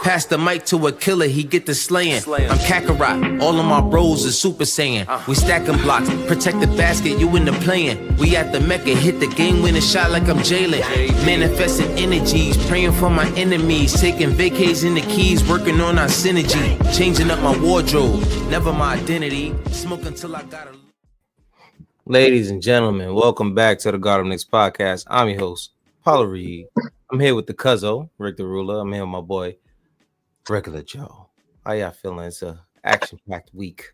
Pass the mic to a killer, he get the slaying. I'm Kakarot, all of my bros is Super Saiyan. We stacking blocks, protect the basket, you in the playing. We at the Mecca, hit the game winning shot like I'm Jalen. Manifesting energies, praying for my enemies. Taking vacays in the keys, working on our synergy. Changing up my wardrobe, never my identity. Smoke until I got a... Ladies and gentlemen, welcome back to the God of Knicks podcast. I'm your host, Paula Reed. I'm here with the Cuzzo, Rick the Ruler. I'm here with my boy, Regular Joe. How y'all feeling? It's a action-packed week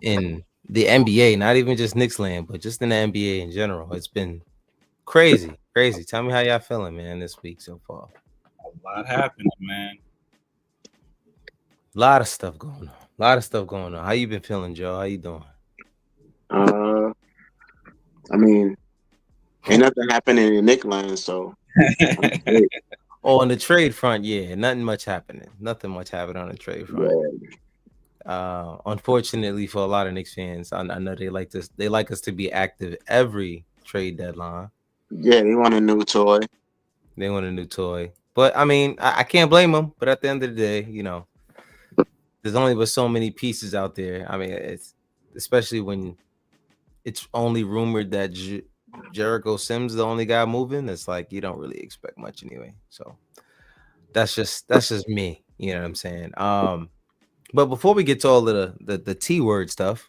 in the NBA, not even just Knicks land, but just in the NBA in general. It's been crazy. Tell me how y'all feeling, man, this week so far. A lot happening, man. A lot of stuff going on. How you been feeling, Joe? How you doing? I mean, ain't nothing happening in Nick land, so. Oh, on the trade front, yeah, nothing much happening on the trade front. Yeah. Unfortunately for a lot of Knicks fans, I know they like us to be active every trade deadline. Yeah, they want a new toy. But I mean, I can't blame them. But at the end of the day, you know, there's only but so many pieces out there. I mean, it's especially when it's only rumored that Jericho Sims the only guy moving. It's like you don't really expect much anyway. So that's just me. You know what I'm saying? But before we get to all of the T word stuff,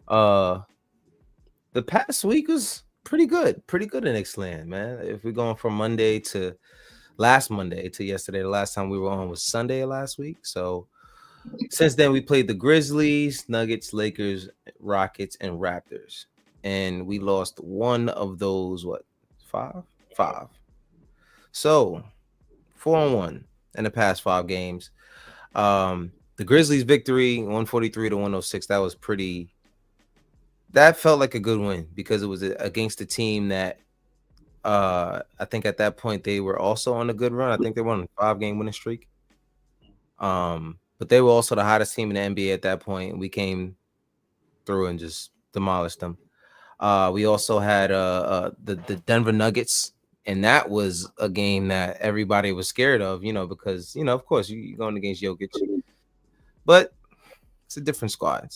the past week was pretty good in Knicks land, man. If we're going from Monday to last Monday to yesterday, the last time we were on was Sunday of last week. So since then, we played the Grizzlies, Nuggets, Lakers, Rockets, and Raptors. And we lost one of those, five? So 4-1 in the past 5 games. The Grizzlies victory, 143 to 106, that felt like a good win because it was against a team that I think at that point they were also on a good run. I think they were on a 5-game winning streak. But they were also the hottest team in the NBA at that point. We came through and just demolished them. We also had the Denver Nuggets, and that was a game that everybody was scared of, you know, because, you know, of course, you're going against Jokic. But it's a different squad.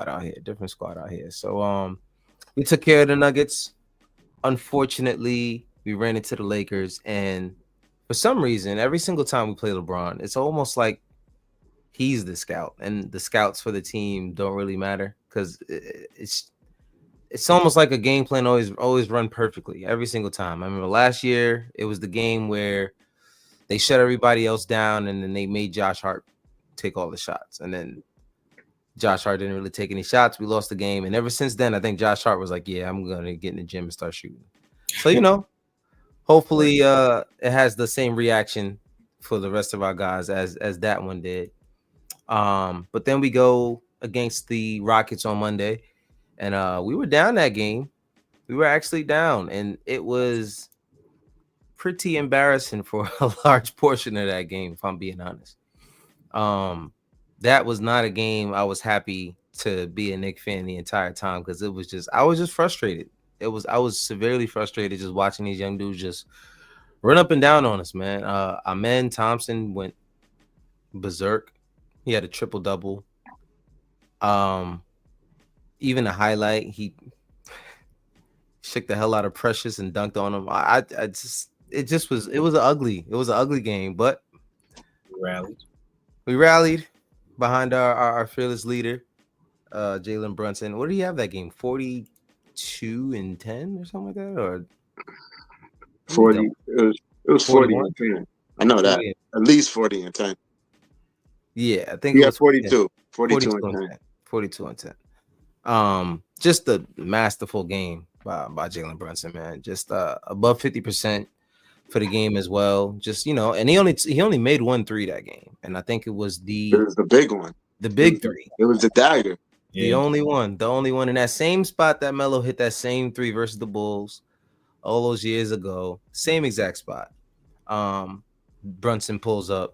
Out here. So we took care of the Nuggets. Unfortunately, we ran into the Lakers, and for some reason, every single time we play LeBron, it's almost like he's the scout, and the scouts for the team don't really matter because it's almost like a game plan always run perfectly every single time. I remember last year it was the game where they shut everybody else down, and then they made Josh Hart take all the shots, and then Josh Hart didn't really take any shots. We lost the game, and ever since then, I think Josh Hart was like, "Yeah, I'm gonna get in the gym and start shooting." So you know, hopefully, it has the same reaction for the rest of our guys as that one did. But then we go against the Rockets on Monday, and we were down that game. We were actually down, and it was pretty embarrassing for a large portion of that game, if I'm being honest. That was not a game I was happy to be a Knicks fan the entire time because I was just frustrated. I was severely frustrated just watching these young dudes just run up and down on us, man. Amen Thompson went berserk. He had a triple-double. Even a highlight, he shook the hell out of Precious and dunked on him. It was an ugly game, but we rallied behind our fearless leader, Jalen Brunson. What did he have that game? 42 and 10 or something like that, or 40. It was 40 and 10. I know that. At least 40 and 10. Yeah, I think it was 42. 42 and 10. 42 and 10. Just a masterful game by Jalen Brunson, man. Just above 50% for the game as well. Just, you know, and he only made 1 3 that game, and I think it was the big one, the big 3. It was the dagger. The only one in that same spot that Melo hit that same 3 versus the Bulls all those years ago. Same exact spot. Brunson pulls up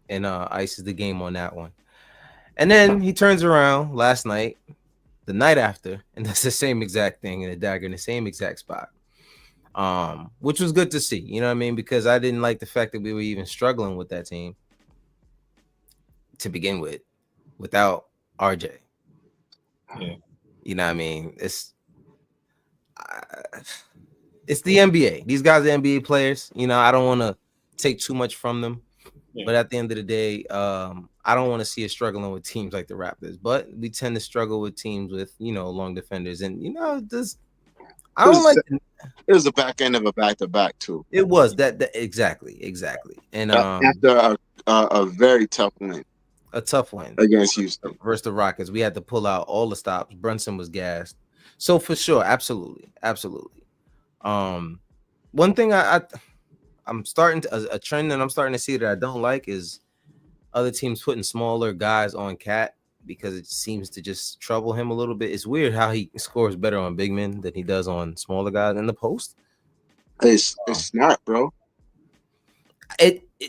and ices the game on that one. And then he turns around last night, the night after, and does the same exact thing in a dagger in the same exact spot. Which was good to see, you know what I mean? Because I didn't like the fact that we were even struggling with that team. to begin with without RJ. Yeah. You know what I mean? It's the NBA. These guys are NBA players. You know, I don't want to take too much from them. Yeah. But at the end of the day, I don't want to see us struggling with teams like the Raptors. But we tend to struggle with teams with, you know, long defenders. And, you know, I don't like it was the back end of a back-to-back too. It was that exactly. And after a very tough win. A tough win against Houston versus the Rockets. We had to pull out all the stops. Brunson was gassed. So for sure, absolutely. One thing I'm starting to a trend that I'm starting to see that I don't like is other teams putting smaller guys on Cat because it seems to just trouble him a little bit. It's weird how he scores better on big men than he does on smaller guys in the post. It's smart, bro.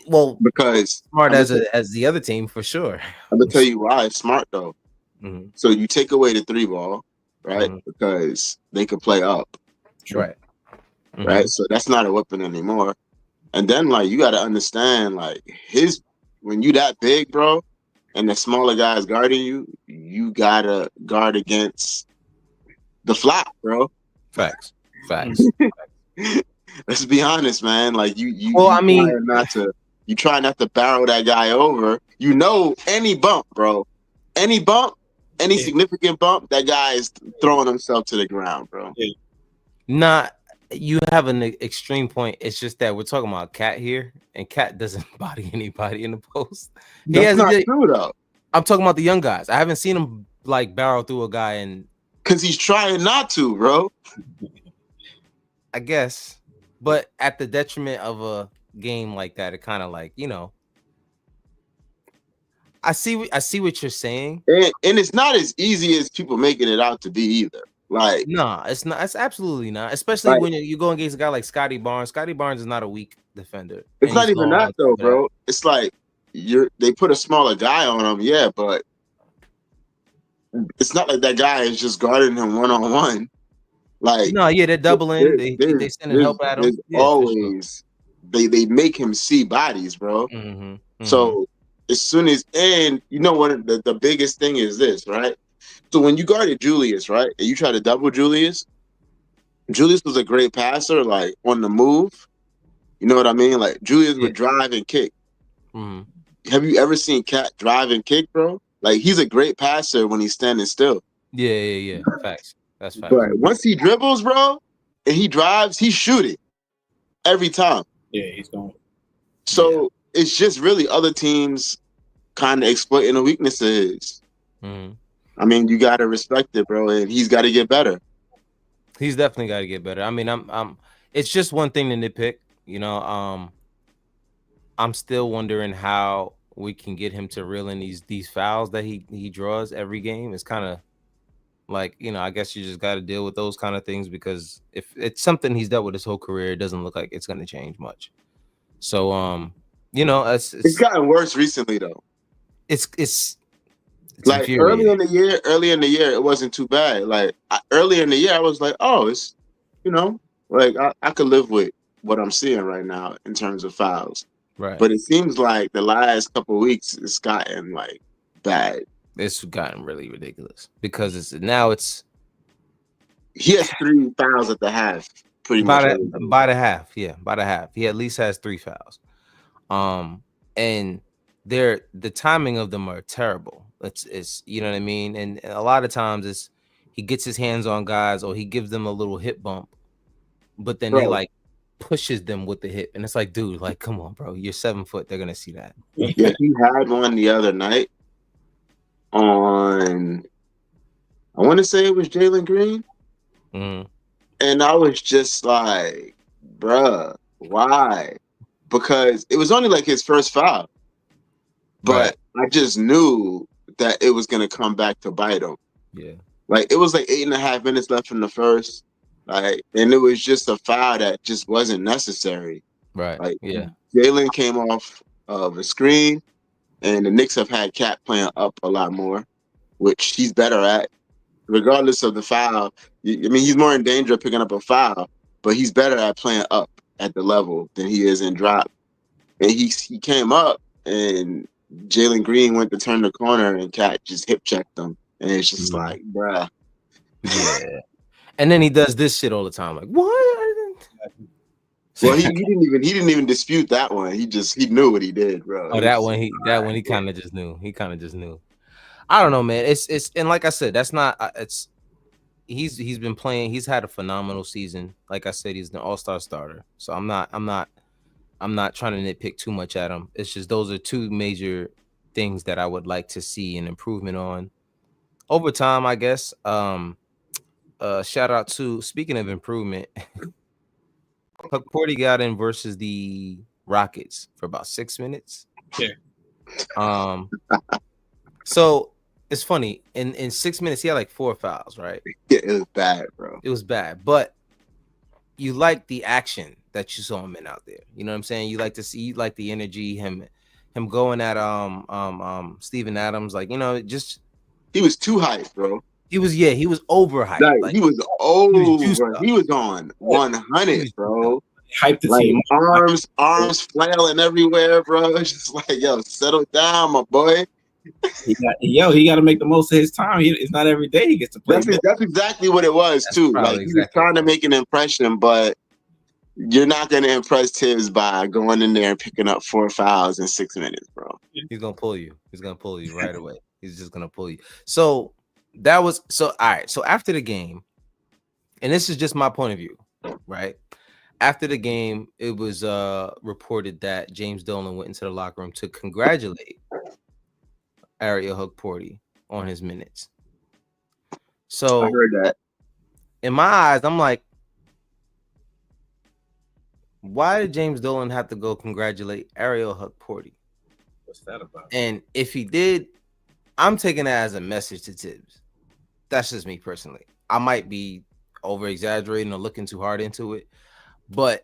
Well, because smart as the other team for sure. I'm gonna tell you why it's smart though. Mm-hmm. So you take away the 3 ball, right? Mm-hmm. Because they can play up, right? Mm-hmm. Right. So that's not a weapon anymore. And then like you got to understand like when you that big, bro, and the smaller guys guarding you, you gotta guard against the flop, bro. Facts. Let's be honest, man. Like you try not to barrel that guy over. You know, any bump, bro, any significant bump, that guy is throwing himself to the ground, bro. Yeah. You have an extreme point. It's just that we're talking about Cat here, and Cat doesn't body anybody in the post. That's not true, though. I'm talking about the young guys. I haven't seen him like barrel through a guy, and because he's trying not to, bro. I guess, but at the detriment of a game like that, it kind of like, you know. I see what you're saying, and it's not as easy as people making it out to be either. Like, no, it's not. It's absolutely not. Especially when you go against a guy like Scotty Barnes. Scotty Barnes is not a weak defender. It's not even that though, bro. It's like they put a smaller guy on him, yeah, but it's not like that guy is just guarding him one-on-one. Like, no, yeah, they're doubling. They send help at him. Yeah, always sure. they make him see bodies, bro. Mm-hmm. So as soon as you know what the biggest thing is this, right? So when you guarded Julius, right, and you try to double Julius was a great passer, like on the move. You know what I mean? Like Julius would drive and kick. Mm-hmm. Have you ever seen Cat drive and kick, bro? Like he's a great passer when he's standing still. Yeah. Facts. That's facts. But once he dribbles, bro, and he drives, he's shooting every time. Yeah, he's going. So it's just really other teams kind of exploiting the weaknesses. Mm-hmm. I mean, you got to respect it, bro, and he's got to get better. He's definitely got to get better. I mean, I'm. It's just one thing to nitpick, you know. I'm still wondering how we can get him to reel in these fouls that he draws every game. It's kind of like, you know, I guess you just got to deal with those kind of things because if it's something he's dealt with his whole career, it doesn't look like it's going to change much. So, you know, it's gotten worse recently though. It's like early in the year, it wasn't too bad. Like earlier in the year, I was like, oh, it's, you know, like I could live with what I'm seeing right now in terms of fouls. Right. But it seems like the last couple of weeks it's gotten like bad. It's gotten really ridiculous because he has 3 fouls at the half, pretty much. By the half. He at least has 3 fouls. And the timing of them are terrible. It's you know what I mean? And a lot of times he gets his hands on guys or he gives them a little hip bump, but then he like pushes them with the hip. And it's like, dude, like, come on, bro. You're 7 foot. They're gonna see that. Yeah, he had one the other night on, I want to say it was Jalen Green. Mm-hmm. And I was just like, bruh, why? Because it was only like his first foul. But I just knew that it was going to come back to bite him. Yeah. Like, it was like 8.5 minutes left in the first. Like, and it was just a foul that just wasn't necessary. Right. Like, yeah. Jalen came off of a screen, and the Knicks have had Cat playing up a lot more, which he's better at. Regardless of the foul, I mean, he's more in danger of picking up a foul, but he's better at playing up at the level than he is in drop. And he came up, and Jalen Green went to turn the corner and Cat just hip checked him, and it's just like, bruh. Yeah. And then he does this shit all the time. Like, what? Well, he didn't even dispute that one. He knew what he did, bro. Oh, that one he kind of just knew. He kind of just knew. I don't know, man. It's and like I said, that's not it's he's been playing. He's had a phenomenal season. Like I said, he's an all-star starter. So I'm not trying to nitpick too much at him. It's just those are two major things that I would like to see an improvement on over time, I guess. Shout out to, speaking of improvement, Puck Porty got in versus the Rockets for about 6 minutes. Yeah. So it's funny. In 6 minutes, he had like 4 fouls, right? Yeah, it was bad, bro. It was bad, but you like the action that you saw him in out there. You know what I'm saying? You like the energy, him going at Steven Adams, like, you know, just he was too hyped, bro. He was overhyped. Like, he was over. He was on 100, bro. Hyped the like team. Arms flailing everywhere, bro. It's just like, yo, settle down, my boy. He got to make the most of his time. It's not every day he gets to play. That's exactly what it was, too. Like, he was trying to make an impression, but you're not going to impress Tibbs by going in there and picking up 4 fouls in 6 minutes, bro. He's going to pull you. He's going to pull you right away. He's just going to pull you. So all right. So after the game, and this is just my point of view, right? After the game, it was reported that James Dolan went into the locker room to congratulate Ariel Hukporty on his minutes. So I heard that. In my eyes, I'm like, why did James Dolan have to go congratulate Ariel Hukporty? What's that about? And if he did, I'm taking that as a message to Tibbs. That's just me personally. I might be over exaggerating or looking too hard into it, but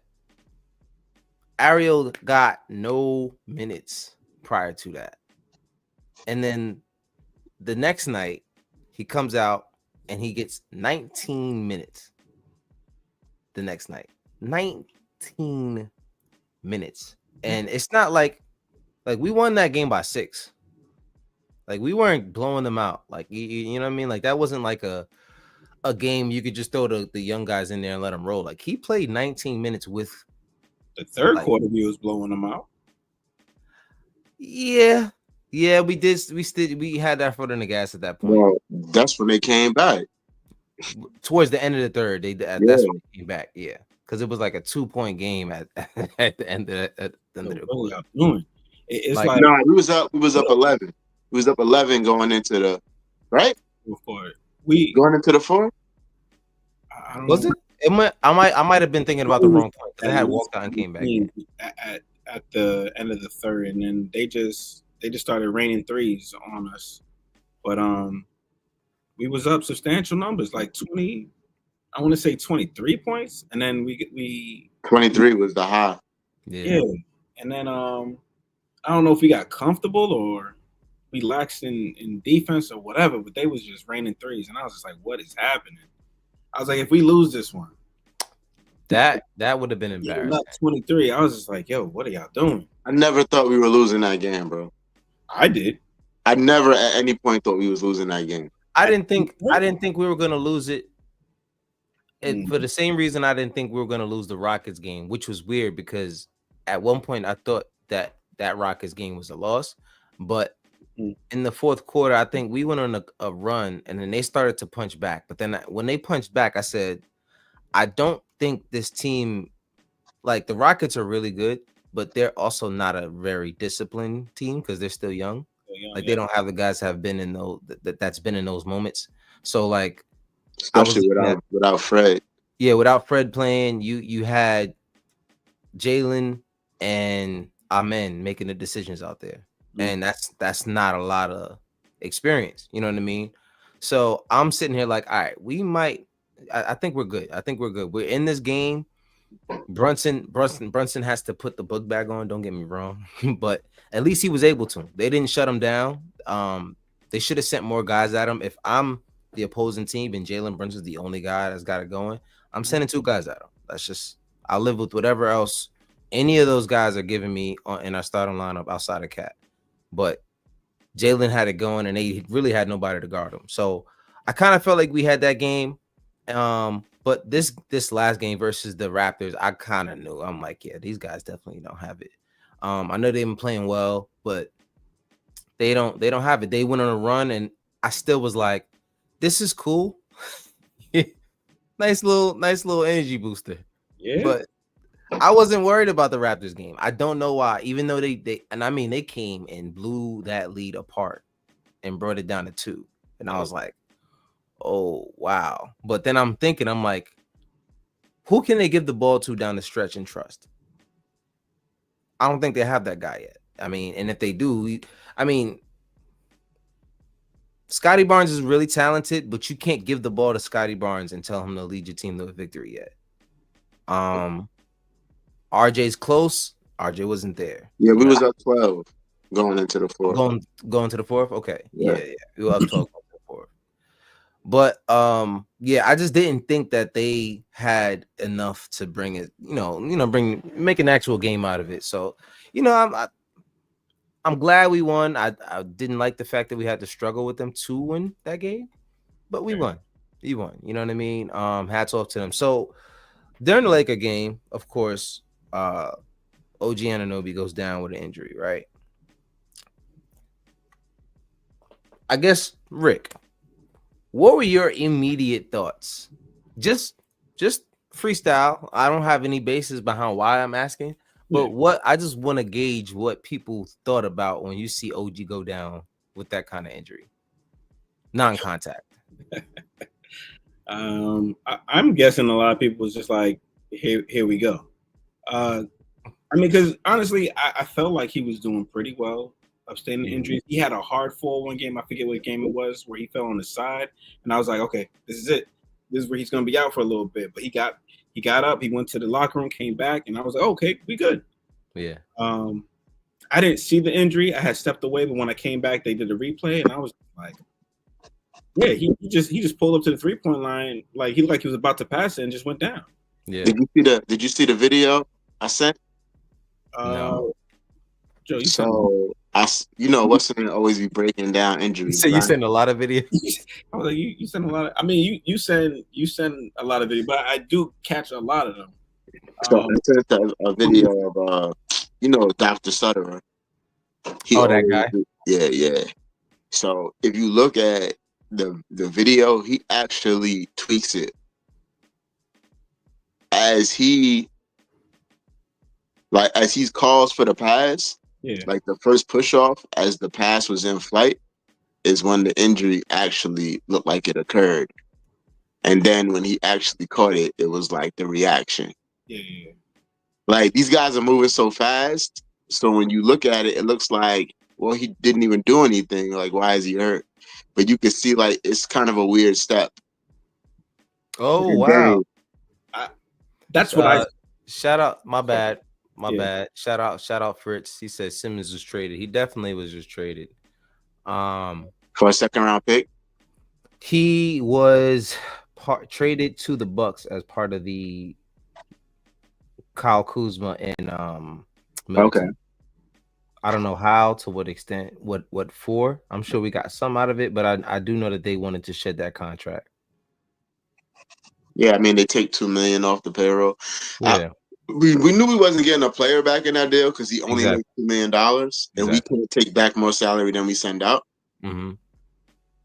Ariel got no minutes prior to that. And then the next night, he comes out and he gets 19 minutes. The next night, 19 minutes. And it's not like we won that game by 6. Like, we weren't blowing them out. Like, you know what I mean? Like, that wasn't like a game you could just throw the young guys in there and let them roll. Like, he played 19 minutes with the third quarter. He was blowing them out. Yeah, we did. We had that foot on the gas at that point. Well, that's when they came back. Towards the end of the third, that's when they came back. Yeah, because it was like a 2-point game at the end of the quarter. It's like no, we was up 11. We was up 11 going into the right. Going into the 4. Was it? I might have been thinking about the wrong point because they had walked out and came back at the end of the third, and then they just started raining threes on us. But we was up substantial numbers, like 20. I want to say 23 points, and then we 23 was the high. Yeah, and then I don't know if we got comfortable or we laxed in defense or whatever, but they was just raining threes, and I was just like, what is happening? I was like, if we lose this one, that would have been embarrassing. Not 23. I was just like, yo, what are y'all doing? I never thought we were losing that game, bro. I did. I never at any point thought we was losing that game. I didn't think we were gonna lose it. And for the same reason I didn't think we were gonna lose the Rockets game, which was weird because at one point I thought that Rockets game was a loss, but in the fourth quarter, I think we went on a run, and then they started to punch back. But then when they punched back, I said, I don't think this team, like the Rockets are really good, but they're also not a very disciplined team because they're still young. Like they don't have the guys that have been in those that's been in those moments. So like, especially without Fred. Yeah, without Fred playing, you had Jalen and Amen making the decisions out there. And that's not a lot of experience. You know what I mean? So I'm sitting here like, all right, I think we're good. We're in this game. Brunson has to put the book bag on. Don't get me wrong. But at least he was able to. They didn't shut him down. They should have sent more guys at him. If I'm the opposing team and Jalen Brunson's the only guy that's got it going, I'm sending 2 guys at him. That's just, I'll live with whatever else any of those guys are giving me in our starting lineup outside of Cat. but Jalen had it going, and they really had nobody to guard him. So I kind of felt like we had that game. But this last game versus the Raptors, I kind of knew. I'm like, yeah, these guys definitely don't have it. I know they've been playing well, but they don't have it. They went on a run, and I still was like, this is cool. nice little energy booster. Yeah. But I wasn't worried about the Raptors game. I don't know why, even though they and I mean they came and blew that lead apart and brought it down to 2. And I was like, oh wow. But then I'm thinking, I'm like, who can they give the ball to down the stretch and trust? I don't think they have that guy yet. I mean, and if they do, I mean, Scotty Barnes is really talented, but you can't give the ball to Scotty Barnes and tell him to lead your team to a victory yet. RJ's close. RJ wasn't there. Yeah, we was up 12 going into the 4th. Going to the 4th. Okay, Yeah. we were up 12 going to the 4th. But yeah, I just didn't think that they had enough to bring it. Make an actual game out of it. So, I'm glad we won. I didn't like the fact that we had to struggle with them to win that game, but we won. We won. You know what I mean? Hats off to them. So during the Laker game, of course, OG Anunoby goes down with an injury, right? I guess, Rick, what were your immediate thoughts? Just freestyle. I don't have any basis behind why I'm asking. But what I just want to gauge what people thought about when you see OG go down with that kind of injury, non-contact. I'm guessing a lot of people was just like, here we go. I mean, because honestly, I felt like he was doing pretty well, abstaining injuries. He had a hard fall one game. I forget what game it was where he fell on his side, and I was like, okay, this is it. This is where he's going to be out for a little bit. But he got up, he went to the locker room, came back, and I was like, okay, we good. Yeah. I didn't see the injury. I had stepped away, but when I came back, they did a replay, and I was like, yeah, he just pulled up to the 3-point line, like he was about to pass it and just went down. Yeah. Did you see the video I sent? No. Joe, you what's name always be breaking down injuries. So you send a lot of videos. I was like, you send a lot of. I mean, you send a lot of videos, but I do catch a lot of them. So I sent a video of Dr. Sutterer. That guy. Yeah. So if you look at the video, he actually tweaks it as he calls for the pass. Yeah. Like the first push off as the pass was in flight is when the injury actually looked like it occurred. And then when he actually caught it, it was like the reaction. Yeah. Like these guys are moving so fast. So when you look at it, it looks like, well, he didn't even do anything. Like, why is he hurt? But you can see like it's kind of a weird step. Oh, wow. That's what I shout out. My bad. Shout out Fritz. He said Simmons was traded. He definitely was just traded. For a second round pick. He was traded to the Bucks as part of the Kyle Kuzma and Okay. I don't know how, to what extent, what for. I'm sure we got some out of it, but I do know that they wanted to shed that contract. Yeah, I mean they take $2 million off the payroll. Yeah. We knew we wasn't getting a player back in that deal because he only made $2 million, and we can't take back more salary than we send out. Mm-hmm.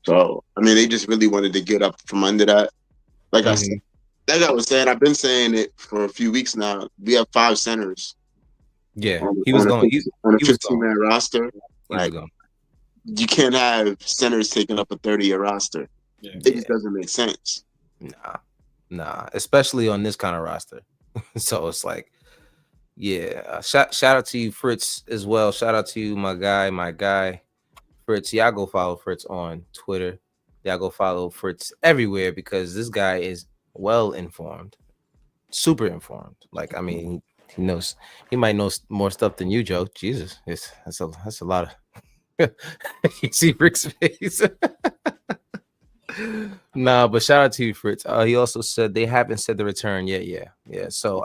So I mean, they just really wanted to get up from under that. Like I said, like I was saying, I've been saying it for a few weeks now. We have 5 centers. Yeah, he was going on a 15-man roster. Like, you can't have centers taking up a 30-year roster. It just doesn't make sense. Nah, especially on this kind of roster. So it's like, yeah. Shout out to you, Fritz, as well. Shout out to you, my guy, Fritz. Y'all go follow Fritz on Twitter. Y'all go follow Fritz everywhere because this guy is well informed, super informed. Like, I mean, he knows. He might know more stuff than you, Joe. Jesus, that's a lot of. You see Rick's face. Nah, but shout out to you, Fritz. He also said they haven't said the return yet. Yeah. So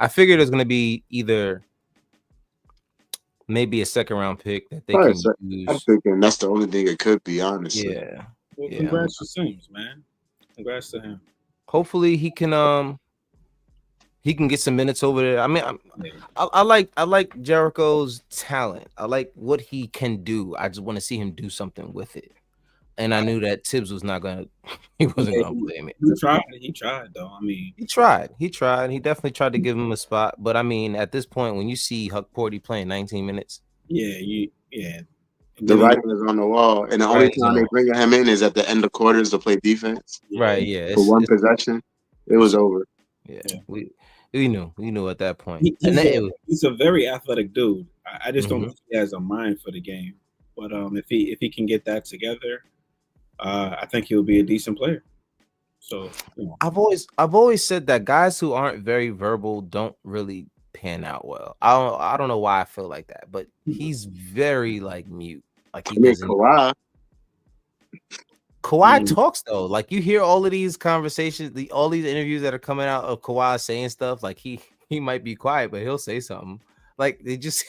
I figured it was gonna be either maybe a second round pick that they Probably can I'm use. thinking that's the only thing it could be, honestly. Yeah, Well, yeah. congrats to Sims, man. Congrats to him. Hopefully he can get some minutes over there. I mean, Yeah. I like Jericho's talent. I like what he can do. I just want to see him do something with it. And I knew that Tibbs was not gonna, he wasn't Yeah, gonna blame it. he tried. He tried though. I mean, He tried. He tried. He definitely tried to give him a spot. But I mean, at this point, when you see Huck Porty playing 19 minutes, yeah. And The then writing is on the wall, and the only right? time they bring him in is at the end of quarters to play defense Right. Yeah. for one It's possession. It was over. yeah. Yeah. We knew at that point. And he's then a it was, he's a very athletic dude. I just don't mhm. think he has a mind for the game. But if he can get that together, I think he'll be a decent player. So I've always said that guys who aren't very verbal don't really pan out well. I don't know why I feel like that, but he's very like mute. Like he I mean, doesn't. Kawhi Mm. talks though. Like you hear all of these conversations, all these interviews that are coming out of Kawhi saying stuff. Like he might be quiet, but he'll say something. Like they just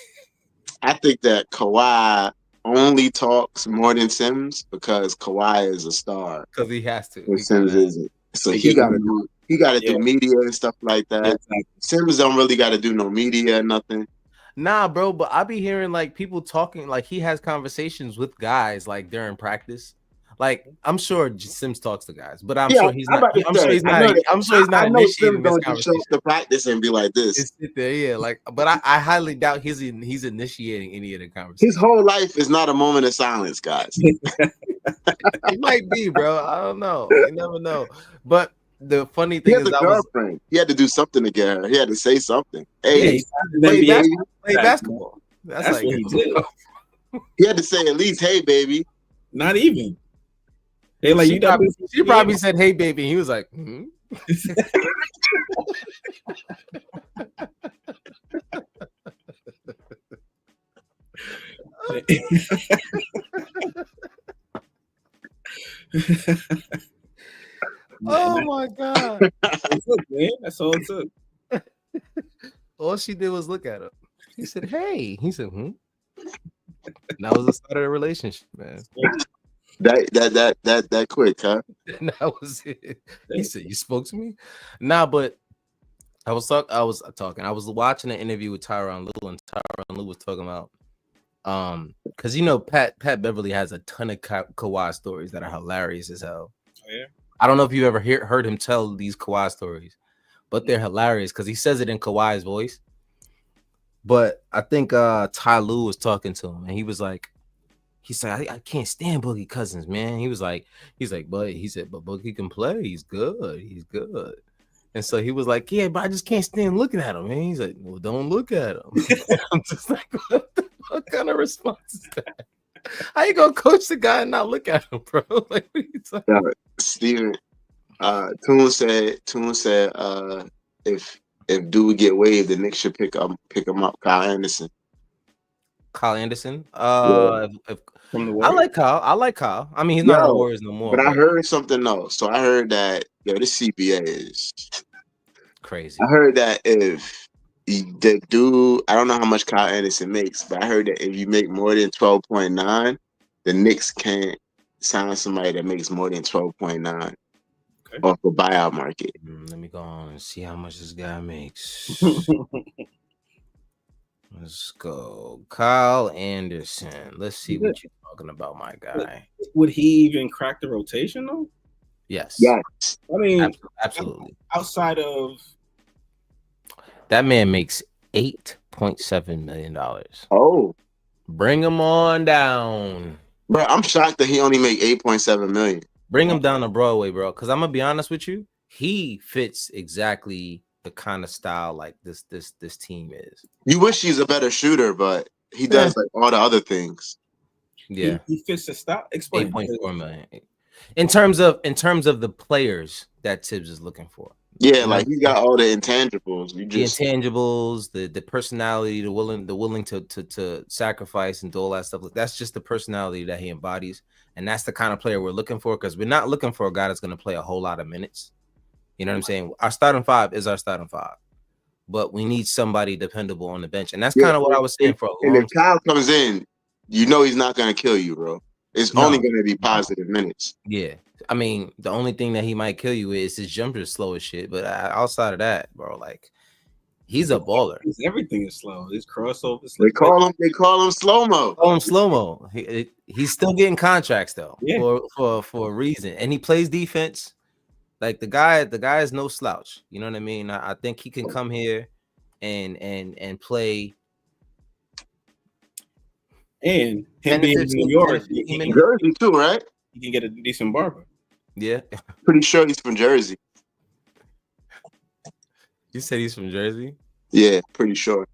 I think that Kawhi only talks more than Sims because Kawhi is a star because he has to. and He Sims kinda, isn't. So It he gives gotta him- do he gotta yeah, do media and stuff like that. exactly. Sims don't really gotta do no media or nothing. nah, bro. But I be hearing like people talking. Like he has conversations with guys like during practice. Like I'm sure Sims talks to guys, but I'm Yeah, sure he's I'm not. about to I'm say, sure he's I not. know that, I'm sure he's not I know Sims initiating this don't just show conversation. up to practice and be like this. Just sit there, yeah. Like, but I highly doubt he's initiating any of the His conversation. whole life is not a moment of silence, guys. He might be, bro. I don't know. You never know. But the funny He thing has is, a girlfriend. He had to do something to get her. He had to say something. yeah, Hey, He started play, NBA. play basketball. That's like, what he did. he had to say at least, "Hey, baby." Not even. They like she you. Done this she probably said, "Hey, baby." And he was like, "Oh my god!" That's all it took. All she did was look at him. He said, "Hey." He said, "Hmm." And that was the start of the relationship, man. That quick, huh? And that was it. He said, "You spoke to me?" Nah, but I was talking. I was watching an interview with Tyronn Lue, and Tyronn Lue was talking about because you know Pat Beverly has a ton of Kawhi stories that are hilarious as hell. Oh, yeah. I don't know if you ever heard him tell these Kawhi stories, but they're hilarious because he says it in Kawhi's voice. But I think Ty Lue was talking to him, and he was like, he said, I can't stand Boogie Cousins, man. He's like, but he said, but Boogie can play. He's good. And so he was like, yeah, but I just can't stand looking at him. And he's like, well, don't look at him. I'm just like, what kind of response is that? How you gonna coach the guy and not look at him, bro? Like, what are you talking about? Steven, Toon said, if dude get waived, the Knicks should pick him up, Kyle Anderson. Kyle Anderson. From the I like Kyle. I mean, he's not on the Warriors no more. But I heard something else. So I heard that this CBA is crazy. I heard that if the dude, I don't know how much Kyle Anderson makes, but I heard that if you make more than 12.9, the Knicks can't sign somebody that makes more than 12.9 off the buyout market. Let me go on and see how much this guy makes. Let's go. Kyle Anderson. Let's see what you're talking about, my guy. Would he even crack the rotation though? Yes. Yes. I mean, absolutely. Outside of that man makes $8.7 million. Oh. Bring him on down. Bro, I'm shocked that he only make 8.7 million. Bring him down to Broadway, bro. Because I'm gonna be honest with you, he fits exactly the kind of style like this team is. You wish he's a better shooter, but he does like all the other things. Yeah, he fits the style. Explain. 8.4 million. In terms of the players that Tibbs is looking for. Yeah, like he got all the intangibles. The intangibles, the personality, the willing to sacrifice and do all that stuff. That's just the personality that he embodies, and that's the kind of player we're looking for. Because we're not looking for a guy that's going to play a whole lot of minutes. You know what I'm saying? Our starting five is our starting five. but we need somebody dependable on the bench, and that's Yeah, kind of what I was saying for a and if long time. Kyle comes in, you know he's not gonna kill you, bro. It's only No, gonna be no, positive minutes. yeah. I mean, the only thing that he might kill you with is his jumper is slow as shit. But outside of that, bro, like he's a baller. Everything is slow. His crossover, They call him slow mo. Call him slow mo. He's still getting contracts though Yeah. for a reason, and he plays defense. Like the guy is no slouch. You know what I mean? I think he can come here and play. And him 10 to being in 15, New 10 to York, 15 minutes. Jersey too, right? he can get a decent barber. Yeah. Pretty sure he's from Jersey. You said he's from Jersey? Yeah, pretty sure.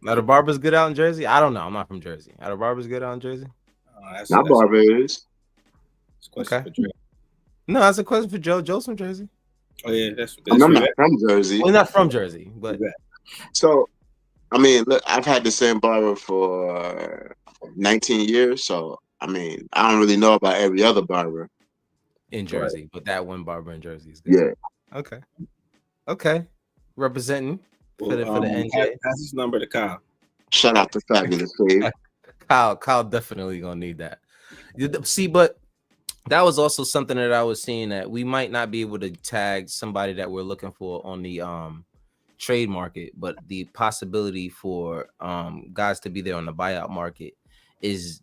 Are the barbers good out in Jersey? I don't know. I'm not from Jersey. Are the barbers good out in Jersey? That's Not barber is. a question Okay. for Dre. No, that's a question for Joe. Joe's from Jersey. Oh yeah, that's I'm for not that. from Jersey. Well, not from Jersey, but So, I mean, look, I've had the same barber for 19 years. So, I mean, I don't really know about every other barber. in Jersey. But that one barber in Jersey is good. Yeah. Okay. Representing for the NJ. Pass his number to Kyle. Shout out to Fabulous Dave. Kyle definitely gonna need that. See, but that was also something that I was seeing that we might not be able to tag somebody that we're looking for on the trade market, but the possibility for guys to be there on the buyout market is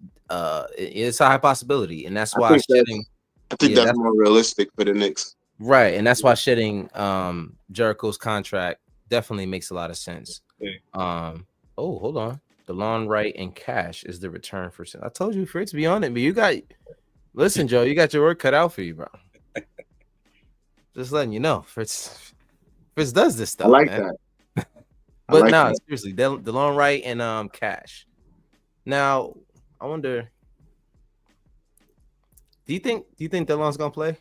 it's a high possibility, and that's why I think that's more realistic for the Knicks. Right, and that's why shedding Jericho's contract definitely makes a lot of sense. Yeah. Oh, hold on. DeLon Wright and cash is the return for. I told you for it to be on it, but you got. Listen, Joe, you got your work cut out for you, bro. Just letting you know, Fritz does this stuff. I like man. that. But no, seriously, DeLon Wright and cash. Now, I wonder. Do you think DeLon's gonna play?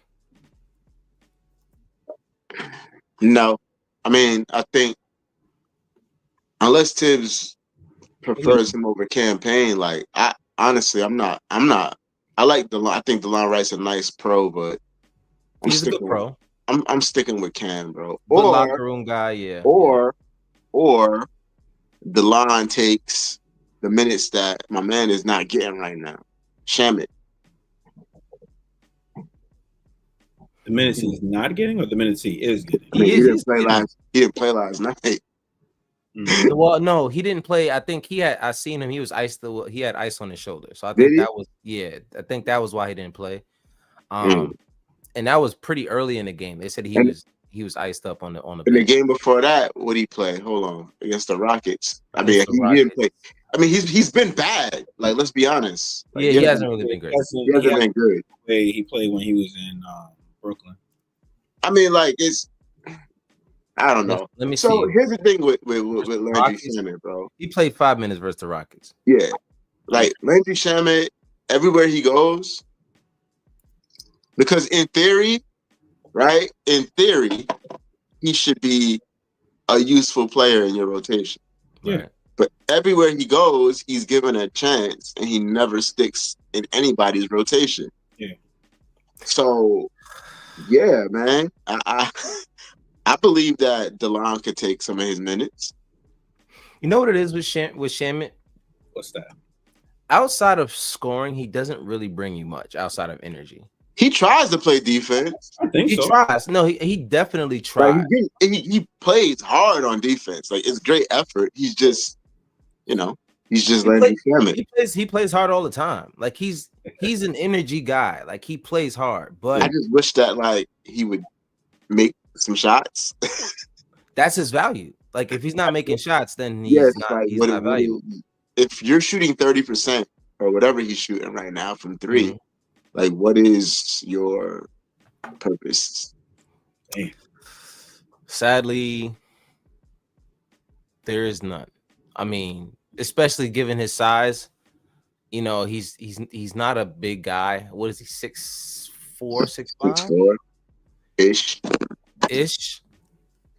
No, I mean, I think unless Tibbs prefers him over campaign, like I'm not. I like DeLon. I think DeLon Wright's a nice pro, but He's a good pro. I'm sticking with Cam, bro. Good locker room guy, yeah. Or DeLon takes the minutes that my man is not getting right now. Shamit. The minutes he's not getting, or the minutes he is getting. I mean, he didn't play last night. Well, no, he didn't play. I think I seen him. He was iced. He had ice on his shoulder. So I think that was I think that was why he didn't play. And that was pretty early in the game. They said he was iced up on the bench. In the game before that, what did he play? Hold on, against the Rockets. I mean, he didn't play. I mean, he's been bad. Like, let's be honest. Like, he hasn't really been great. He hasn't been good. He played when he was in Brooklyn. I mean, like I don't know. Let me see. So here's the thing with Landry Shamet, bro. He played 5 minutes versus the Rockets. Yeah, like Landry Shamet, everywhere he goes, because in theory, right? In theory, he should be a useful player in your rotation. Yeah. But everywhere he goes, he's given a chance, and he never sticks in anybody's rotation. Yeah. So, yeah, man, I believe that DeLon could take some of his minutes. You know what it is with Shamet? What's that? Outside of scoring, he doesn't really bring you much outside of energy. He tries to play defense. I think he tries. No, he definitely tries. Like he plays hard on defense. Like, it's great effort. He's just, he's just Landry Shamet. He plays hard all the time. Like he's an energy guy. Like he plays hard. But I just wish that like he would make some shots. That's his value. Like if he's not making shots, then he's not valuable. If you're shooting 30% or whatever he's shooting right now from 3, like what is your purpose? Sadly, there is none. I mean, especially given his size, he's not a big guy. What is he? 6'4", 6'5"? 6'4" ish.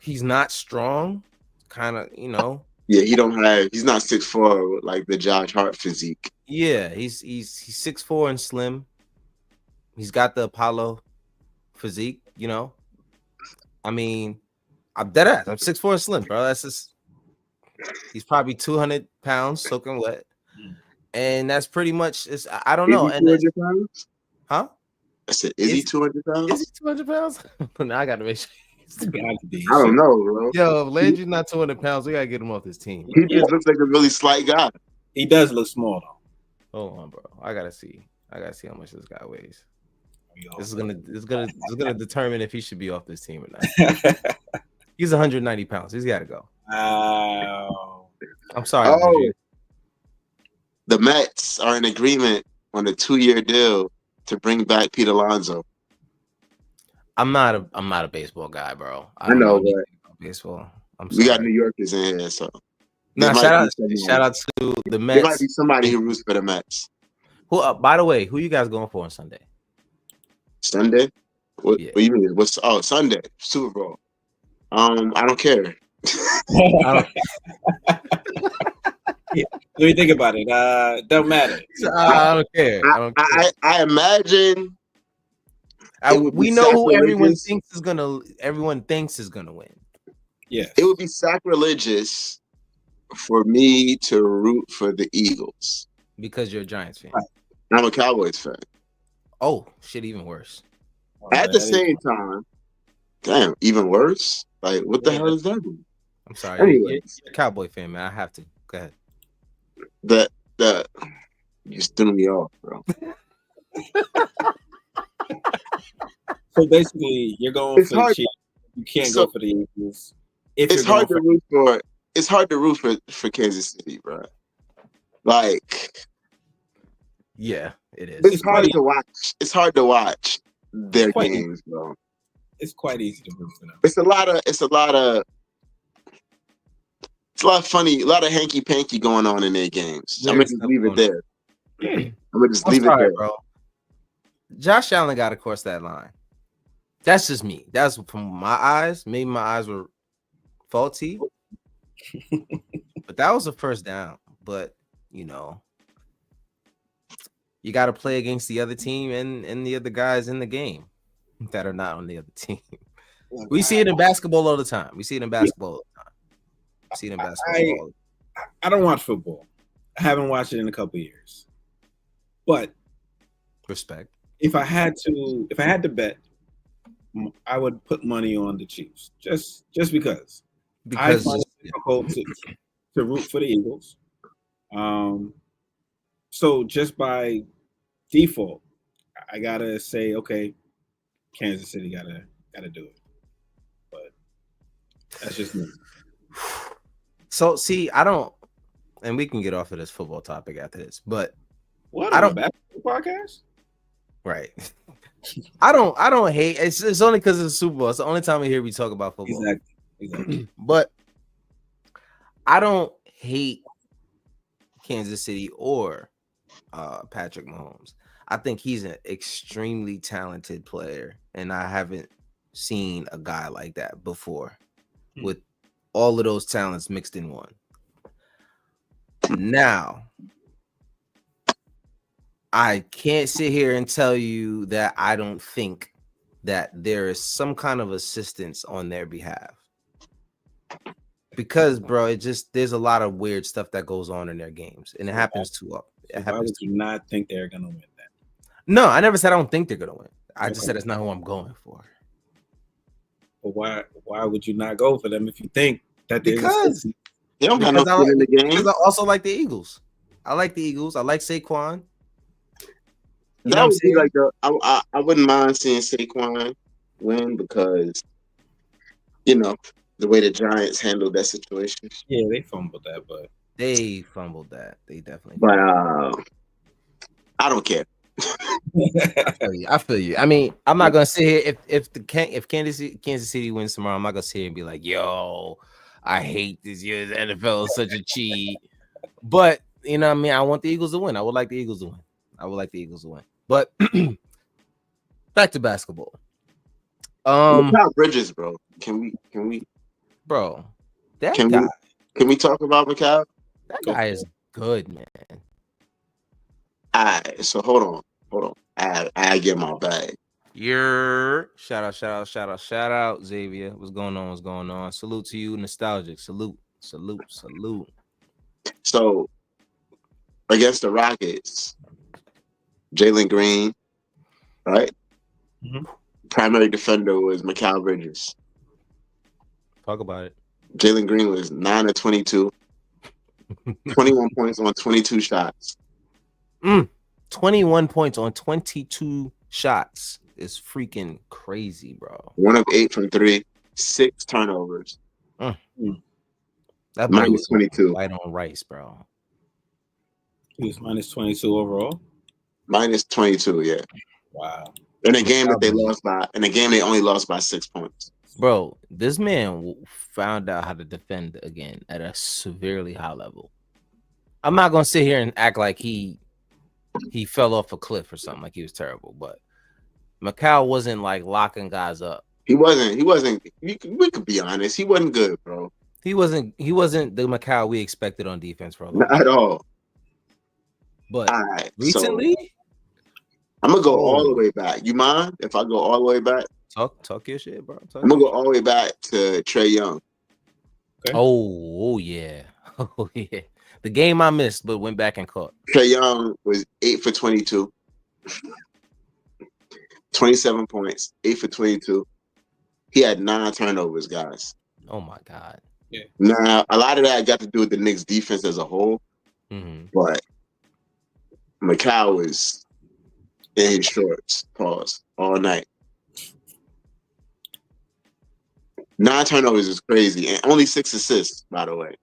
He's not strong. Kind of, Yeah, he's not 6'4" with like the Josh Hart physique. Yeah, he's 6'4" and slim. He's got the Apollo physique, I mean, I'm dead ass. I'm 6'4" slim, bro. That's just he's probably 200 pounds soaking wet. And that's pretty much I don't know. Is he And 200 pounds? huh? I said, is he 200 pounds? Is he 200 pounds? Now I gotta make sure. I don't know, bro. Yo, if Landry's not 200 pounds, we gotta get him off this team. He just looks like a really slight guy. He does look small though. Hold on, bro. I gotta see how much this guy weighs. This is gonna determine if he should be off this team or not. He's 190 pounds. He's got to go. I'm sorry. Oh, the Mets are in agreement on a 2-year deal to bring back Pete Alonso. I'm not a baseball guy, bro. I know, but baseball. We got New Yorkers in here, so shout out to the Mets. There might be somebody who roots for the Mets. Who? By the way, who you guys going for on Sunday? Sunday? What do you mean? Sunday Super Bowl? I don't care. Let me think about it. Don't matter. I don't care. I imagine. We know who everyone thinks is gonna win. Yeah, it would be sacrilegious for me to root for the Eagles because you're a Giants fan. I'm a Cowboys fan. Oh shit, even worse. At the same time, damn, even worse. Like, what the hell is that? I'm sorry. Anyway, you're a Cowboy fan, man. I have to. Go ahead. You just threw me off, bro. So basically, you're going for the Chiefs. You can't go for the Eagles. It's hard to root for Kansas City, bro. Like, yeah, it is. It's hard to watch. It's hard to watch their games, bro. It's quite easy to root for them. It's a lot of funny, a lot of hanky panky going on in their games. I'm gonna just leave it there. I'm gonna just leave it there, bro. Josh Allen got to cross that line. That's just me. That's from my eyes. Maybe my eyes were faulty, but that was a first down. But you got to play against the other team and the other guys in the game that are not on the other team. We see it in basketball all the time. I don't watch football. I haven't watched it in a couple of years. But respect. If I had to bet, I would put money on the Chiefs. Just because I find it difficult to root for the Eagles. So just by default, I gotta say, okay, Kansas City gotta do it. But that's just me. So see, I don't, and we can get off of this football topic after this, but what I don't basketball podcast, right? I don't hate. It's only because it's a Super Bowl. It's the only time I hear we talk about football. Exactly. But I don't hate Kansas City or Patrick Mahomes. I think he's an extremely talented player, and I haven't seen a guy like that before with all of those talents mixed in one. Now, I can't sit here and tell you that I don't think that there is some kind of assistance on their behalf. Because, bro, there's a lot of weird stuff that goes on in their games, and it happens too often. Why would you not think they're gonna win that? No, I never said I don't think they're gonna win. I just said it's not who I'm going for. But why would you not go for them if you think that because they don't have no skin in the game? Because I also like the Eagles. I like the Eagles. I like Saquon. That would be like I wouldn't mind seeing Saquon win because the way the Giants handled that situation. Yeah, they fumbled that, but they definitely. But I don't care. I feel you. I mean, I'm not gonna sit here if Kansas City wins tomorrow. I'm not gonna sit here and be like, "Yo, I hate this year's NFL is such a cheat." But you know what I mean? I want the Eagles to win. I would like the Eagles to win. But back to basketball. Mikal Bridges, bro. Can we? Bro, can we talk about Mikal? That guy is good, man. All right, so hold on. I get my bag. Your shout out, Xavier. What's going on? What's going on? Salute to you, nostalgic. Salute. So against the Rockets, Jalen Green, right? Mhm. Primary defender was Mikal Bridges. Talk about it. Jalen Green was 9 of 22, 21 points on 22 shots. 21 points on 22 shots is freaking crazy, bro. 1 of 8 from 3, 6 turnovers. That boy Minus was 22. white on rice, bro. He was minus 22 overall. Minus 22, yeah. Wow. In a game that they lost by, in a game they only lost by 6 points. Bro, this man found out how to defend again at a severely high level. I'm not gonna sit here and act like he fell off a cliff or something, like he was terrible, but Mikal wasn't like locking guys up. He wasn't. We could be honest. He wasn't good, bro. He wasn't the Mikal we expected on defense for a long Not time. at all. But All right, recently, so I'm gonna go all the way back. You mind if I go all the way back? talk your shit, bro. I'm gonna go all the way back to Trae Young. Okay. Oh yeah. Oh yeah. The game I missed, but went back and caught. Trae Young was 8 for 22, 27 points, 8 for 22. He had 9 turnovers, guys. Oh my god. Yeah. Now, a lot of that got to do with the Knicks defense as a whole, but Mikal was in his shorts, pause, all night. 9 turnovers is crazy, and only 6 assists, by the way.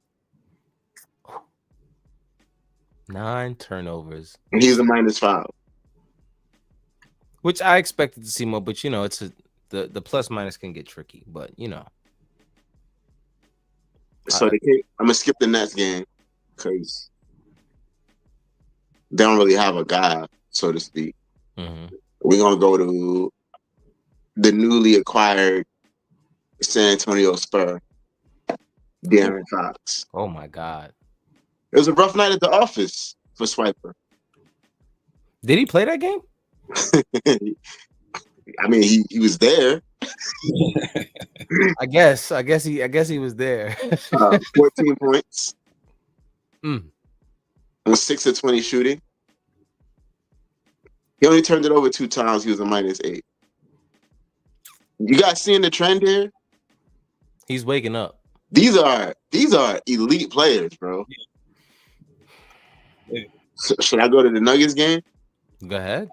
9 turnovers. And he's a -5. Which I expected to see more, but it's the plus minus can get tricky, but So I'm gonna skip the Nets game because they don't really have a guy, so to speak. We're gonna go to the newly acquired San Antonio Spur, De'Aaron Fox. Oh my god. It was a rough night at the office for Swiper. Did he play that game? I mean, he was there. I guess he was there. 14 points. On 6 of 20 shooting. He only turned it over 2 times. He was a -8. You guys seeing the trend here? He's waking up. These are elite players, bro. Yeah. So, should I go to the Nuggets game? Go ahead.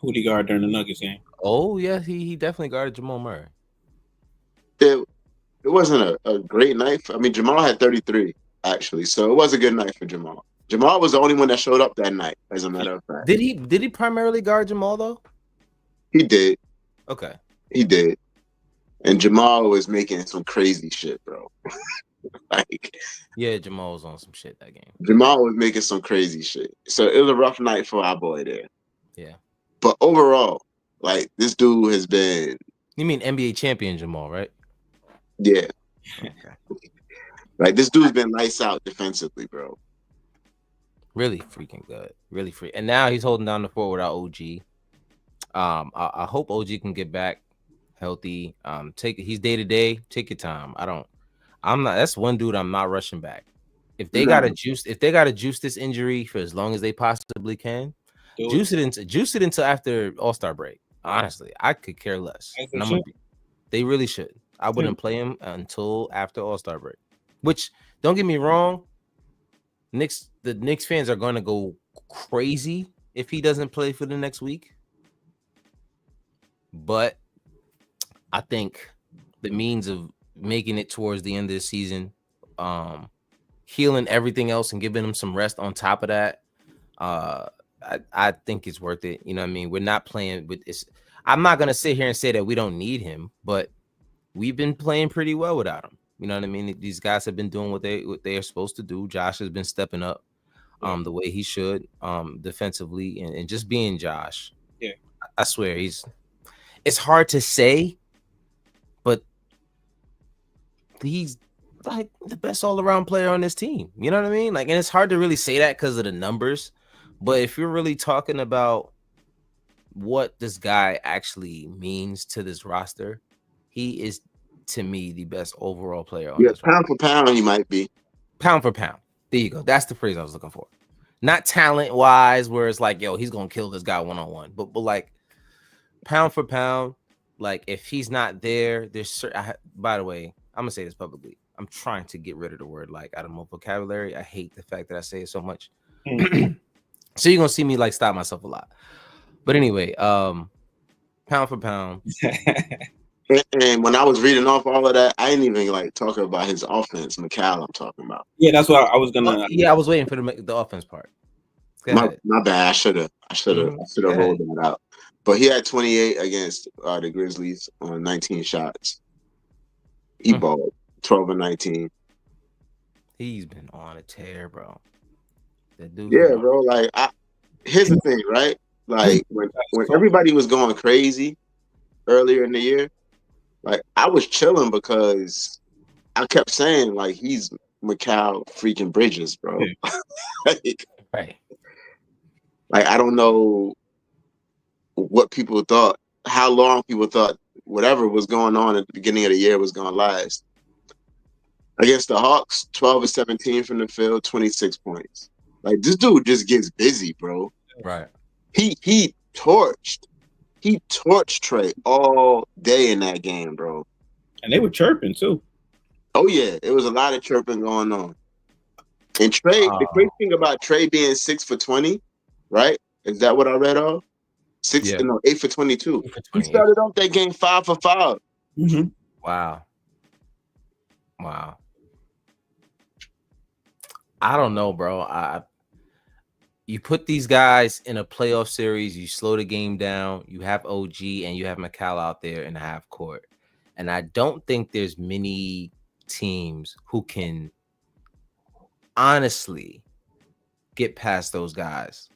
Who'd he guard during the Nuggets game? Oh yeah, he definitely guarded Jamal Murray. It wasn't a great night. I mean, Jamal had 33 actually, so it was a good night for Jamal. Jamal was the only one that showed up that night, as a matter of fact. Did he primarily guard Jamal though? He did. Okay. He did. And Jamal was making some crazy shit, bro. Yeah, Jamal was on some shit that game. Jamal was making some crazy shit. So it was a rough night for our boy there. Yeah. But overall, this dude has been. You mean NBA champion Jamal, right? Yeah. Okay. This dude's been lights out defensively, bro. Really freaking good. Really free. And now he's holding down the fort without OG. I hope OG can get back healthy. He's day to day. Take your time. That's one dude I'm not rushing back. If they gotta juice this injury for as long as they possibly can, juice it until after All-Star break. Honestly, I could care less. They really should. I wouldn't play him until after All-Star break. Which, don't get me wrong, the Knicks fans are gonna go crazy if he doesn't play for the next week. But I think the means of making it towards the end of the season, healing everything else and giving him some rest on top of that, I think it's worth it. You know what I mean? We're not playing with this. I'm not gonna sit here and say that we don't need him, but we've been playing pretty well without him. You know what I mean? These guys have been doing what they are supposed to do. Josh has been stepping up the way he should defensively and just being Josh. Yeah. I swear it's hard to say, but he's like the best all-around player on this team. You know what I mean? And it's hard to really say that because of the numbers, but if you're really talking about what this guy actually means to this roster, he is to me the best overall player on Yeah, this roster. pound for pound, he might be. Pound for pound. There you go. That's the phrase I was looking for. Not talent wise, where it's like, yo, he's gonna kill this guy one on one, but like pound for pound, like if he's not there, there's. By the way, I'm gonna say this publicly. I'm trying to get rid of the word like out of my vocabulary. I hate the fact that I say it so much. So you're gonna see me like stop myself a lot. But anyway, pound for pound. And when I was reading off all of that, I didn't even like talking about his offense, McCall. I'm talking about. Yeah, that's what I was gonna. Yeah, I was waiting for the offense part. Go ahead. My bad. I should have Go rolled ahead. that out. But he had 28 against the Grizzlies on 19 shots. He balled 12 and 19. He's been on a tear, bro. That dude. Yeah, bro. Like, here's the thing, right? Like when everybody was going crazy earlier in the year, like I was chilling because I kept saying like he's Mikal freaking Bridges, bro. Right. Like I don't know what people thought, how long people thought whatever was going on at the beginning of the year was going to last. Against the Hawks, 12 and 17 from the field, 26 points. Like this dude just gets busy, bro. Right. He torched Trey all day in that game, bro. And they were chirping too. Oh yeah, it was a lot of chirping going on. And Trey, the great thing about Trey being 6 for 20, right? Is that what I read off? 8 for 22. He started off that game 5 for 5. Mm-hmm. Wow. I don't know, bro. You put these guys in a playoff series, you slow the game down, you have OG and you have McCall out there in the half court. And I don't think there's many teams who can honestly get past those guys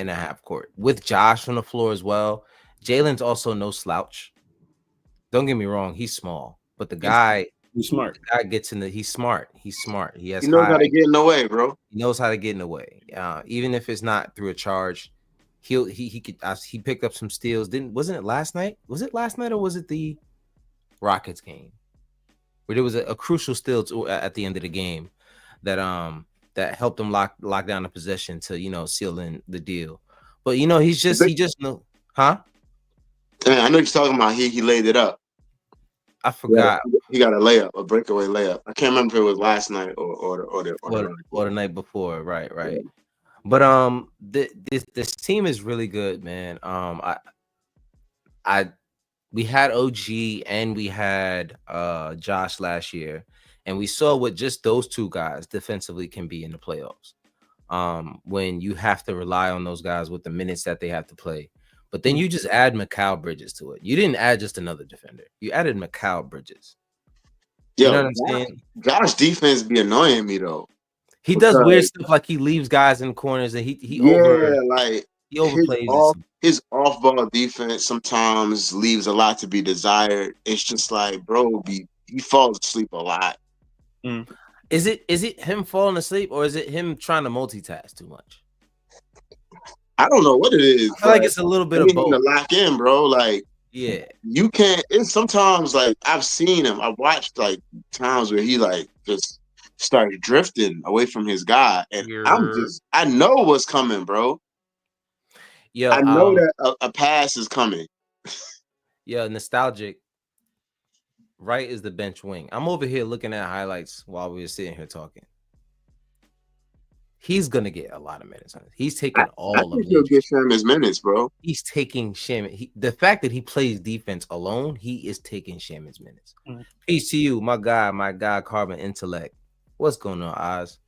in the half court with Josh on the floor as well. Jalen's also no slouch. Don't get me wrong, he's small, but the guy he's smart. The guy gets in the. He's smart. He has. He knows how to get in the way, bro. He knows how to get in the way. Even if it's not through a charge, he could. He picked up some steals. Wasn't it last night? Was it last night or was it the Rockets game where there was a crucial steal at the end of the game that helped him lock down the possession to seal in the deal. But he just know, huh? I know you're talking about. He laid it up. I forgot. He got a layup, a breakaway layup. I can't remember if it was last night or the night before. Right. Yeah. But this team is really good, man. We had OG and we had Josh last year, and we saw what just those two guys defensively can be in the playoffs. When you have to rely on those guys with the minutes that they have to play. But then you just add Mikal Bridges to it. You didn't add just another defender. You added Mikal Bridges. You know what I'm saying? Josh defense be annoying me though. He does weird stuff like he leaves guys in corners and he overplays. His off ball defense sometimes leaves a lot to be desired. It's just like, bro, he falls asleep a lot. Is it him falling asleep or is it him trying to multitask too much? I don't know what it is. I feel like it's a little bit of both. To lock in, bro. Like, yeah, you can't. It's sometimes like I've seen him. I watched like times where he like just started drifting away from his guy, and I know what's coming, bro. Yeah, I know that a pass is coming. Yeah, nostalgic. Right is the bench wing. I'm over here looking at highlights while we were sitting here talking. He's gonna get a lot of minutes on it. He's taking all of it. He'll get Sham his minutes, bro. He's taking Sham. The fact that he plays defense alone, he is taking Shaman's minutes. Peace to you, my guy, Carbon Intellect. What's going on, Oz?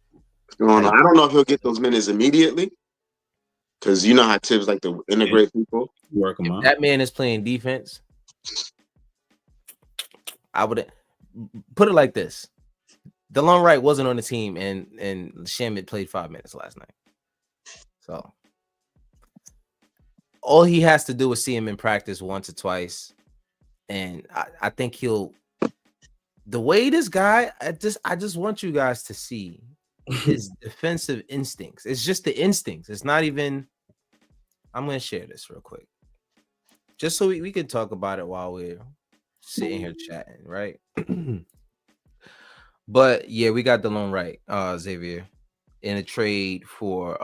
What's going on? I don't know if he'll get those minutes immediately, because you know how Tibbs like to integrate people. Work them out. That man is playing defense. I would put it like this. DeLon Wright wasn't on the team, and Shaman played 5 minutes last night. So all he has to do is see him in practice once or twice, and I think he'll. The way this guy, I just want you guys to see his defensive instincts. It's just the instincts. It's not even. I'm gonna share this real quick. just so we can talk about it while we're sitting here chatting, right? But yeah, we got DeLone Wright, Xavier, in a trade for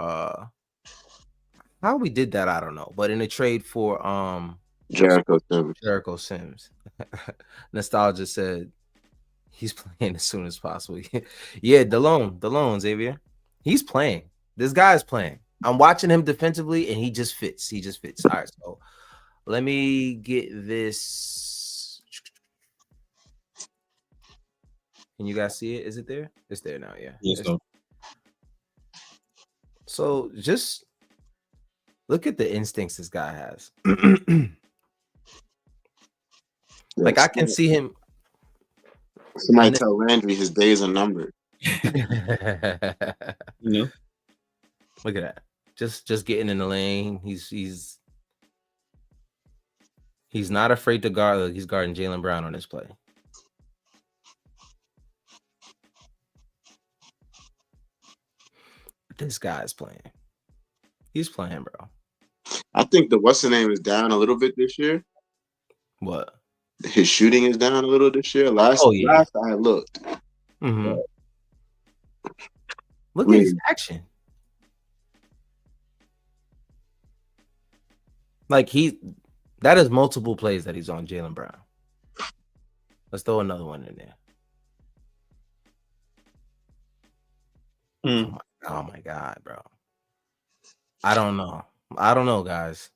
how we did that, I don't know, but in a trade for Jericho Sims. Jericho Sims. Nostalgia said he's playing as soon as possible. Yeah, DeLone, Xavier. He's playing. This guy's playing. I'm watching him defensively and he just fits. He just fits. All right, so let me get this. Can you guys see it? Is it there? It's there now, yeah. Yes, though. So just look at the instincts this guy has. Like I can see him. Somebody tell Landry his days are numbered. You know, Look at that. Just getting in the lane. He's not afraid to guard. Look, he's guarding Jaylen Brown on this play. This guy's playing. He's playing, bro. I think the what's the name is down a little bit this year. What? His shooting is down a little this year. Last I looked. Mm-hmm. Look at his action. Like that is multiple plays that he's on Jaylen Brown. Let's throw another one in there. Oh my God, bro. I don't know, guys.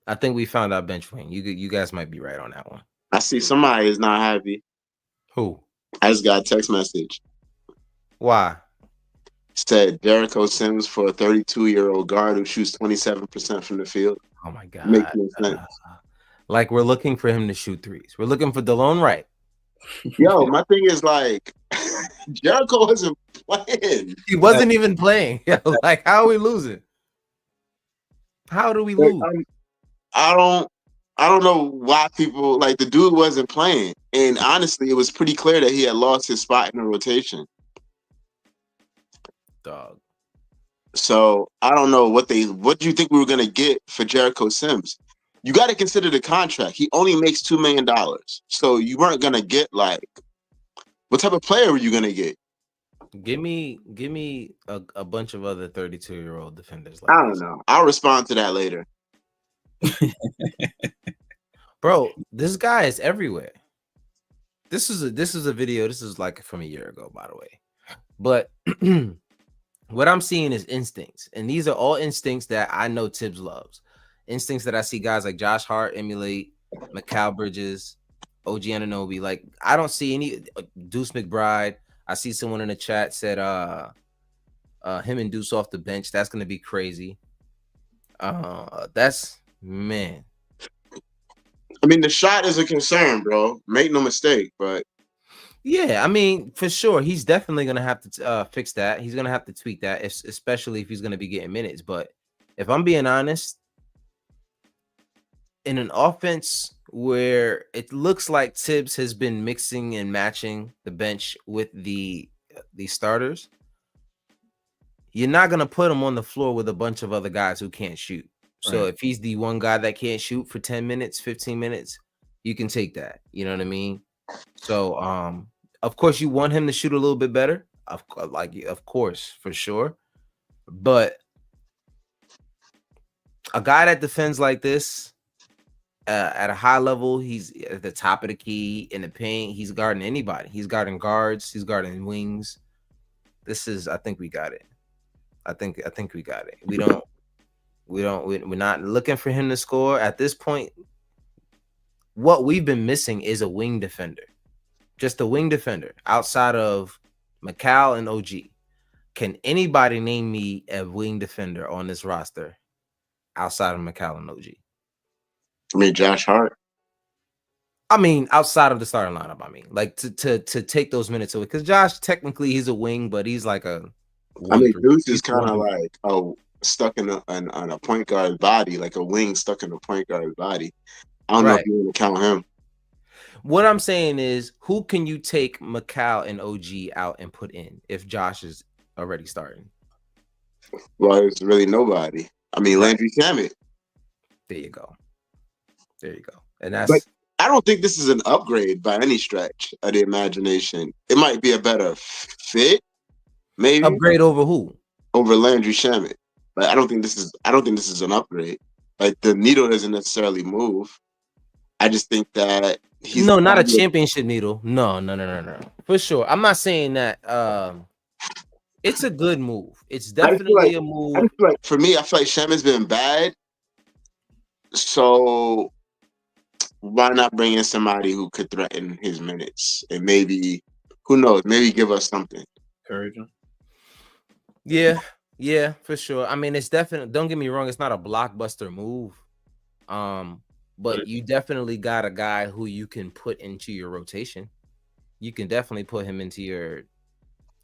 I think we found our bench wing. You guys might be right on that one. I see somebody is not happy. Who? I just got a text message. Why? Said Jericho Sims for a 32-year-old guard who shoots 27% from the field. Oh my God. Makes no sense. Like we're looking for him to shoot threes. We're looking for DeLone Wright. Yo, my thing is like Jericho wasn't playing. He wasn't even playing. Like how are we losing? How do we lose? I don't know why people like the dude wasn't playing. And honestly, it was pretty clear that he had lost his spot in the rotation. Dog. So I don't know what do you think we were gonna get for Jericho Sims? You got to consider the contract. He only makes $2 million. So you weren't gonna get like what type of player were you gonna get? Give me a bunch of other 32-year-old defenders. Like I don't know. I'll respond to that later. Bro, this guy is everywhere. This is a video. This is like from a year ago, by the way. But what I'm seeing is instincts, and these are all instincts that I know Tibbs loves. Instincts that I see guys like Josh Hart emulate, Mikal Bridges, OG Anunoby. Like I don't see any Deuce McBride. I see someone in the chat said him and Deuce off the bench. That's gonna be crazy. That's man. I mean, the shot is a concern, bro. Make no mistake, but yeah, I mean, for sure, he's definitely gonna have to fix that. He's gonna have to tweak that, especially if he's gonna be getting minutes. But if I'm being honest, in an offense where it looks like Tibbs has been mixing and matching the bench with the starters, you're not gonna put him on the floor with a bunch of other guys who can't shoot. So if he's the one guy that can't shoot for 10 minutes, 15 minutes, you can take that. You know what I mean? So of course you want him to shoot a little bit better. Of course, for sure. But a guy that defends like this at a high level, he's at the top of the key in the paint. He's guarding anybody. He's guarding guards. He's guarding wings. I think we got it. I think we got it. We're not looking for him to score at this point. What we've been missing is a wing defender, just a wing defender outside of Mikal and OG. Can anybody name me a wing defender on this roster outside of Mikal and OG? I mean, Josh Hart. I mean, outside of the starting lineup. I mean, like to take those minutes away, because Josh technically he's a wing, but he's like a. I mean, Deuce is kind of like stuck in a point guard's body, like a wing stuck in a point guard's body. I don't know if you want to count him. What I'm saying is, who can you take Mikal and OG out and put in if Josh is already starting? Well, it's really nobody. I mean, Landry Shamet. There you go. There you go. And Like, that's I don't think this is an upgrade by any stretch of the imagination. It might be a better fit, maybe, upgrade over who? over Landry Shamet. But I don't think this is. I don't think this is an upgrade. Like the needle doesn't necessarily move. I just think that he's No, not a probably. championship needle. No. For sure. I'm not saying that. It's a good move. It's I just feel like. definitely a I move. just feel like for me, I feel like Shamet's been bad. So why not bring in somebody who could threaten his minutes and maybe, who knows, maybe give us something. Encourage him. Yeah, for sure. I mean, it's definitely. Don't get me wrong. It's not a blockbuster move. But you definitely got a guy who you can put into your rotation. You can definitely put him into your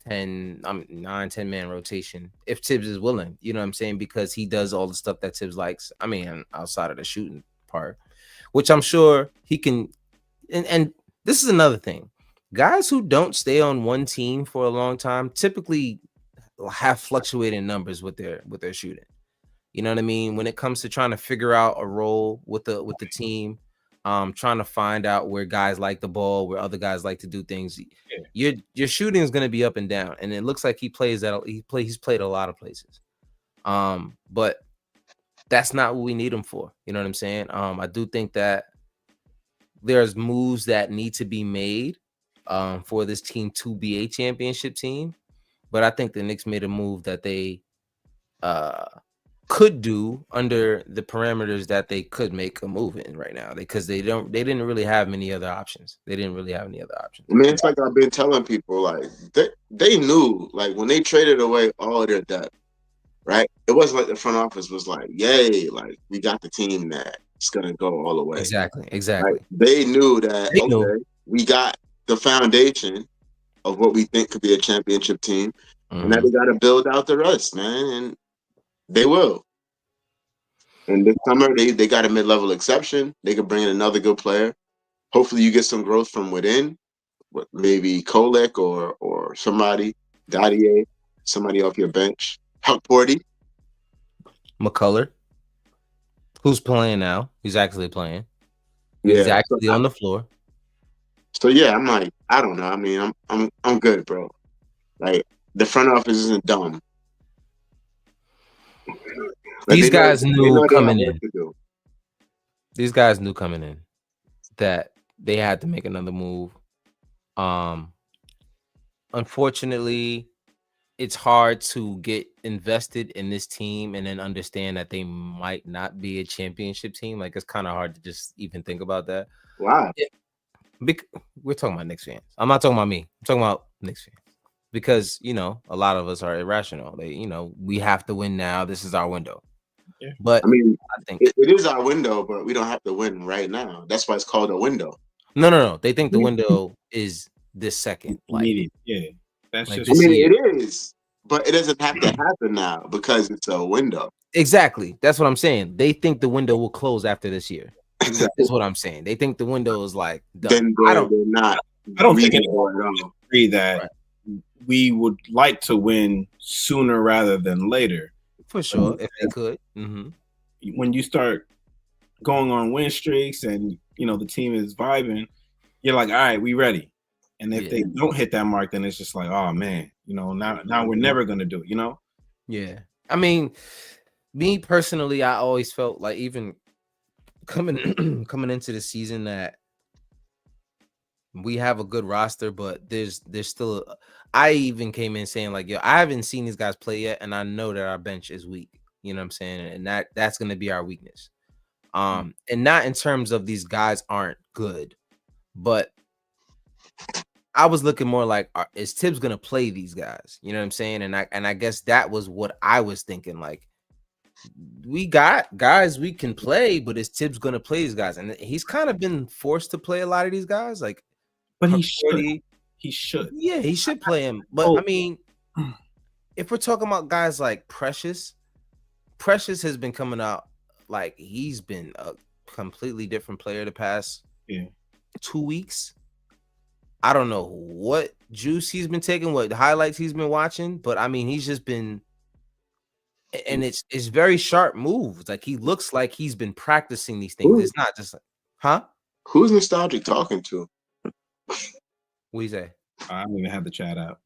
10 man rotation if Tibbs is willing. You know what I'm saying? Because he does all the stuff that Tibbs likes. I mean, outside of the shooting part, which I'm sure he can. And this is another thing. Guys who don't stay on one team for a long time typically have fluctuating numbers with their shooting. You know what I mean? When it comes to trying to figure out a role with the team, trying to find out where guys like the ball, where other guys like to do things. Your shooting is going to be up and down, and it looks like he's played a lot of places. But that's not what we need him for. You know what I'm saying? I do think that there's moves that need to be made for this team to be a championship team. But I think the Knicks made a move that they could do under the parameters that they could make a move in right now, because they didn't really have many other options. They didn't really have any other options. I mean, it's like I've been telling people, like they knew, like when they traded away all their depth, right? It wasn't like the front office was like, "Yay, like we got the team that's gonna go all the way." Exactly. Right? They knew that They knew. okay, we got the foundation of what we think could be a championship team, and now they got to build out the rest, man, and they will. And this summer, they got a mid-level exception. They could bring in another good player. Hopefully, you get some growth from within. Maybe Kolek or somebody, Gaudier, somebody off your bench. Huck Porty. McCullough, who's playing now. He's actually playing. He's actually on the floor. So yeah, I'm like, I don't know. I mean, I'm good, bro. Like the front office isn't dumb. Like, These guys knew coming in. These guys knew coming in that they had to make another move. Unfortunately, it's hard to get invested in this team and then understand that they might not be a championship team. Like, it's kind of hard to just even think about that. Wow. We're talking about Knicks fans. I'm not talking about me. I'm talking about Knicks fans. Because, a lot of us are irrational. We have to win now. This is our window. Yeah. But I mean, I think it is our window, but we don't have to win right now. That's why it's called a window. No. They think the window is this second. Immediate. Yeah. That's like just. I mean, it is, but it doesn't have to happen now because it's a window. Exactly. That's what I'm saying. They think the window will close after this year. Exactly. That's what I'm saying. They think the window is like Then done. they're not. I don't think anyone would agree that we would like to win sooner rather than later. For sure, if they could. When you start going on win streaks and the team is vibing, you're like, all right, we ready. And if they don't hit that mark, then it's just like, oh man, now we're never gonna do it. Yeah. I mean, me personally, I always felt like even coming into the season that we have a good roster, but there's still I even came in saying like, yo, I haven't seen these guys play yet, and I know that our bench is weak. You know what I'm saying? And that's gonna be our weakness. And not in terms of these guys aren't good, but I was looking more like, is Tibbs gonna play these guys? You know what I'm saying? And I guess that was what I was thinking. Like, we got guys we can play, but is Tibbs gonna play these guys? And he's kind of been forced to play a lot of these guys. Like, but he should. He should. Yeah, he should play him. But I mean, if we're talking about guys like Precious has been coming out like he's been a completely different player the past 2 weeks. I don't know what juice he's been taking, what highlights he's been watching, but I mean, he's just been, and it's very sharp moves. Like, he looks like he's been practicing these things. It's not just like, Huh? Who's nostalgic talking to? What you say? I don't even have the chat out.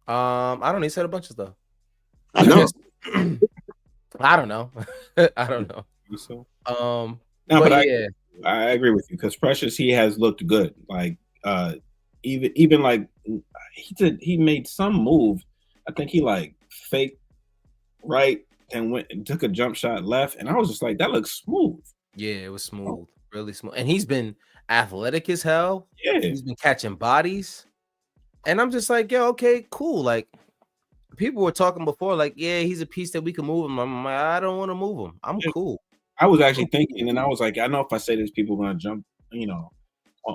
I don't know. He said a bunch of stuff. I know. I don't know. I don't know. So, No, but yeah, I agree with you because Precious, he has looked good. Like even like he made some move. I think he like faked right and went and took a jump shot left, and I was just like, that looks smooth. yeah, it was smooth, really smooth, and he's been athletic as hell. Yeah, He's been catching bodies, and I'm just like, yo, okay, cool. Like people were talking before, like, yeah, he's a piece that we can move him. I'm like, I don't want to move him. I'm cool. I was actually thinking, and I was like, I know if I say this, people are gonna jump,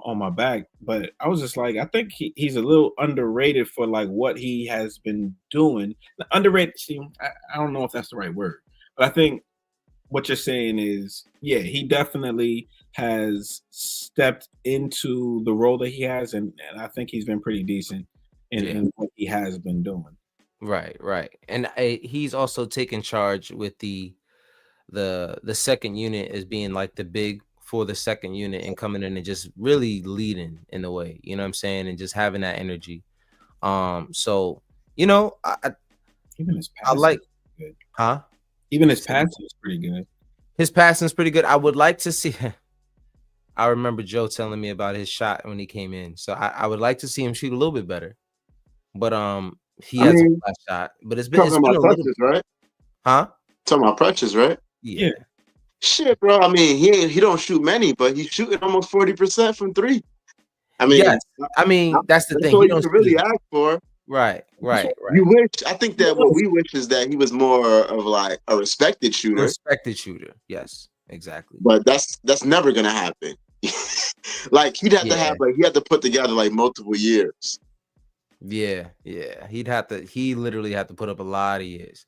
on my back. But I was just like, I think he's a little underrated for like what he has been doing. Underrated. See, I don't know if that's the right word, but I think what you're saying is, yeah, he definitely has stepped into the role that he has, and I think he's been pretty decent in what he has been doing. Right, and he's also taken charge with the second unit as being like the big for the second unit and coming in and just really leading in a way, you know what I'm saying, and just having that energy. So Even his I passing, like, good. huh? Even his passing is pretty good. His passing's pretty good. I would like to see. I remember Joe telling me about his shot when he came in, so I would like to see him shoot a little bit better. But he has a flat shot, but it's been talking a about little, Precious, right? huh? Talking about Precious, right? Yeah. Shit, bro. I mean, he don't shoot many, but he's shooting almost 40% from three. I mean, Yes. I mean, that's the that's thing. all He you don't can shoot really as- ask for. Right. You wish. I think that what we wish is that he was more of like a respected shooter. Respected shooter. Yes, exactly. But that's never gonna happen. Like he'd have to have he had to put together like multiple years. Yeah. He literally had to put up a lot of years.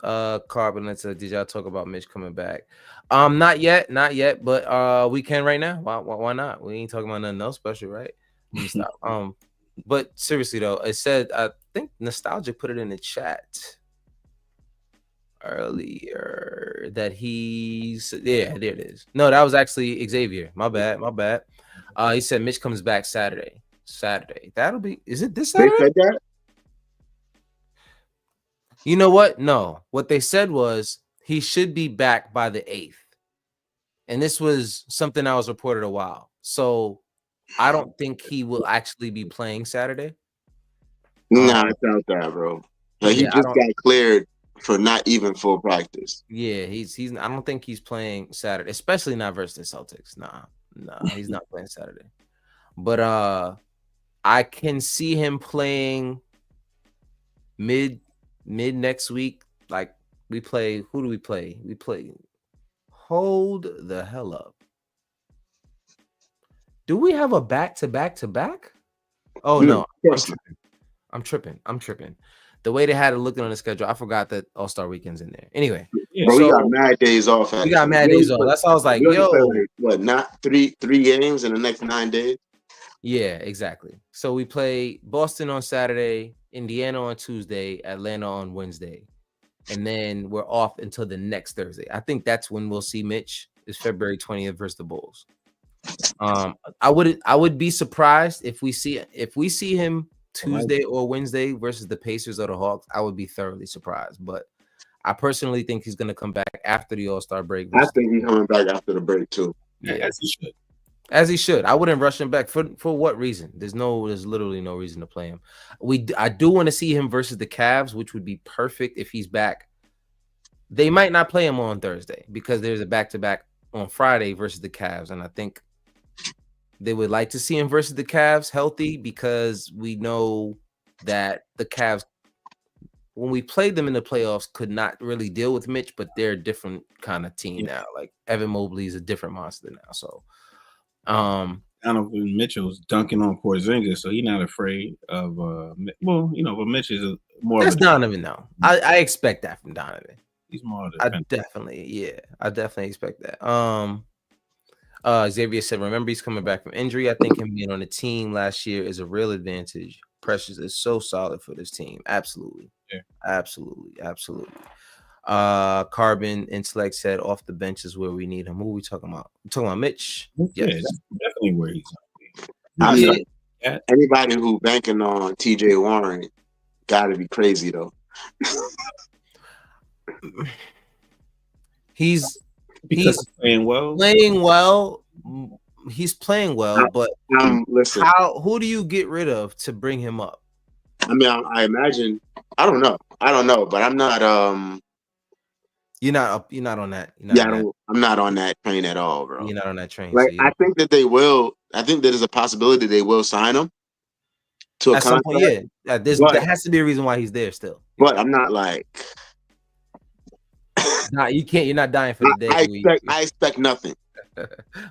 Carbon, let's did y'all talk about Mitch coming back? Not yet, but we can right now. Why not? We ain't talking about nothing else special, right? Let me stop. But seriously though, it said, I think Nostalgic put it in the chat earlier that he's there it is. No, that was actually Xavier. My bad. He said Mitch comes back Saturday. That'll be, is it this Saturday? They said that? You know what? No. What they said was he should be back by the 8th. And this was something I was reported a while. So I don't think he will actually be playing Saturday. Nah, I doubt that, bro. Like he just got cleared for not even full practice. Yeah, he's I don't think he's playing Saturday, especially not versus the Celtics. Nah, he's not playing Saturday. But I can see him playing mid next week. Like we play, who do we play? We play, hold the hell up. Do we have a back-to-back? Oh no, I'm tripping. The way they had it looking on the schedule, I forgot that All-Star Weekend's in there. Anyway, so we got mad days off. We got mad days off. That's why I was like, yo, what? Not three games in the next 9 days? Yeah, exactly. So we play Boston on Saturday, Indiana on Tuesday, Atlanta on Wednesday, and then we're off until the next Thursday. I think that's when we'll see Mitch, is February 20th versus the Bulls. I would be surprised if we see him Tuesday or Wednesday versus the Pacers or the Hawks. I would be thoroughly surprised, but I personally think he's going to come back after the All-Star break. I think he's coming back after the break too. Yeah, as he should. I wouldn't rush him back for what reason? There's literally no reason to play him. I do want to see him versus the Cavs, which would be perfect if he's back. They might not play him on Thursday because there's a back-to-back on Friday versus the Cavs, and I think they would like to see him versus the Cavs healthy because we know that the Cavs, when we played them in the playoffs, could not really deal with Mitch, but they're a different kind of team now. Like Evan Mobley is a different monster now. So, Donovan Mitchell's dunking on Porzingis, so he's not afraid of. But Mitch is more. That's Donovan now. I expect that from Donovan. He's more. I definitely expect that. Xavier said, remember he's coming back from injury. I think him being on the team last year is a real advantage. Precious is so solid for this team. Absolutely. Yeah. Absolutely. Carbon Intellect said off the bench is where we need him. Who are we talking about? We're talking about Mitch. Yeah, Yes. that's definitely where he's I Yeah. said, anybody who banking on TJ Warren got to be crazy though. He's because he's playing well. Playing well. He's playing well, but listen. who do you get rid of to bring him up? I mean, I imagine. I don't know, but I'm not. You're not on that. I'm not on that train at all, bro. You're not on that train. Like, So I think that they will. I think there's a possibility they will sign him to a at some contract. point. Yeah, there has to be a reason why he's there still. But I'm not like. You can't. You're not dying for the day. I expect nothing.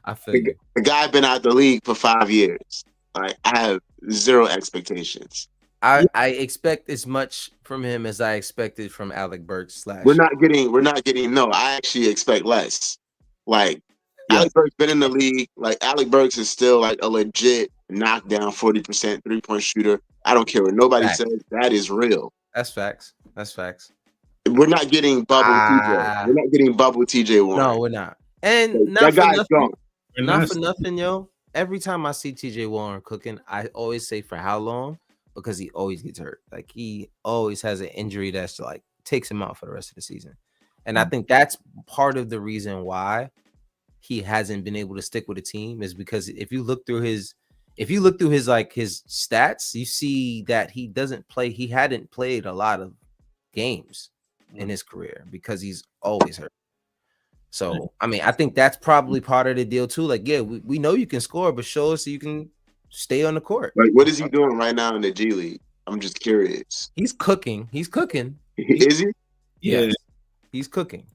I feel you. The guy been out the league for 5 years. Like, I have zero expectations. I expect as much from him as I expected from Alec Burks. We're not getting. No, I actually expect less. Like, Alec Burks been in the league. Like, Alec Burks is still like a legit knockdown 40% 3-point shooter. I don't care what nobody says. That is real. That's facts. We're not getting bubble TJ. We're not getting bubble TJ Warren. No, we're not. And that guy's gone. Not for nothing, yo. Every time I see TJ Warren cooking, I always say for how long? Because he always gets hurt. Like, he always has an injury that's like takes him out for the rest of the season. And I think that's part of the reason why he hasn't been able to stick with a team, is because if you look through his like his stats, you see that he hadn't played a lot of games in his career because he's always hurt. So, I mean, I think that's probably part of the deal too. Like, yeah, we know you can score, but show us so you can stay on the court. Like, what is he doing right now in the G League? I'm just curious. He's cooking. Is he? Yeah. He's cooking.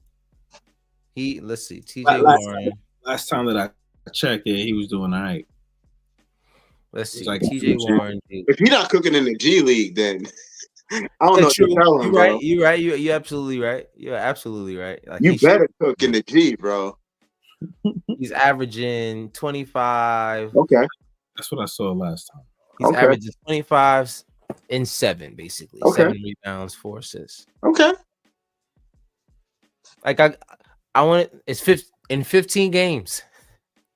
Let's see. TJ Warren. Last time that I checked, he was doing all right. Let's see. Like TJ Warren. If he's not cooking in the G League, then I don't know what to tell him, bro. You're right. You're absolutely right. You're absolutely right. Like, you better cook in the G, bro. He's averaging 25. Okay. That's what I saw last time. He's averaging 25 and 7, basically. Okay. 7 rebounds, 4 assists. Okay. Like, I want it's in 15 games.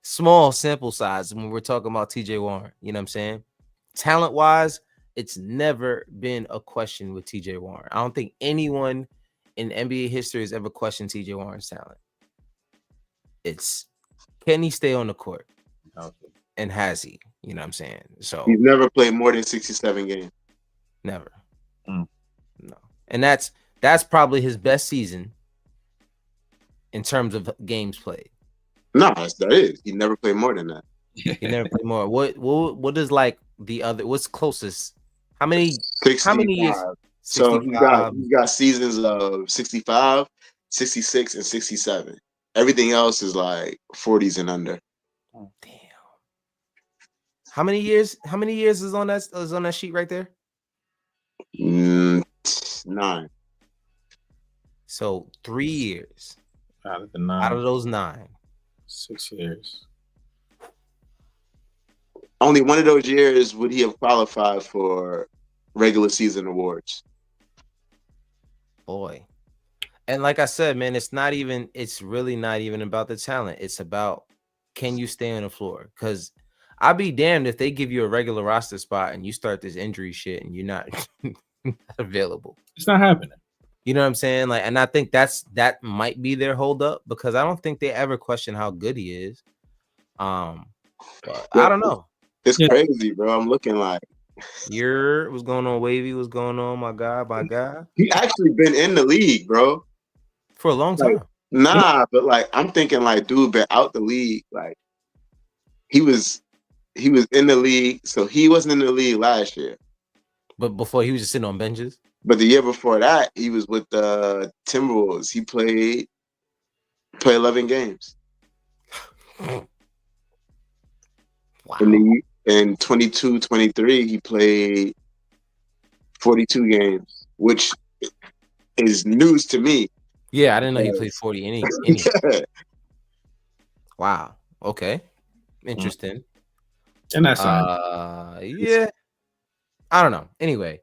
Small sample size when we're talking about TJ Warren. You know what I'm saying? Talent-wise, it's never been a question with TJ Warren. I don't think anyone in NBA history has ever questioned TJ Warren's talent. It's, can he stay on the court? And has he? You know what I'm saying? So he's never played more than 67 games. Never. No. And that's probably his best season in terms of games played. No, that is. He never played more than that. He never played more. What is like the other? What's closest? How many? 65. How many years? 65. So he's got seasons of 65, 66, and 67. Everything else is like 40s and under. Oh, damn. How many years? How many years is on that sheet right there? 9. So 3 years out of the 9. Out of those 9, 6 years. Only one of those years would he have qualified for regular season awards. Boy. And like I said, man, it's really not even about the talent. It's about, can you stay on the floor? Because I'll be damned if they give you a regular roster spot and you start this injury shit and you're not available. It's not happening. You know what I'm saying? Like, and I think that might be their holdup, because I don't think they ever question how good he is. But I don't know. It's crazy, bro. I'm looking like, what's going on, Wavy? What's going on, my guy? He actually been in the league, bro, for a long time. But like, I'm thinking like, dude, been out the league. Like, he was in the league, so he wasn't in the league last year. But before, he was just sitting on benches. But the year before that, he was with the Timberwolves. He played 11 games. Wow. In 22-23, he played 42 games, which is news to me. Yeah, I didn't know he played 40 innings. Yeah. Wow. Okay. Interesting. And that's yeah. I don't know. Anyway,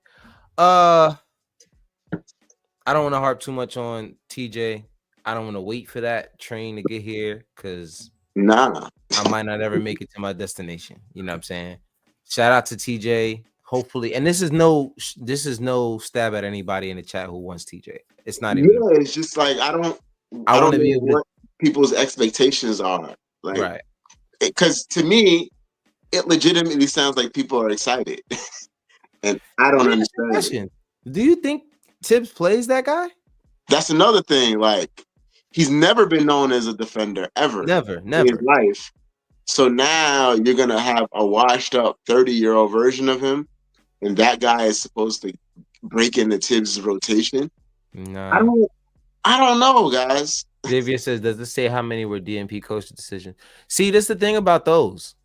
I don't want to harp too much on TJ. I don't want to wait for that train to get here because Nah. I might not ever make it to my destination. You know what I'm saying? Shout out to TJ. Hopefully, and this is no stab at anybody in the chat who wants TJ. It's not Yeah, even. it's just like I I want don't to know be able to. what people's expectations are. Like, Right. because to me, it legitimately sounds like people are excited, and I don't Let me ask you a understand it. question. Do you think Tibbs plays that guy? That's another thing. Like, he's never been known as a defender ever Never, in his never. life. So now you're gonna have a washed up 30-year-old version of him, and that guy is supposed to break into Tibbs' rotation. I Nah. don't I don't know, guys. Xavier says, does this say how many were DNP coach decision? See, that's the thing about those.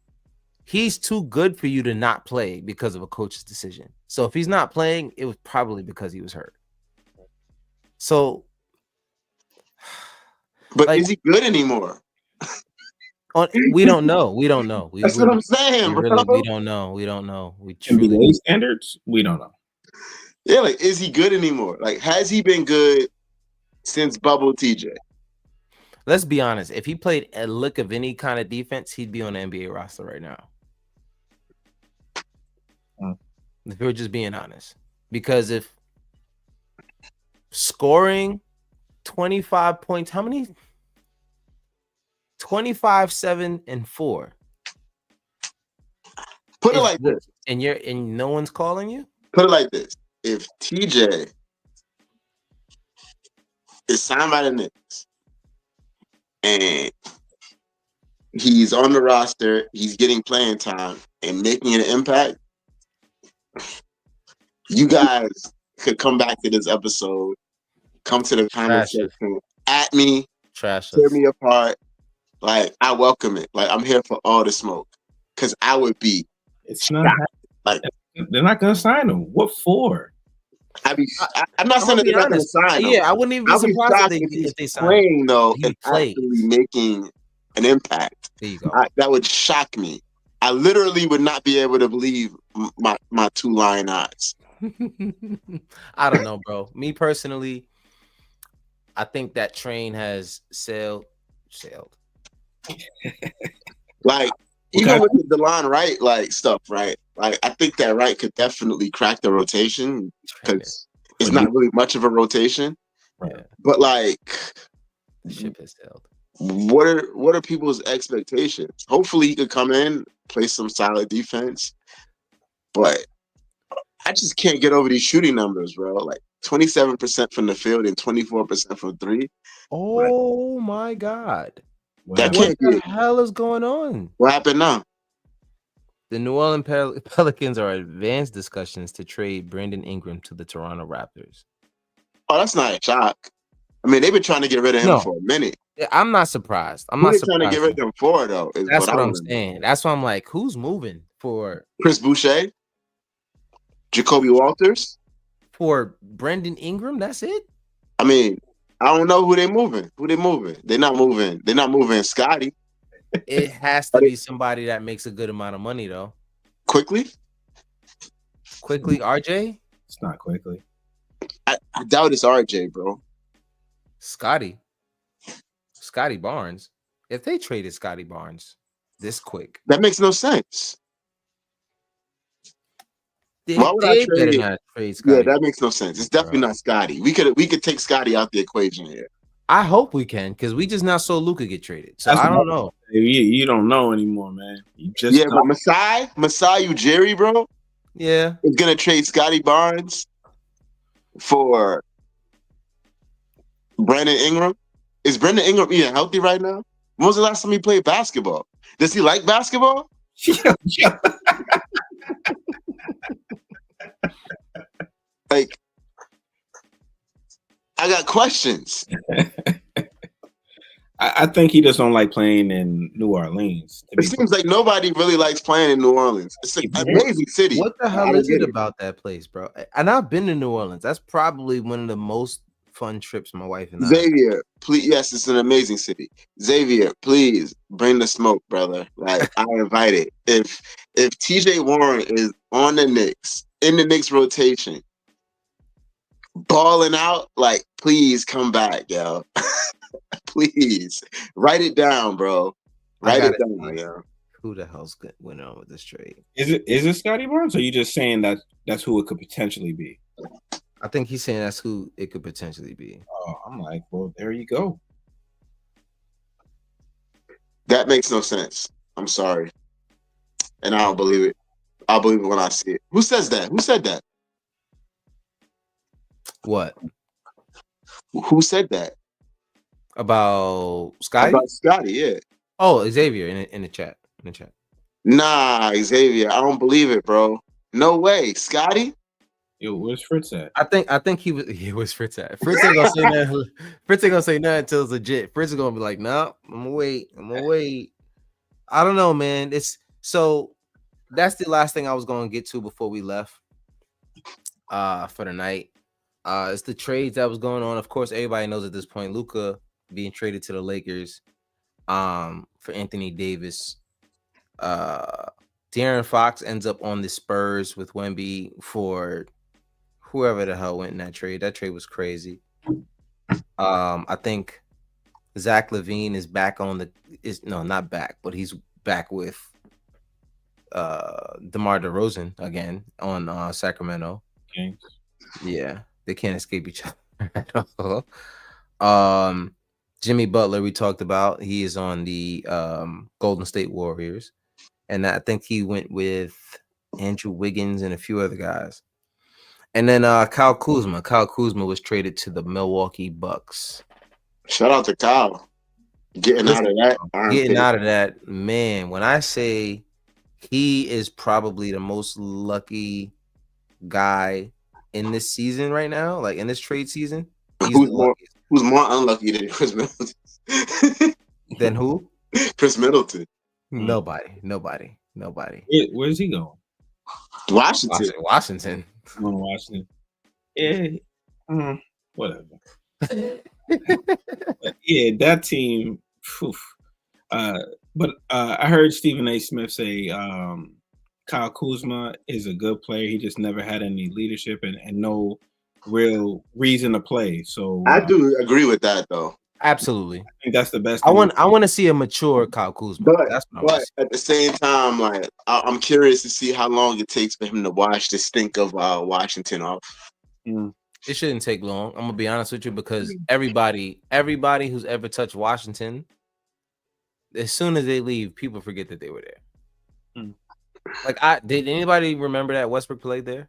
He's too good for you to not play because of a coach's decision. So if he's not playing, it was probably because he was hurt. So, But like, is he good anymore? we don't know. We don't know. That's what I'm saying, bro. We don't know. We don't know. We truly NBA standards, we don't know. Yeah, like, is he good anymore? Like, has he been good since Bubble TJ? Let's be honest. If he played a lick of any kind of defense, he'd be on the NBA roster right now. If we're just being honest. Because if scoring 25 points, how many? 25, 7, and 4. Put it like this. And no one's calling you? Put it like this. If TJ is signed by the Knicks and he's on the roster, he's getting playing time and making an impact, you guys could come back to this episode, come to the comment section, at me, trash tear us. me apart. Like, I welcome it. Like, I'm here for all the smoke. Because I would be. It's not like they're not gonna sign him. What for? I'm not saying that they're not gonna sign him. Yeah, I wouldn't even be surprised if they signed playing though he and actually making an impact. There you go. That would shock me. I literally would not be able to believe my two lying eyes. I don't know, bro. Me personally, I think that train has sailed. Like, even with the DeLon Wright like stuff, right? Like, I think that Wright could definitely crack the rotation because it's not really much of a rotation. Right. But like, the ship has sailed. What are people's expectations? Hopefully, he could come in, play some solid defense. But I just can't get over these shooting numbers, bro. Like 27% from the field and 24% from three. Oh my God. That what can't the hell is going on? What happened now? The New Orleans Pelicans are advanced discussions to trade Brandon Ingram to the Toronto Raptors. Oh, that's not a shock. I mean, they've been trying to get rid of him for a minute. I'm not surprised. I'm Who not trying to get rid of him for, though? That's what I'm saying. That's why I'm like, who's moving for Chris Boucher? Jacoby Walters? For Brandon Ingram? That's it? I mean, I don't know who they're moving. They're not moving Scotty. It has to be somebody that makes a good amount of money, though. Quickly, RJ? It's not quickly. I doubt it's RJ, bro. Scotty Barnes. If they traded Scotty Barnes this quick, that makes no sense. Why would I trade Scotty? Yeah, that makes no sense. It's definitely not Scotty. We could take Scotty out the equation here. I hope we can, because we just now saw Luka get traded. So I don't know. You don't know anymore, man. You just but Masai Ujiri, bro. Yeah, is gonna trade Scotty Barnes for Brandon Ingram. Is Brandon Ingram even healthy right now? When was the last time he played basketball? Does he like basketball? Like, I got questions. I think he just don't like playing in New Orleans. It seems like nobody really likes playing in New Orleans. It's an amazing city. What the hell is it about that place, bro? And I've been to New Orleans. That's probably one of the most fun trips my wife and I. Xavier, please. Yes, it's an amazing city. Xavier, please bring the smoke, brother. Like, I invite it. If TJ Warren is on the Knicks, in the Knicks rotation, balling out. Like, please come back, yo. Please write it down, bro. I Write got it it. down, yo. Who the hell's good went on with this trade? Is it Scotty Barnes, or are you just saying that that's who it could potentially be? I think he's saying that's who it could potentially be. Oh, I'm like, well, there you go. That makes no sense. I'm sorry, and I don't believe it. I'll believe it when I see it. Who says that? Who said that? What Who said that about Scotty? about Scotty? Yeah. Oh, Xavier in the chat. In the chat. Nah, Xavier. I don't believe it, bro. No way, Scotty. Yo, where's Fritz at? I think he was. Where's Fritz at? Fritz ain't gonna say nothing. Fritz ain't gonna say nothing until it's legit. Fritz is gonna be like, "No, I'm gonna wait. I'm gonna wait." I don't know, man. It's so. That's the last thing I was gonna get to before we left. For the night. It's the trades that was going on. Of course, everybody knows at this point, Luka being traded to the Lakers. For Anthony Davis. De'Aaron Fox ends up on the Spurs with Wemby for whoever the hell went in that trade. That trade was crazy. I think Zach LaVine is back on not back, but he's back with DeMar DeRozan again on Sacramento. Okay. Yeah, they can't escape each other at all. Jimmy Butler, we talked about. He is on the Golden State Warriors. And I think he went with Andrew Wiggins and a few other guys. And then Kyle Kuzma. Kyle Kuzma was traded to the Milwaukee Bucks. Shout out to Kyle. Getting out of that. Man, when I say he is probably the most lucky guy in this season right now, like in this trade season. Who's more unlucky than Chris Middleton? Than who? Chris Middleton. Nobody. Where's he going? Washington. Going to Washington. Yeah. Whatever. Yeah, that team. But I heard Stephen A. Smith say Kyle Kuzma is a good player. He just never had any leadership and no real reason to play. So I do agree with that, though. Absolutely. I think that's the best. I want to see a mature Kyle Kuzma. But at the same time, like I'm curious to see how long it takes for him to wash the stink of Washington off. It shouldn't take long. I'm gonna be honest with you because everybody who's ever touched Washington, as soon as they leave, people forget that they were there. Like, did anybody remember that Westbrook played there?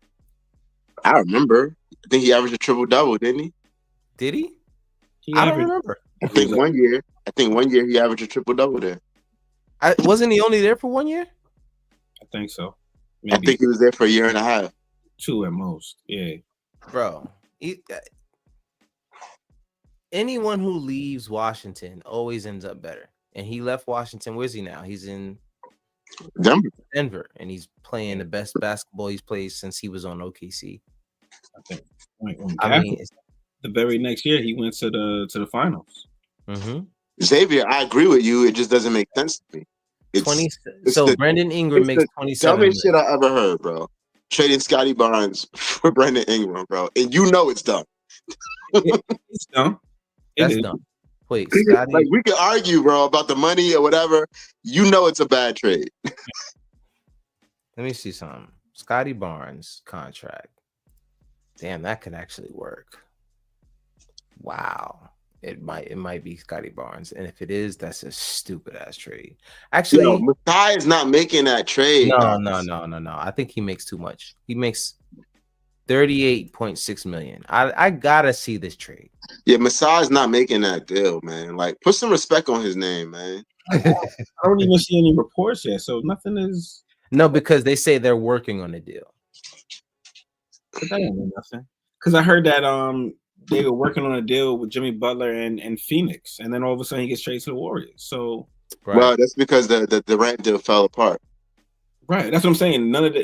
I remember. I think he averaged a triple-double, didn't he? Did he? I don't remember. I think one year he averaged a triple-double there. Wasn't he only there for 1 year? I think so. Maybe. I think he was there for a year and a half. 2 at most. Yeah. Bro. Anyone who leaves Washington always ends up better. And he left Washington. Where's he now? He's in Denver. And he's playing the best basketball he's played since he was on OKC. I think. The very next year he went to the finals. Mm-hmm. Xavier, I agree with you. It just doesn't make sense to me. Brandon Ingram makes 27. Dumbest shit I ever heard, bro. Trading Scotty Barnes for Brandon Ingram, bro, and you know it's dumb. It's dumb. That's dumb. Wait, Scotty? Like we could argue, bro, about the money or whatever. You know it's a bad trade. Let me see something. Scotty Barnes contract. Damn, that could actually work. Wow. It might be Scotty Barnes. And if it is, that's a stupid ass trade. Actually, Masai is not making that trade. No. I think he makes too much. He makes $38.6 million. I gotta see this trade. Yeah, Masai is not making that deal, man. Like, put some respect on his name, man. I don't even see any reports yet, so nothing is. No, because they say they're working on a deal. But that ain't nothing. Because I heard that they were working on a deal with Jimmy Butler and Phoenix, and then all of a sudden he gets traded to the Warriors. So, well, that's because the Durant deal fell apart. Right, that's what I'm saying. None of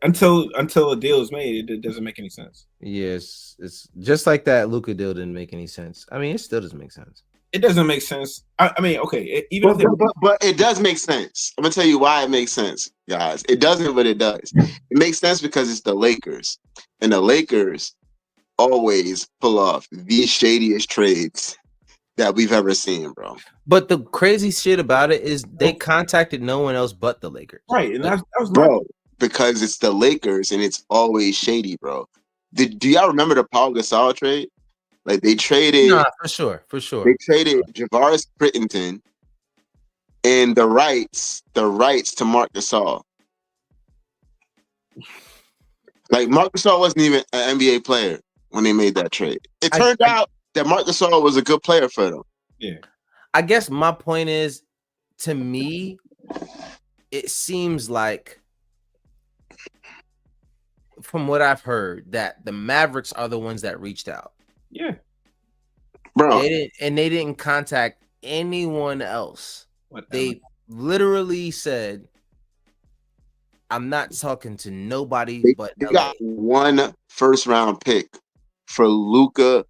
until a deal is made, it doesn't make any sense. Yes, it's just like that Luka deal didn't make any sense. I mean, it still doesn't make sense. It doesn't make sense. I mean, okay, but it does make sense. I'm gonna tell you why it makes sense, guys. It doesn't, but it does. It makes sense because it's the Lakers, and the Lakers always pull off the shadiest trades that we've ever seen, bro. But the crazy shit about it is they contacted no one else but the Lakers. Right, and that was bro, because it's the Lakers and it's always shady, bro. Do y'all remember the Paul Gasol trade? Like they traded, Nah, for sure. they traded Javaris Crittenton and the rights to Marc Gasol. Like Marc Gasol wasn't even an NBA player when they made that trade. It turned out that Marc Gasol was a good player for them. Yeah. I guess my point is, to me, it seems like, from what I've heard, that the Mavericks are the ones that reached out. Yeah. Bro. They didn't contact anyone else. They literally said, I'm not talking to nobody but they got one first-round pick for Luka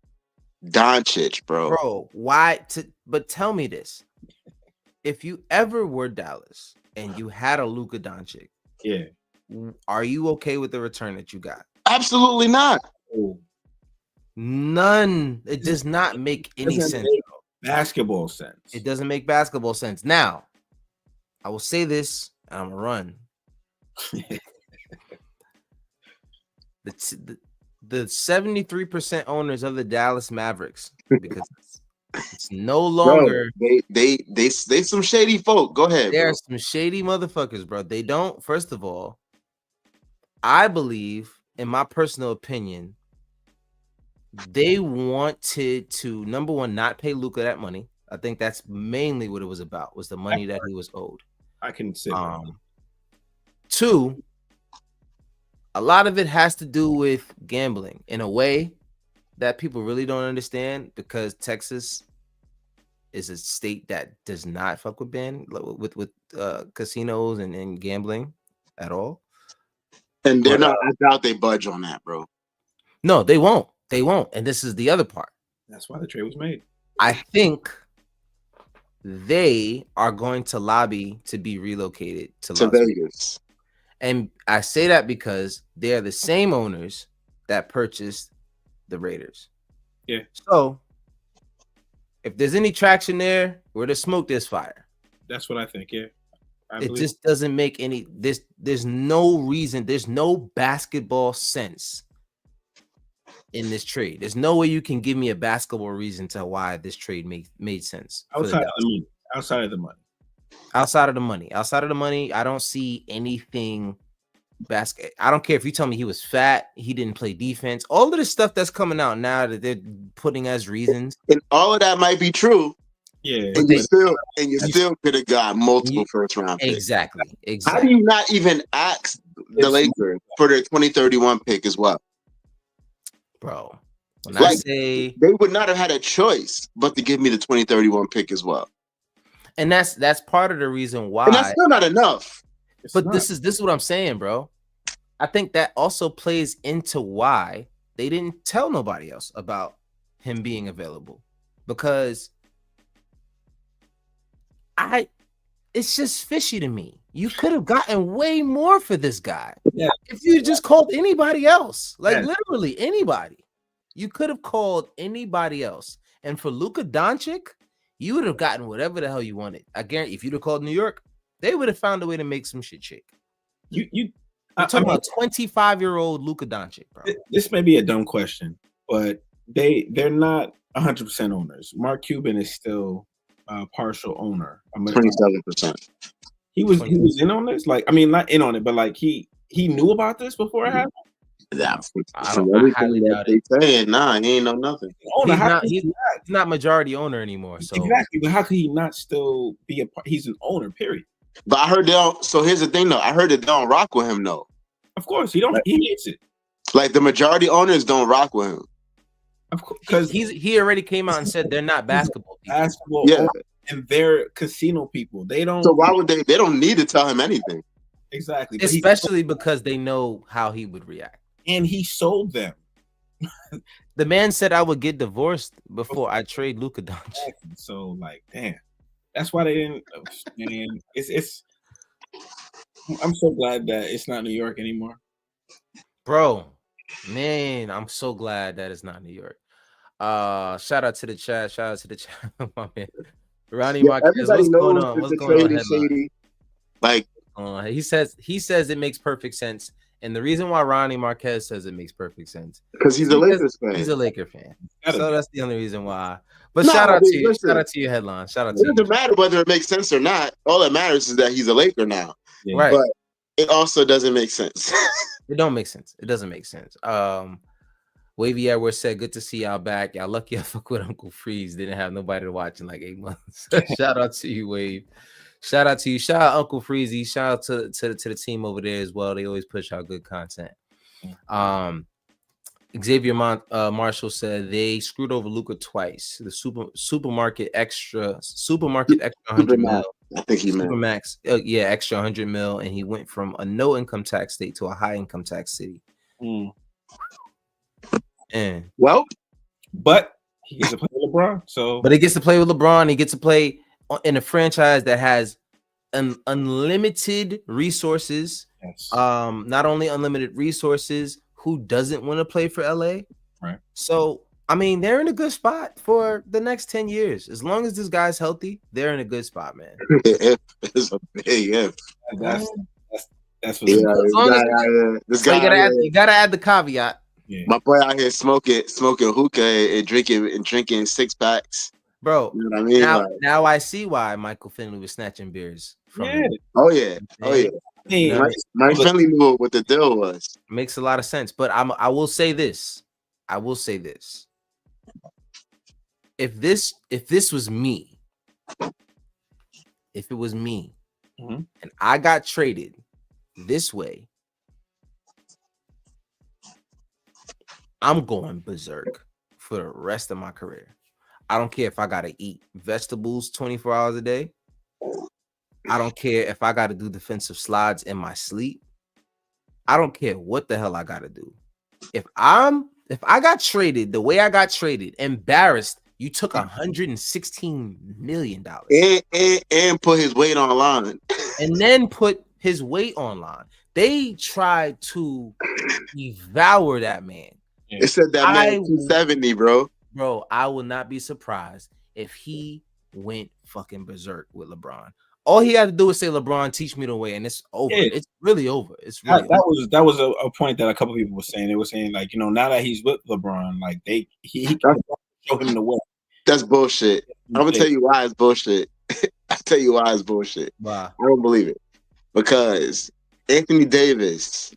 Doncic, bro. Bro, why? But tell me this: if you ever were Dallas and you had a Luka Doncic, yeah, are you okay with the return that you got? Absolutely not. None. It does not make any sense. Basketball sense. It doesn't make basketball sense. Now, I will say this, and I'm gonna run. The 73% owners of the Dallas Mavericks, because it's no longer, bro, they some shady folk. Go ahead. There are some shady motherfuckers, bro. They don't. First of all, I believe, in my personal opinion, they wanted to, number one, not pay Luka that money. I think that's mainly what it was about, was the money that he was owed. I can say two, a lot of it has to do with gambling in a way that people really don't understand, because Texas is a state that does not fuck with casinos and gambling at all. And they're not. I doubt they budge on that, bro. No, they won't. They won't. And this is the other part. That's why the trade was made. I think they are going to lobby to be relocated to Las Vegas. And I say that because they're the same owners that purchased the Raiders. Yeah. So if there's any traction there, where there's smoke, there's fire. That's what I think. Yeah. It just doesn't make any. There's no reason. There's no basketball sense in this trade. There's no way you can give me a basketball reason to why this trade made sense. Outside of the money, I don't see anything basket. I don't care if you tell me he was fat, he didn't play defense. All of the stuff that's coming out now that they're putting as reasons, and all of that might be true. Yeah, and you still could have got multiple first round picks. Exactly. How do you not even ask the Lakers for their 2031 pick as well? Bro, when I say they would not have had a choice but to give me the 2031 pick as well. And that's part of the reason why. And that's still not enough. This is what I'm saying, bro. I think that also plays into why they didn't tell nobody else about him being available, because it's just fishy to me. You could have gotten way more for this guy if you just called anybody else. Like literally anybody. You could have called anybody else. And for Luka Doncic, you would have gotten whatever the hell you wanted. I guarantee if you'd have called New York, they would have found a way to make some shit shake. I'm talking about 25-year-old Luka Doncic, bro. This may be a dumb question, but they're not 100% owners. Mark Cuban is still partial owner. 27%. He was in on this. Like, I mean, not in on it, but like he knew about this before it happened. Everything that they saying, he ain't know nothing. He's not majority owner anymore. So exactly, but how could he not still be a part? He's an owner, period. But I heard they don't. So here's the thing, though. I heard that they don't rock with him, though. Of course, he hates it. Like the majority owners don't rock with him. Of course, because he already came out and said they're not basketball people. Yeah, and they're casino people. They don't. So why would they? They don't need to tell him anything. Exactly, especially because they know how he would react. And he sold them. The man said I would get divorced before I trade Luka Doncic. So, like, damn, that's why they didn't. Man, it's. I'm so glad that it's not New York anymore, bro. Man, I'm so glad that it's not New York. Shout out to the chat. Shout out to the chat. My man. Ronnie Yeah, Marquez, everybody what's going knows on? that What's the going on? trade is Headline. shady. Like, He says it makes perfect sense. And the reason why Ronnie Marquez says it makes perfect sense because is he's a because Lakers fan. he's a Laker fan. So that's the only reason why. But Nah, shout out to you. listen, Shout out to your headline. Shout out it to you. doesn't matter whether it makes sense or not. All that matters is that he's a Laker now. Right. But it also doesn't make sense. It don't make sense. It doesn't make sense. Wavy Edwards said, "Good to see y'all back. Y'all lucky I fuck with Uncle Freeze. Didn't have nobody to watch in like 8 months." Shout out to you, Wave. Shout out to you. Shout out Uncle Freezy. Shout out to the team over there as well. They always push out good content. Xavier Marshall said they screwed over Luca twice. The supermarket extra 100 mil. I think he meant Supermax, yeah, extra 100 mil, and he went from a no income tax state to a high income tax city. And but he gets to play with LeBron. But he gets to play with LeBron. He gets to play in a franchise that has unlimited resources. Yes. Not only unlimited resources. Who doesn't want to play for LA? Right. So I mean, they're in a good spot for the next 10 years. As long as this guy's healthy, they're in a good spot, man. It's a big if. That's what you gotta add the caveat. Yeah. My boy out here smoking hookah and drinking 6-packs. Bro, you know what I mean? Now I see why Michael Finley was snatching beers from him. Oh yeah. Mike Finley knew what the deal was. Makes a lot of sense. But I will say this. If this was me, if it was me, and I got traded this way, I'm going berserk for the rest of my career. I don't care if I gotta eat vegetables 24 hours a day. I don't care if I gotta do defensive slides in my sleep. I don't care what the hell I gotta do. If I got traded the way I got traded, embarrassed, you took $116 million and put his weight on the line, and then put his weight on. They tried to devour that man. It said that man 270, bro. Bro, I will not be surprised if he went fucking berserk with LeBron. All he had to do is say, "LeBron, teach me the way," and it's over. Yeah. It's really over. It's really that was a point that a couple people were saying. They were saying, like, now that he's with LeBron, like he can show him the way. That's bullshit. I'm gonna tell you why it's bullshit. I'll tell you why it's bullshit. Wow. I don't believe it. Because Anthony Davis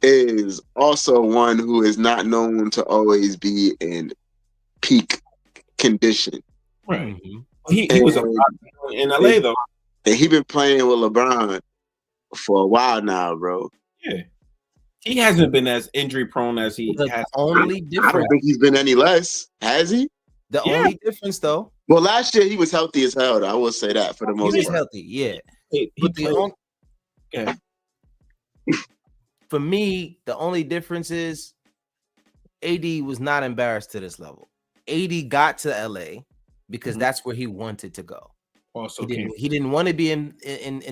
is also one who is not known to always be in peak condition. Right. He was in LA though. And he been playing with LeBron for a while now, bro. Yeah. He hasn't been as injury prone as he has. Only difference. I don't think he's been any less. Has he? The only difference, though. Well, last year he was healthy as hell. Though. I will say that for the most part. He was healthy, yeah. For me, the only difference is AD was not embarrassed to this level. AD got to LA because that's where he wanted to go. Also, he didn't want to be in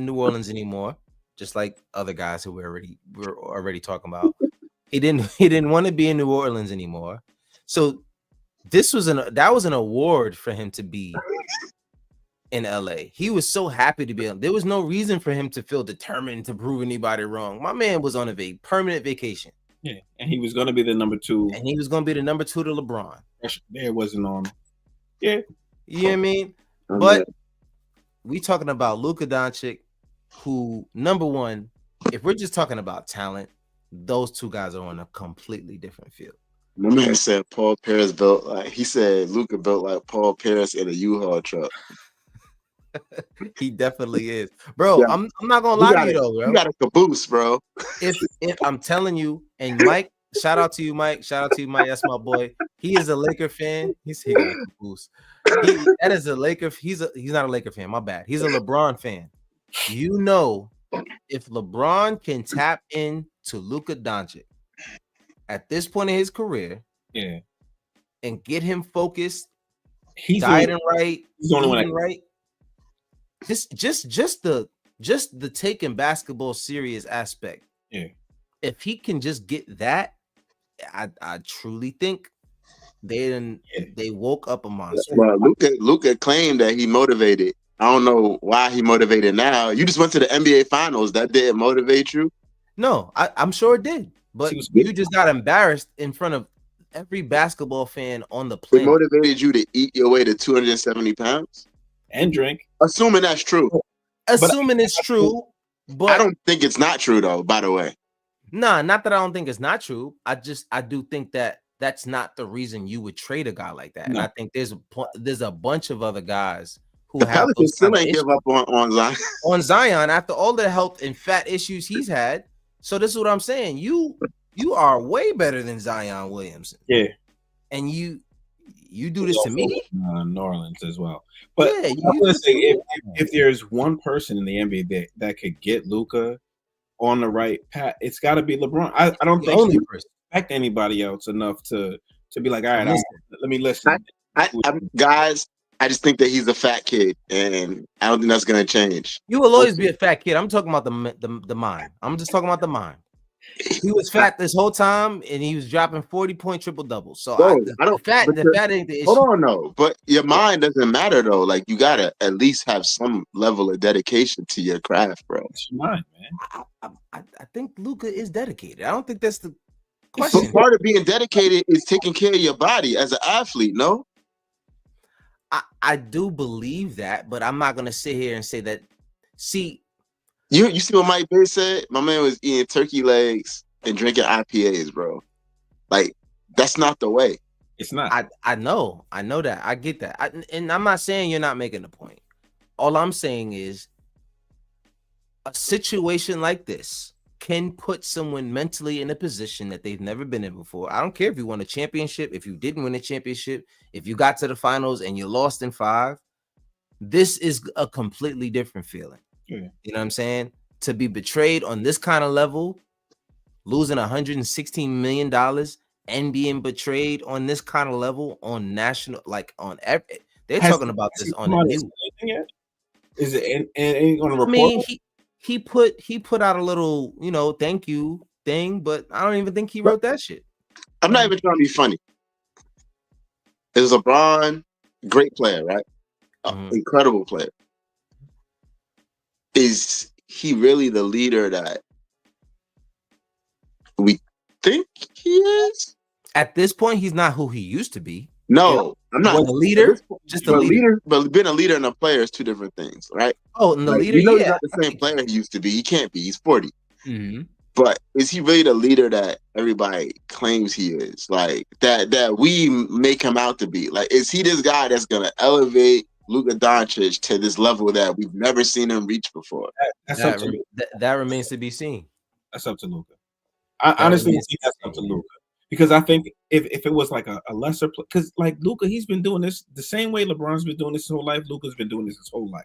New Orleans anymore, just like other guys who we're already talking about. He didn't want to be in New Orleans anymore. So that was an award for him to be in LA. He was so happy to be. There was no reason for him to feel determined to prove anybody wrong. My man was on a permanent vacation. Yeah, and he was going to be the number 2. And he was going to be the number 2 to LeBron. There wasn't on. Yeah, you know what I mean. But we talking about Luka Doncic, who, number one, if we're just talking about talent, those two guys are on a completely different field. My man said Paul Pierce built like he said Luka built like Paul Pierce in a U-Haul truck. He definitely is, bro. Yeah. I'm not gonna lie to you though, bro. You got a caboose, bro. If I'm telling you, and Mike, shout out to you, Mike. Shout out to you, Mike. That's my boy. He is a Laker fan. He got a caboose. That is a Laker. He's not a Laker fan. My bad. He's a LeBron fan. You know, if LeBron can tap into Luka Doncic at this point in his career, yeah, and get him focused, he's dieting right, he's the only one right. Just the taking basketball serious aspect. Yeah, if he can just get that, I truly think they woke up a monster. Well, Luka claimed that he motivated. I don't know why he motivated now. You just went to the NBA Finals. That didn't motivate you. No, I'm sure it did, but you just got embarrassed in front of every basketball fan on the It planet. motivated you to eat your way to 270 pounds and drink. Assuming that's true. Assuming it's true, but I don't think it's not true though. By the way, nah, not that I don't think it's not true. I do think that that's not the reason you would trade a guy like that. No. And I think there's a bunch of other guys who the have Pelicans still ain't give up on Zion. On Zion after all the health and fat issues he's had. So this is what I'm saying. You are way better than Zion Williamson. Yeah. And you do this to me. New Orleans as well. But yeah, I'm gonna say if there's one person in the NBA that could get Luka on the right path, it's got to be LeBron. I don't think he respect anybody else enough to be like, all right, let me listen. Guys, I just think that he's a fat kid, and I don't think that's gonna change. You will always be a fat kid. I'm talking about the mind. I'm just talking about the mind. He was fat this whole time, and he was dropping 40-point triple doubles. So the fat ain't the issue. Hold on, no, but your mind doesn't matter though. Like you gotta at least have some level of dedication to your craft, bro. It's your mind, man. I think Luka is dedicated. I don't think that's the question. But part of being dedicated is taking care of your body as an athlete. No, I do believe that, but I'm not gonna sit here and say that. See. You see what Mike Bay said? My man was eating turkey legs and drinking IPAs, bro. Like, that's not the way. It's not. I know that. I get that. And I'm not saying you're not making a point. All I'm saying is a situation like this can put someone mentally in a position that they've never been in before. I don't care if you won a championship, if you didn't win a championship, if you got to the finals and you lost in 5. This is a completely different feeling. Yeah. You know what I'm saying? To be betrayed on this kind of level, losing $116 million and being betrayed on this kind of level on national, like on every, they're talking about this on the news. Is it anything on the report? I mean, he put out a little, thank you thing, but I don't even think he wrote that shit. I'm not even trying to be funny. Is LeBron great player, right? Incredible player. Is he really the leader that we think he is? At this point, he's not who he used to be. No, I'm not. A leader, just a leader. But being a leader and a player is two different things, right? Oh, and the leader, he's not the same player he used to be. He can't be. He's 40. Mm-hmm. But is he really the leader that everybody claims he is? Like that we make him out to be? Like, is he this guy that's gonna elevate Luka Doncic to this level that we've never seen him reach before? That remains to be seen. That's up to Luka. I honestly think that's up to Luka, because I think if it was like a lesser, because like Luka, he's been doing this the same way LeBron's been doing this his whole life. Luka's been doing this his whole life.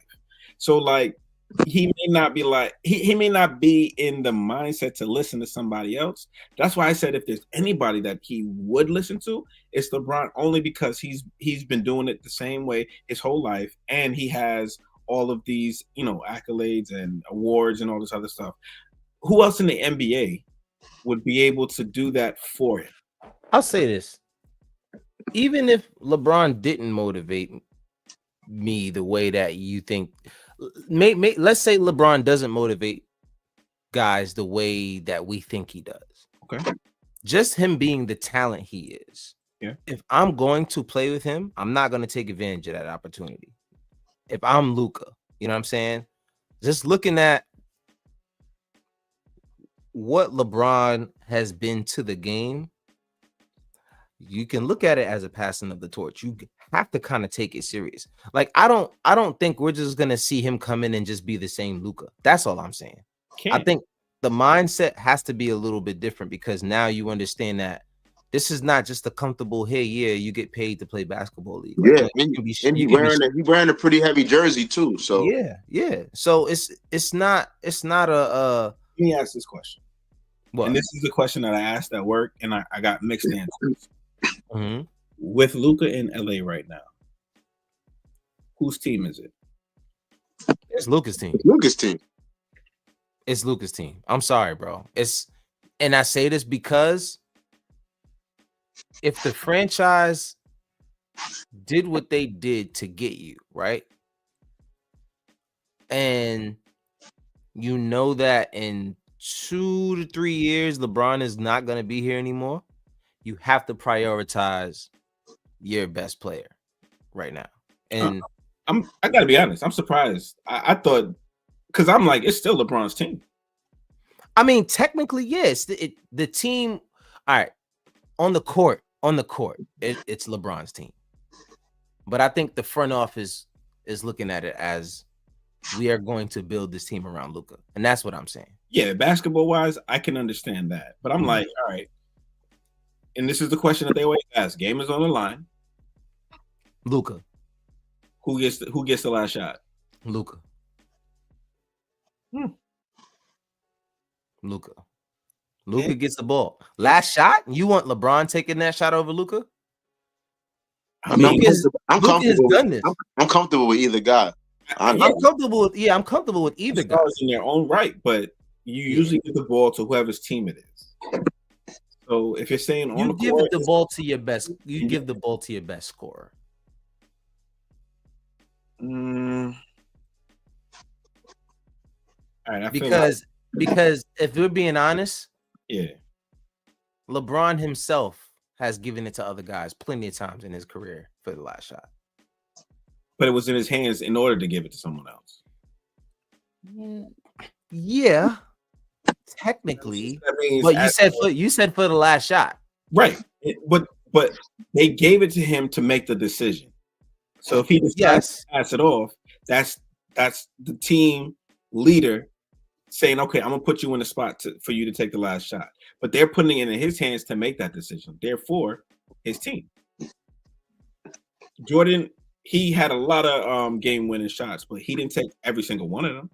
So like he may not be like he may not be in the mindset to listen to somebody else. That's why I said if there's anybody that he would listen to, it's LeBron, only because he's been doing it the same way his whole life, and he has all of these accolades and awards and all this other stuff. Who else in the NBA would be able to do that for him? I'll say this: even if LeBron didn't motivate me the way that you think, let's say LeBron doesn't motivate guys the way that we think he does. Okay. Just him being the talent he is. Yeah. If I'm going to play with him, I'm not going to take advantage of that opportunity. If I'm Luka, you know what I'm saying? Just looking at what LeBron has been to the game, you can look at it as a passing of the torch. You have to kind of take it serious. Like I don't think we're just gonna see him come in and just be the same Luka. That's all I'm saying. I think the mindset has to be a little bit different, because now you understand that this is not just a comfortable, hey, yeah, you get paid to play basketball league. Like, and he wearing a pretty heavy jersey too. So yeah. So it's not a. Let me ask this question. What? And this is a question that I asked at work, and I got mixed answers. Mm-hmm. With Luka in LA right now, whose team is it? It's Luka's team. Luka's team. It's Luka's team. I'm sorry, bro. It's And I say this because if the franchise did what they did to get you, right? And you know that in 2 to 3 years, LeBron is not going to be here anymore. You have to prioritize your best player right now. And I gotta be honest, I'm surprised. I thought, because I'm like, it's still LeBron's team. I mean, technically, yes, the team. All right, on the court, it's LeBron's team. But I think the front office is looking at it as we are going to build this team around Luka, and that's what I'm saying. Yeah, basketball wise, I can understand that, but I'm like, all right. And this is the question that they always ask: game is on the line. Luka. Who gets the last shot? Luka. Luka. Luka gets the ball. Last shot? You want LeBron taking that shot over Luka? I'm comfortable. Done this. I'm comfortable with either guy. I'm comfortable with either guy in their own right, but you usually give the ball to whoever's team it is. So if you're saying you give the ball to your best, you give the ball to your best scorer. All right, because if we're being honest, yeah, LeBron himself has given it to other guys plenty of times in his career for the last shot. But it was in his hands in order to give it to someone else. Yeah, technically. But you said for the last shot. Right. But they gave it to him to make the decision. So if he decides to pass it off, that's the team leader saying, okay, I'm gonna put you in the spot for you to take the last shot. But they're putting it in his hands to make that decision. Therefore, his team. Jordan, he had a lot of game-winning shots, but he didn't take every single one of them.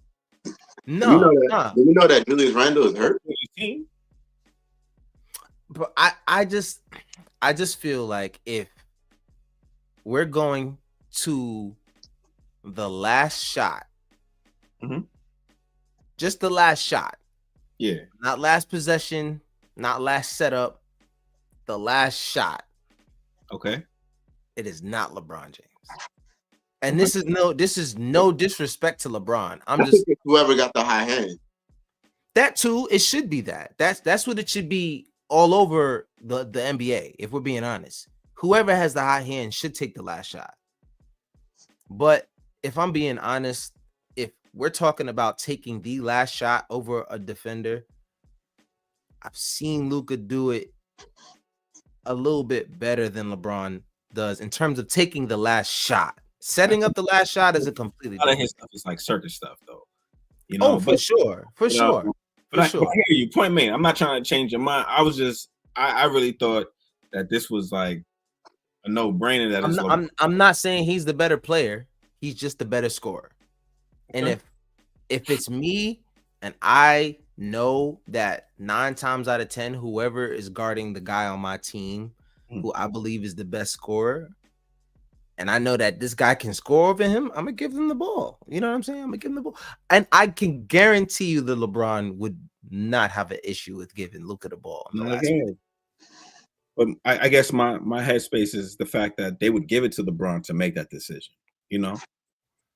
No, do you know that Julius Randle is hurt? But I just feel like if we're going to the last shot, just the last shot, not last possession, not last setup, the last shot. Okay, it is not LeBron James. And this is no disrespect to LeBron. I'm just whoever got the high hand. That too, it should be that. That's what it should be all over the NBA, if we're being honest. Whoever has the high hand should take the last shot. But if I'm being honest, if we're talking about taking the last shot over a defender, I've seen Luka do it a little bit better than LeBron does in terms of taking the last shot. Setting up the last shot is a completely different. A lot of his stuff is like circus stuff, though. You know, for sure. But I hear you. Point made. I'm not trying to change your mind. I really thought that this was like a no-brainer. I'm not saying he's the better player. He's just the better scorer. Okay. And if it's me and I know that 9 times out of 10, whoever is guarding the guy on my team, who I believe is the best scorer, and I know that this guy can score over him, I'm gonna give him the ball. You know what I'm saying? I'm gonna give him the ball, and I can guarantee you that LeBron would not have an issue with giving Luka the ball. But I guess my headspace is the fact that they would give it to LeBron to make that decision. You know,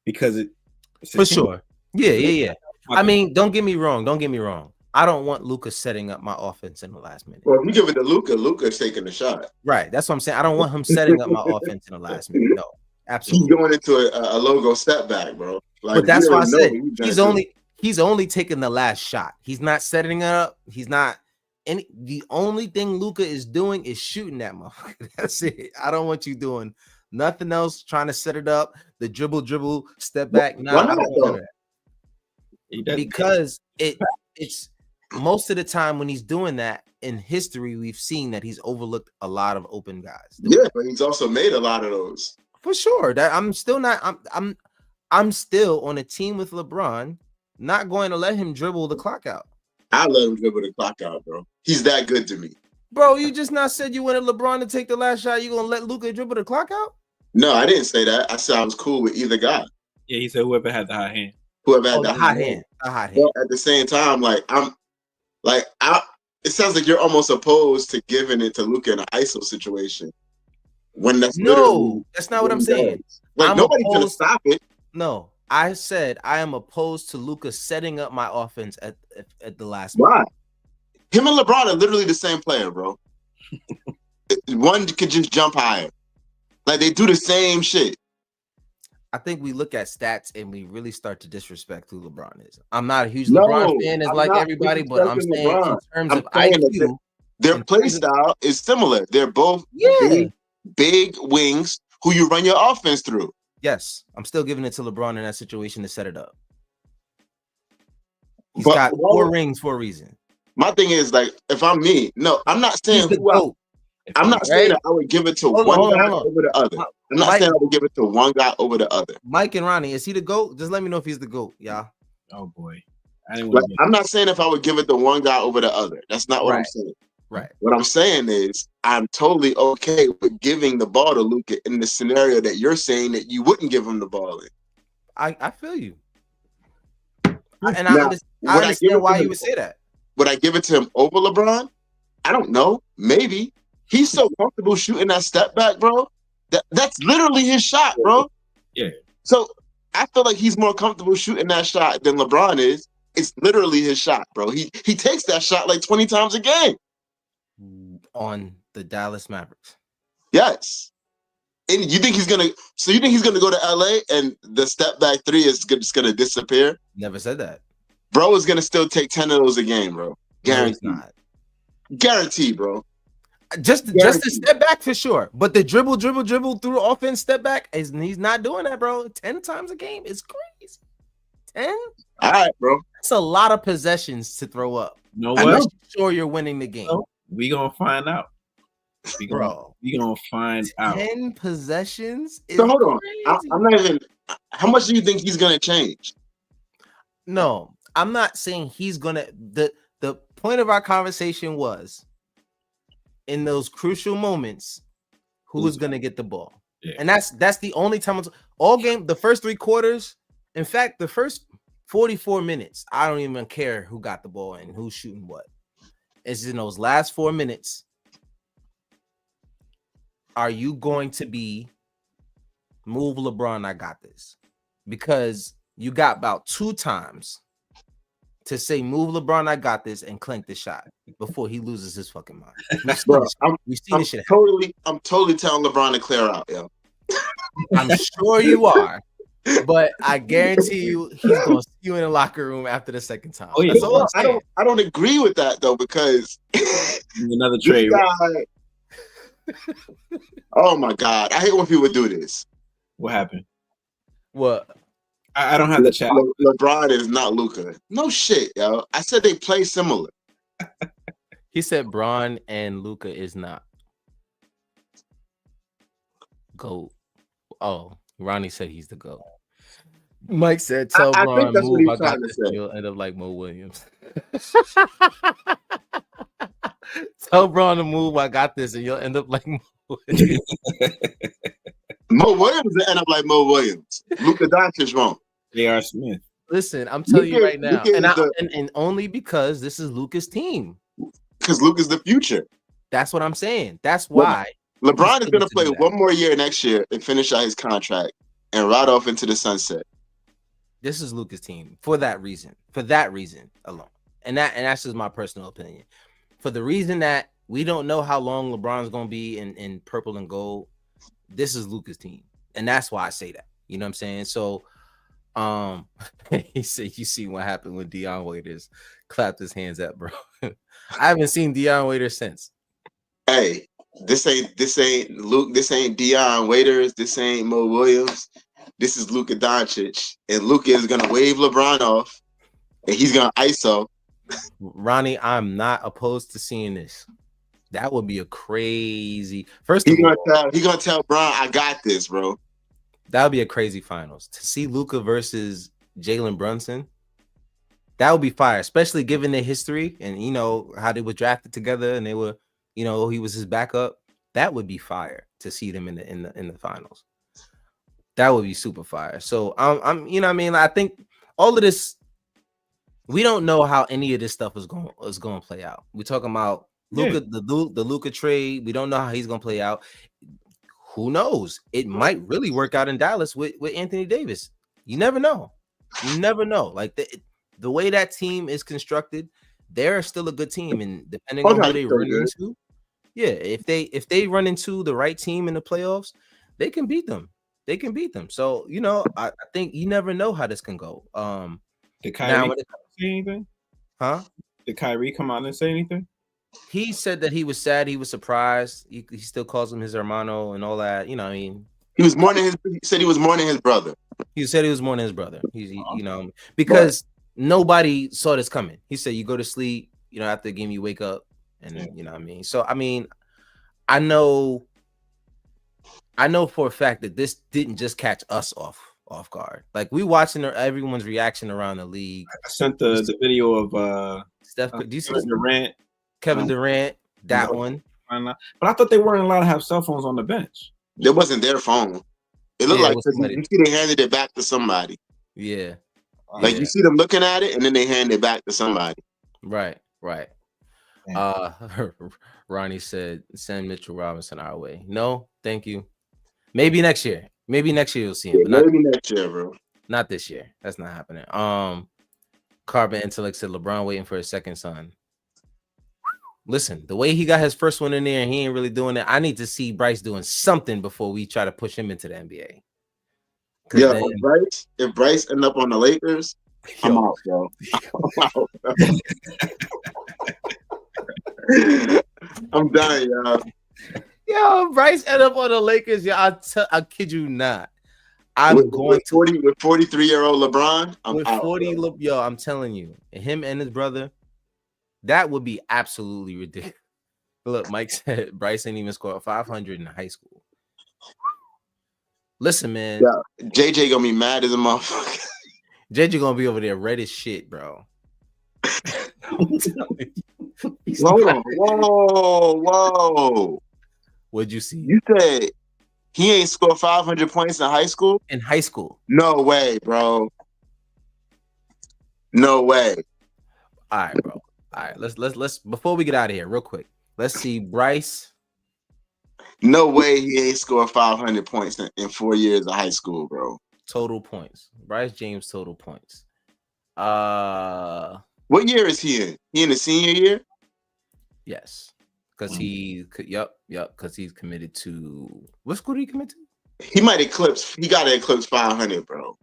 because it's for sure. Yeah. I mean, don't get me wrong. I don't want Luka setting up my offense in the last minute. Well, if you give it to Luka, Luka's taking the shot. Right. That's what I'm saying. I don't want him setting up my offense in the last minute. No, absolutely. He's going into a logo setback, bro. Like, but that's why I said he's only taking the last shot. He's not setting it up. He's not any. The only thing Luka is doing is shooting that motherfucker. That's it. I don't want you doing nothing else. Trying to set it up. The dribble, step back. No, I don't want that. Because it's most of the time when he's doing that in history, we've seen that he's overlooked a lot of open guys. Yeah, but he's also made a lot of those. For sure. That I'm still on a team with LeBron, not going to let him dribble the clock out. I let him dribble the clock out, bro. He's that good to me. Bro, you just not said you wanted LeBron to take the last shot. You gonna let Luka dribble the clock out? No, I didn't say that. I said I was cool with either guy. Yeah, he said whoever had the high hand. Whoever had the high hand. But at the same time, it sounds like you're almost opposed to giving it to Luka in an ISO situation when that's literally that's not what what I'm he saying. does. Like, I'm nobody's gonna opposed. stop it. No, I said I am opposed to Luka setting up my offense at the last Why? minute. Him and LeBron are literally the same player, bro. One could just jump higher. Like, they do the same shit. I think we look at stats and we really start to disrespect who LeBron is. I'm not a huge No, LeBron fan, as I'm like not everybody, but I'm disrespecting saying LeBron. in terms I'm of saying that IQ, their play style is similar. They're both big wings who you run your offense through. Yes, I'm still giving it to LeBron in that situation to set it up. He's But got 4 rings for a reason. My thing is, like, if I'm me, no, I'm not saying He's the GOAT. I'm not saying that I would give it to one guy over the other. I'm not saying I would give it to one guy over the other. Mike and Ronnie, is he the GOAT? Just let me know if he's the GOAT, y'all. Oh boy. I'm not saying if I would give it to one guy over the other. That's not what I'm saying. Right. What I'm saying is I'm totally okay with giving the ball to Luka in the scenario that you're saying that you wouldn't give him the ball in. I feel you. I understand why you would say that. Would I give it to him over LeBron? I don't know. Maybe. He's so comfortable shooting that step back, bro. That's literally his shot, bro. Yeah. So I feel like he's more comfortable shooting that shot than LeBron is. It's literally his shot, bro. He takes that shot like 20 times a game. On the Dallas Mavericks. Yes. And you think he's gonna go to LA and the step back three is just gonna disappear? Never said that. Bro is gonna still take 10 of those a game, bro. Guaranteed. No, he's not. Guaranteed, bro. Just the step back for sure. But the dribble through offense step back, he's not doing that, bro. 10 times a game is crazy. 10? All right, bro. That's a lot of possessions to throw up. You know what? Sure you're winning the game. We gonna find out. We gonna find 10 out. 10 possessions is so hold on. crazy. I'm not even. How much do you think he's gonna change? No, I'm not saying he's gonna. The point of our conversation was in those crucial moments, who is gonna get the ball, and that's the only time. All game, the first 3 quarters. In fact, the first 44 minutes, I don't even care who got the ball and who's shooting what. It's in those last 4 minutes. Are you going to be move LeBron? I got this, because you got about 2 times to say move LeBron. I got this, and clank the shot before he loses his fucking mind. We've seen this shit. I'm totally telling LeBron to clear out, yo. I'm sure you are, but I guarantee you he's gonna see you in the locker room after the second time. Oh, yeah. That's all I'm saying. I don't agree with that though, because another trade. Oh my God, I hate when people do this. What happened? What? I don't have the chat. LeBron is not Luka. No shit, yo. I said they play similar. He said Bron and Luka is not GOAT. Oh, Ronnie said he's the GOAT. Mike said, "Tell Bron move. I got this. You'll end up like Mo Williams." Tell Bron to move. I got this, and you'll end up like Mo Williams. Mo Williams will end up like Mo Williams. Luka Doncic wrong. J.R. Smith. Listen, I'm telling you right now, and only because this is Luka's team. Because Luka's the future. That's what I'm saying. That's why LeBron is going to play one more year next year and finish out his contract and ride off into the sunset. This is Luka's team for that reason. For that reason alone, and that's just my personal opinion. For the reason that we don't know how long LeBron's going to be in purple and gold, this is Luka's team, and that's why I say that. You know what I'm saying? So, he said, "You see what happened when Dion Waiters clapped his hands at bro." I haven't seen Dion Waiters since. Hey, this ain't Luke. This ain't Dion Waiters. This ain't Mo Williams. This is Luka Doncic, and Luka is gonna wave LeBron off, and he's gonna ISO. Ronnie, I'm not opposed to seeing this. That would be a crazy. First, he's gonna tell Bron, "I got this, bro." That would be a crazy finals to see Luka versus Jalen Brunson. That would be fire, especially given their history and how they were drafted together, and they were, he was his backup. That would be fire to see them in the finals. That would be super fire. So I'm I think all of this, we don't know how any of this stuff is going to play out. We're talking about Luka, the Luka trade. We don't know how he's going to play out. Who knows? It might really work out in Dallas with Anthony Davis. You never know. You never know. Like the way that team is constructed, they're still a good team, and depending on who they run into, yeah, if they run into the right team in the playoffs, they can beat them. They can beat them. So I think you never know how this can go. Did Kyrie say anything? Huh? Did Kyrie come out and say anything? He said that he was sad. He was surprised. He still calls him his hermano and all that. I mean, he was mourning his. He said he was mourning his brother. He said he was mourning his brother. Because nobody saw this coming. He said you go to sleep, after the game you wake up, and you know what I mean. So I mean, I know for a fact that this didn't just catch us off guard. Like we watching everyone's reaction around the league. I sent the video of Steph. Do you see Durant? Kevin Durant, that one. But I thought they weren't allowed to have cell phones on the bench. It wasn't their phone. It looked like you see they handed it back to somebody. Yeah. Like you see them looking at it and then they hand it back to somebody. Right. Ronnie said, send Mitchell Robinson our way. No, thank you. Maybe next year. Maybe next year you'll see him. But maybe next year, bro. Not this year. That's not happening. Carbon Intellect said LeBron waiting for his second son. Listen, the way he got his first one in there and he ain't really doing it, I need to see Bryce doing something before we try to push him into the NBA. Yeah, if Bryce end up on the Lakers, I'm out, bro. I'm done, y'all. Yo, Bryce end up on the Lakers. Yeah, I kid you not. I'm going to with 43-year-old LeBron. I'm out, 40. I'm telling you, him and his brother. That would be absolutely ridiculous. Look, Mike said Bryce ain't even scored 500 in high school. Listen, man. Yeah, JJ gonna be mad as a motherfucker. JJ gonna be over there red as shit, bro. Whoa. What'd you see? You said he ain't scored 500 points in high school? In high school. No way, bro. No way. All right, bro. All right, let's before we get out of here, real quick. Let's see Bryce. No way he ain't scored 500 points in 4 years of high school, bro. Total points. Bryce James total points. What year is he in? He in the senior year? Yes. Because because he's committed to what school did he commit to? He might eclipse. He got to eclipse 500, bro.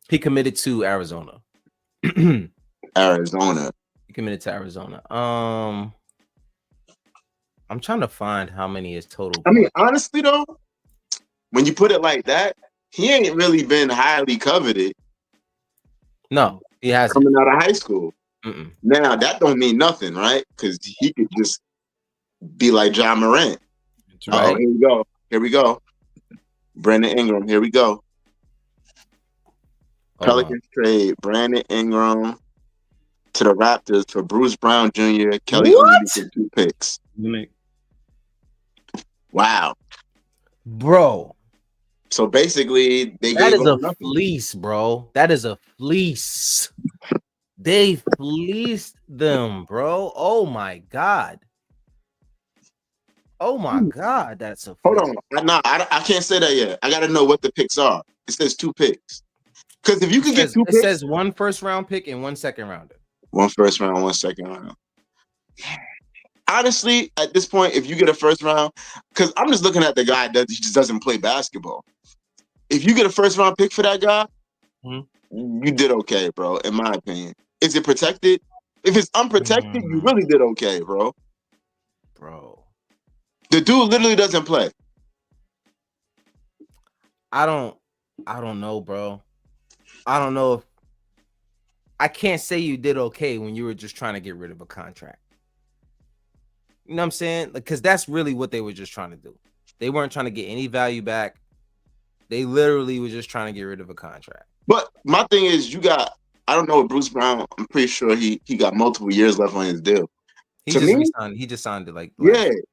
He committed to Arizona. Arizona. He committed to Arizona. I'm trying to find how many is total. I mean, honestly though, when you put it like that, he ain't really been highly coveted. No, he hasn't. Coming out of high school. Mm-mm. Now that don't mean nothing, right? Because he could just be like John Morant. Right. Oh, here we go. Brandon Ingram. Here we go. Pelicans trade Brandon Ingram to the Raptors for Bruce Brown Jr., Kelly Olynyk, and 2 picks. Wow, bro. So basically, that is a fleece, bro. That is a fleece. They fleeced them, bro. Oh my god. Oh my god, that's a fleece. Hold on. No, I can't say that yet. I got to know what the picks are. It says 2 picks. Because if you can get 2 picks, it says 1 first round pick and 1 second rounder. 1 first round, 1 second round. Honestly, at this point, if you get a first round, because I'm just looking at the guy that just doesn't play basketball. If you get a first round pick for that guy, you did okay, bro. In my opinion, is it protected? If it's unprotected, you really did okay, bro. Bro, the dude literally doesn't play. I don't know, bro. I don't know if I can't say you did okay when you were just trying to get rid of a contract. You know what I'm saying? Because that's really what they were just trying to do. They weren't trying to get any value back. They literally were just trying to get rid of a contract. But my thing is, I don't know what Bruce Brown, I'm pretty sure he got multiple years left on his deal. He just signed it like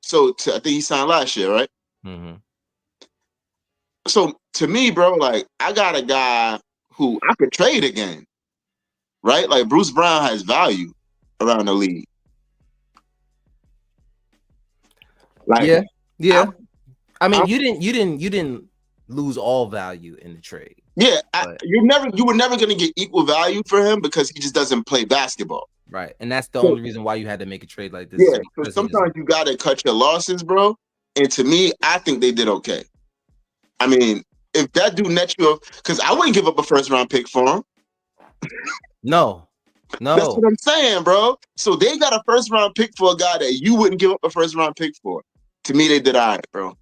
So I think he signed last year, right? Mm-hmm. So to me, bro, like I got a guy who I could trade again. right? Like Bruce Brown has value around the league. Like, yeah. I mean, you didn't lose all value in the trade. Yeah, you were never going to get equal value for him because he just doesn't play basketball. Right, and that's the only reason why you had to make a trade like this. Yeah, so sometimes you got to cut your losses, bro. And to me, I think they did okay. I mean, if that dude nets you, because I wouldn't give up a first round pick for him. No. That's what I'm saying, bro. So they got a first round pick for a guy that you wouldn't give up a first round pick for. To me, they did all right, bro.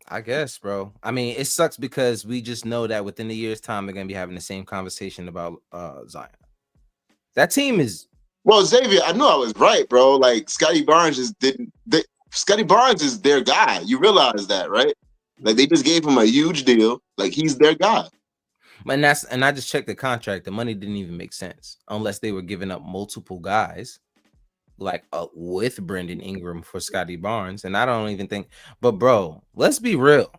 I guess, bro. I mean, it sucks because we just know that within a year's time, they're gonna be having the same conversation about Zion. That team is Xavier. I knew I was right, bro. Like Scotty Barnes just didn't. Scotty Barnes is their guy. You realize that, right? Like they just gave him a huge deal. Like he's their guy. And I just checked the contract. The money didn't even make sense unless they were giving up multiple guys, like with Brandon Ingram for Scotty Barnes. And I don't even think. But bro, let's be real.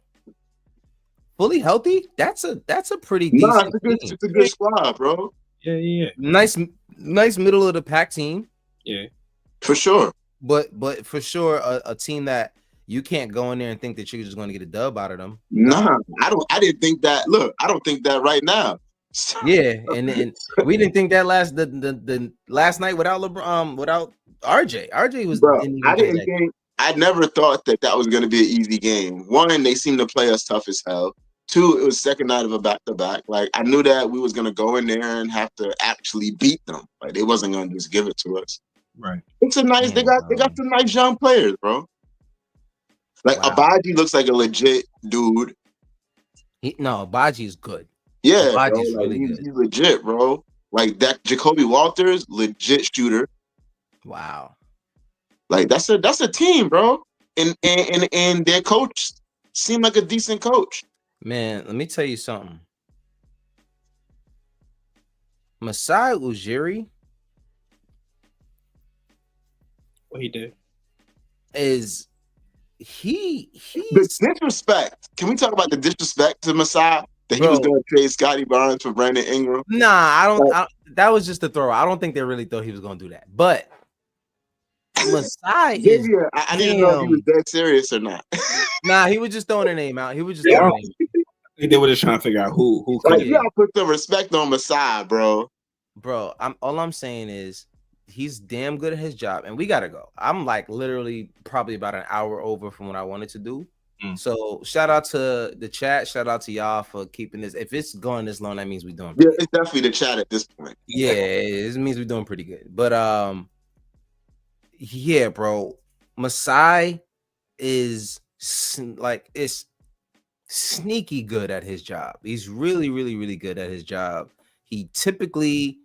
Fully healthy, that's a pretty decent. It's a good squad, bro. Yeah. Nice middle of the pack team. Yeah, for sure. But for sure, a team that you can't go in there and think that you're just going to get a dub out of them. Nah, I didn't think that. Look, I don't think that right now. Yeah, and we didn't think that the last night without LeBron, without RJ. RJ was. Bro, I never thought that was going to be an easy game. One, they seemed to play us tough as hell. Two, it was second night of a back-to-back. Like I knew that we was going to go in there and have to actually beat them. Like they wasn't going to just give it to us. Right. It's a nice. They got some nice young players, bro. Like Abaji looks like a legit dude. Abaji is good. Yeah, Abaji's bro, really good. He's legit, bro. Like that Jacoby Walters, legit shooter. Wow. Like that's a team, bro. And their coach seemed like a decent coach. Man, let me tell you something. Masai Ujiri. What he did is he's the disrespect. Can we talk about the disrespect to Masai that he was going to trade Scotty Barnes for Brandon Ingram? Nah, I don't. That was just a throw. I don't think they really thought he was going to do that. But Masai is. I didn't know if he was dead serious or not. Nah, he was just throwing a name out. He was just throwing a name. I think they were just trying to figure out who. Like, you gotta put some respect on Masai, bro. Bro, all I'm saying is he's damn good at his job, and we gotta go. I'm like literally probably about an hour over from what I wanted to do. So shout out to the chat. Shout out to y'all for keeping this. If it's going this long, that means we're doing. Yeah, it's definitely the chat at this point. Yeah, it means we're doing pretty good. But yeah, bro, Masai is like it's sneaky good at his job. He's really, really, really good at his job. He typically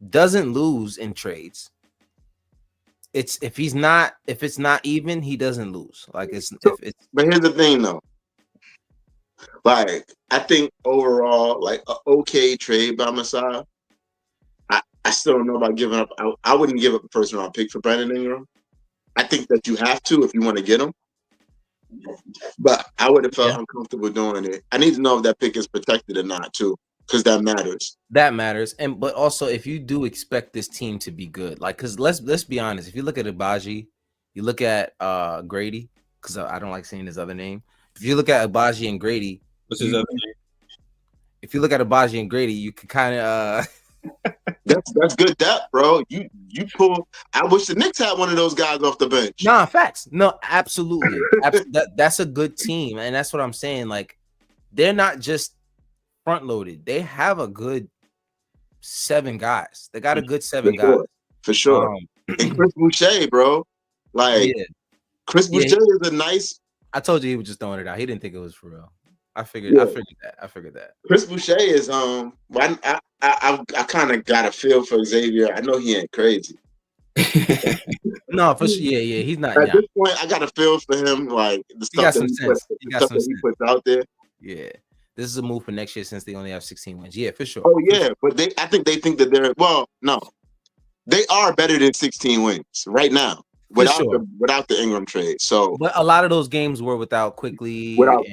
doesn't lose in trades. If it's not even, he doesn't lose. Like but here's the thing though. Like I think overall, like an okay trade by Masai. I still don't know about giving up. I wouldn't give up a first round pick for Brandon Ingram. I think that you have to if you want to get him. But I would have felt uncomfortable doing it. I need to know if that pick is protected or not too, because that matters. That matters, but also if you do expect this team to be good, like because let's be honest, if you look at Abaji, you look at Grady, because I don't like saying his other name. If you look at Abaji and Grady, what's his other name? If you look at Abaji and Grady, you can kind of. That's good depth, bro. You pull. I wish the Knicks had one of those guys off the bench. Nah, facts. No, absolutely. That's a good team, and that's what I'm saying. Like, they're not just front loaded. They have a good 7 guys. They got a good 7 guys for sure. And Chris Boucher, bro. Like, Chris Boucher is a nice. I told you he was just throwing it out. He didn't think it was for real. I figured that. Chris Boucher is I kind of got a feel for Xavier. I know he ain't crazy. No, for sure. Yeah. He's not. At this point, I got a feel for him. Like the stuff that he puts out there. Yeah, this is a move for next year since they only have 16 wins. Yeah, for sure. Oh yeah, but I think they think that they are better than 16 wins right now without the Ingram trade. So, but a lot of those games were without Quickly. Without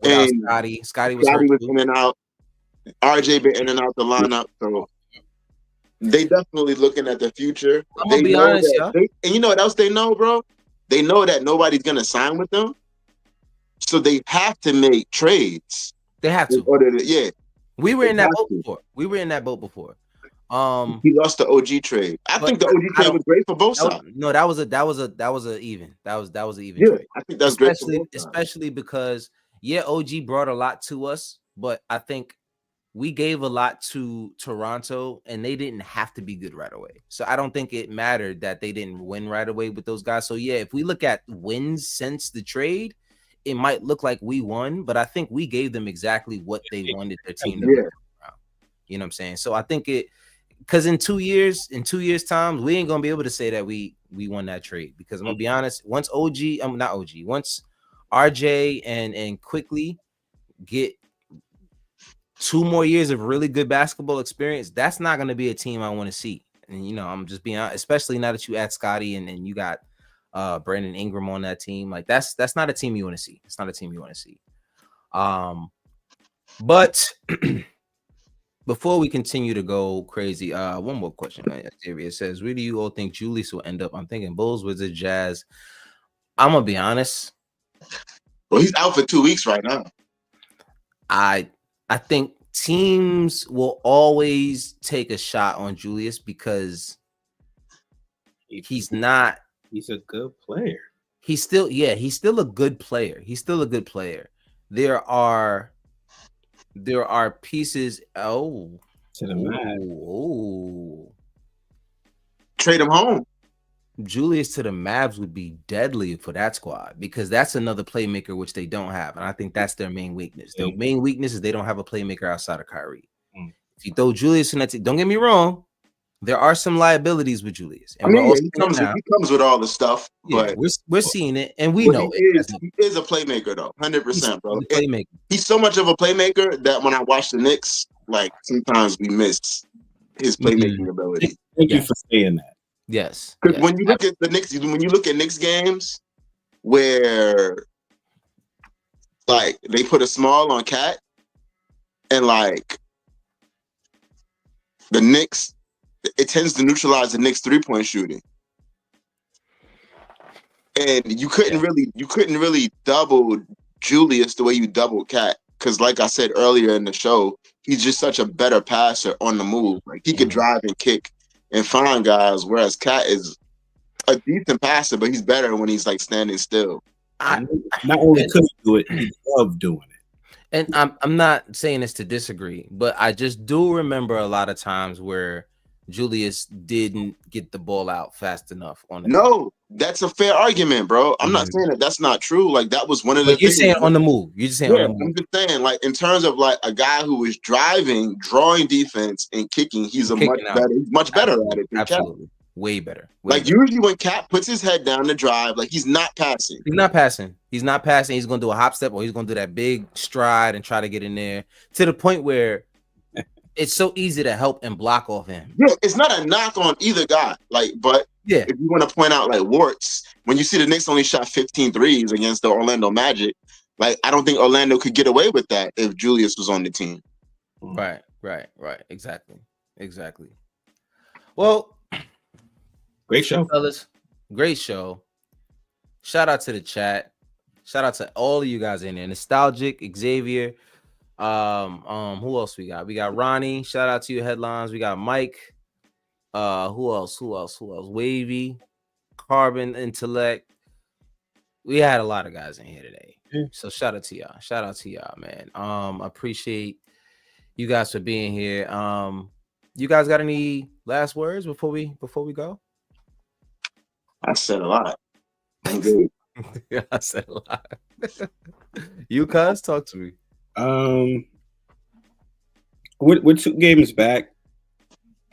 Scotty. Scotty was in and out. RJ been in and out the lineup, so they definitely looking at the future. I'm They gonna be know honest, that y'all. and you know what else they know, bro? They know that nobody's gonna sign with them, so they have to make trades They have in to. order to We were they in that have boat to. before. We were in that boat before. He lost the OG trade. I But think the OG I trade don't. was great for both sides. No, that was a even. That was an even Yeah, trade. I think that's great for both sides. Especially because yeah, OG brought a lot to us, but I think we gave a lot to Toronto and they didn't have to be good right away. So I don't think it mattered that they didn't win right away with those guys. So yeah, if we look at wins since the trade, it might look like we won, but I think we gave them exactly what they wanted their team to be Yeah. around. You know what I'm saying? So I think it because in 2 years time, we ain't gonna be able to say that we won that trade because I'm gonna be honest. Once OG, I'm not OG. Once RJ and quickly get 2 more years of really good basketball experience, that's not gonna be a team I want to see. And you know, I'm just being honest, especially now that you add Scotty and you got Brandon Ingram on that team. Like that's not a team you want to see. It's not a team you want to see. But before we continue to go crazy, one more question. It says, where do you all think Julius will end up? I'm thinking Bulls, Wizards, Jazz. I'm gonna be honest. Well, he's out for 2 weeks right now. I think teams will always take a shot on Julius because he's not. He's a good player. He's still a good player. He's still a good player. There are pieces. To the Trade him home. Julius to the Mavs would be deadly for that squad because that's another playmaker which they don't have, and I think that's their main weakness. Their main weakness is they don't have a playmaker outside of Kyrie. If you throw Julius in that team, don't get me wrong, there are some liabilities with Julius, and he comes with all the stuff, but we're seeing it, and we know he is a playmaker though, 100%, bro. He's a playmaker. He's so much of a playmaker that when I watch the Knicks, like sometimes we miss his playmaking ability. Thank you for saying that. Yes, because when you look at the Knicks, Knicks games where like they put a small on Cat and like the Knicks, it tends to neutralize the Knicks 3-point shooting. And you couldn't really double Julius the way you double Cat. Because like I said earlier in the show, he's just such a better passer on the move. Like he could drive and kick and find guys, whereas Cat is a decent passer, but he's better when he's like standing still. Not only could he do it, he loved doing it. And I'm not saying this to disagree, but I just do remember a lot of times where Julius didn't get the ball out fast enough on the No, that's a fair argument, bro. I'm not saying that that's not true. Like that was one of the But you're things. saying on the move. You're just saying on the move. I'm just saying, like in terms of like a guy who is driving, drawing defense, and kicking, he's much better at it than Absolutely. Cat. Way better. Usually when Cat puts his head down to drive, like he's not passing. He's not passing. He's gonna do a hop step or he's gonna do that big stride and try to get in there to the point where it's so easy to help and block off him. Yeah, it's not a knock on either guy. Like, but if you want to point out like warts, when you see the Knicks only shot 15 threes against the Orlando Magic, like I don't think Orlando could get away with that if Julius was on the team. Right. Exactly. Well, great show, fellas. Great show. Shout out to the chat. Shout out to all of you guys in there. Nostalgic, Xavier. Who else we got? We got Ronnie. Shout out to your headlines. We got Mike. Who else? Wavy, Carbon, Intellect. We had a lot of guys in here today. So shout out to y'all, man. Appreciate you guys for being here. You guys got any last words before we go? I said a lot. Yeah, I said a lot. You guys talk to me. We're 2 games back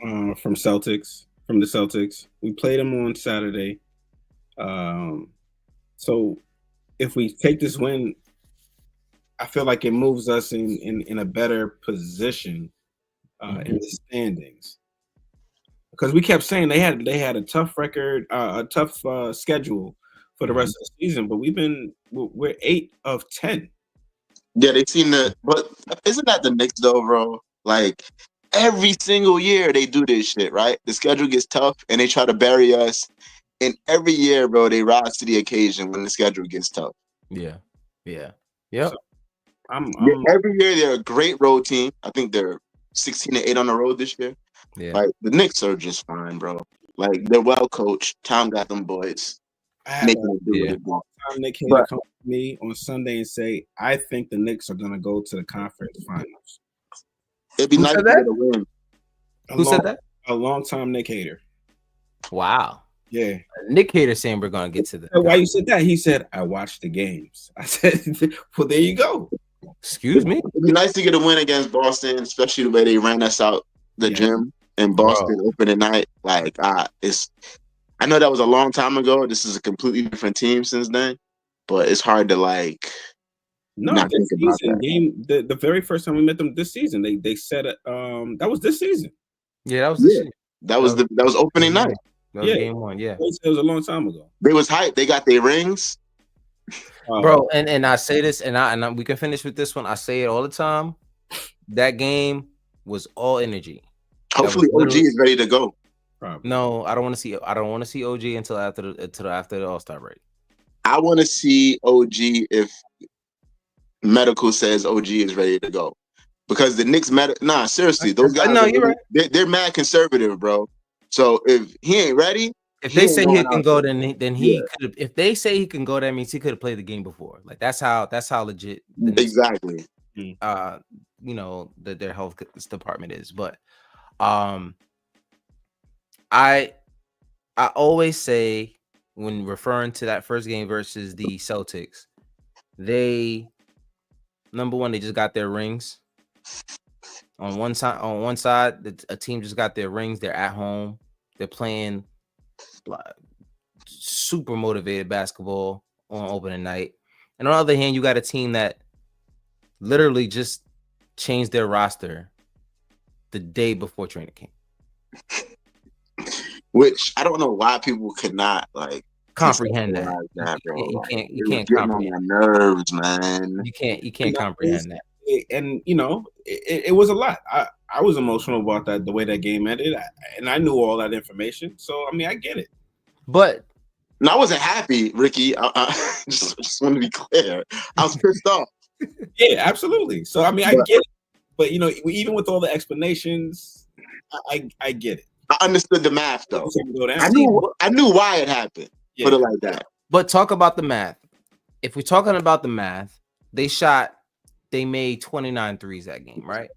from the Celtics. We played them on Saturday. So if we take this win, I feel like it moves us in a better position in the standings. Because we kept saying they had a tough record, a tough schedule for the rest of the season, but we're 8 of 10 Yeah, they seem to, but isn't that the Knicks though, bro? Like every single year they do this shit, right? The schedule gets tough and they try to bury us. And every year, bro, they rise to the occasion when the schedule gets tough. Yeah. Yeah. So Yep. Every year they're a great road team. I think they're 16-8 on the road this year. Yeah. Like the Knicks are just fine, bro. Like they're well coached. Tom got them boys I had making them do what they do. a Nick Hater But come to me on Sunday and say, I think the Knicks are gonna go to the conference finals. it'd be Who nice said to get that? a win. Who said that? A long time Nick Hater. Wow. Yeah. Nick Hater saying we're gonna get to the. Why you said that? He said, I watched the games. I said, well, there you go. Excuse me, It'd be nice to get a win against Boston, especially the way they ran us out the gym in Boston opening night. Like, it's. I know that was a long time ago. This is a completely different team since then, but it's hard to like. No, not this think about season that. the very first time we met them this season, they said that was this season. Yeah, that was the shit. That was opening night. That was game one. Yeah, it was a long time ago. They was hyped. They got their rings, bro. And I say this, and we can finish with this one. I say it all the time. That game was all energy. Hopefully, OG is ready to go. Probably. No, I don't want to see. I don't want to see OG until after the All-Star break. I want to see OG if medical says OG is ready to go, because the Knicks seriously, those guys. No, you're right. They're mad conservative, bro. So if he ain't ready, if they say he can go, then he could. If they say he can go, that means he could have played the game before. Like that's how legit. Exactly. You know that their health department is, but I always say when referring to that first game versus the Celtics, they number one, they just got their rings. On one side, a team just got their rings. They're at home. They're playing super motivated basketball on opening night. And on the other hand, you got a team that literally just changed their roster the day before training camp. Which I don't know why people could not like comprehend that. Bro. You can't comprehend. On my nerves, man. You can't comprehend that. And you know, it was a lot. I was emotional about that, the way that game ended, and I knew all that information. So I mean, I get it. But no, I wasn't happy, Ricky. I just want to be clear. I was pissed off. Yeah, absolutely. So I mean, I get it. But you know, even with all the explanations, I get it. I understood the math though. I knew why it happened. Yeah. Put it like that. But talk about the math. If we're talking about the math, they made 29 threes that game, right?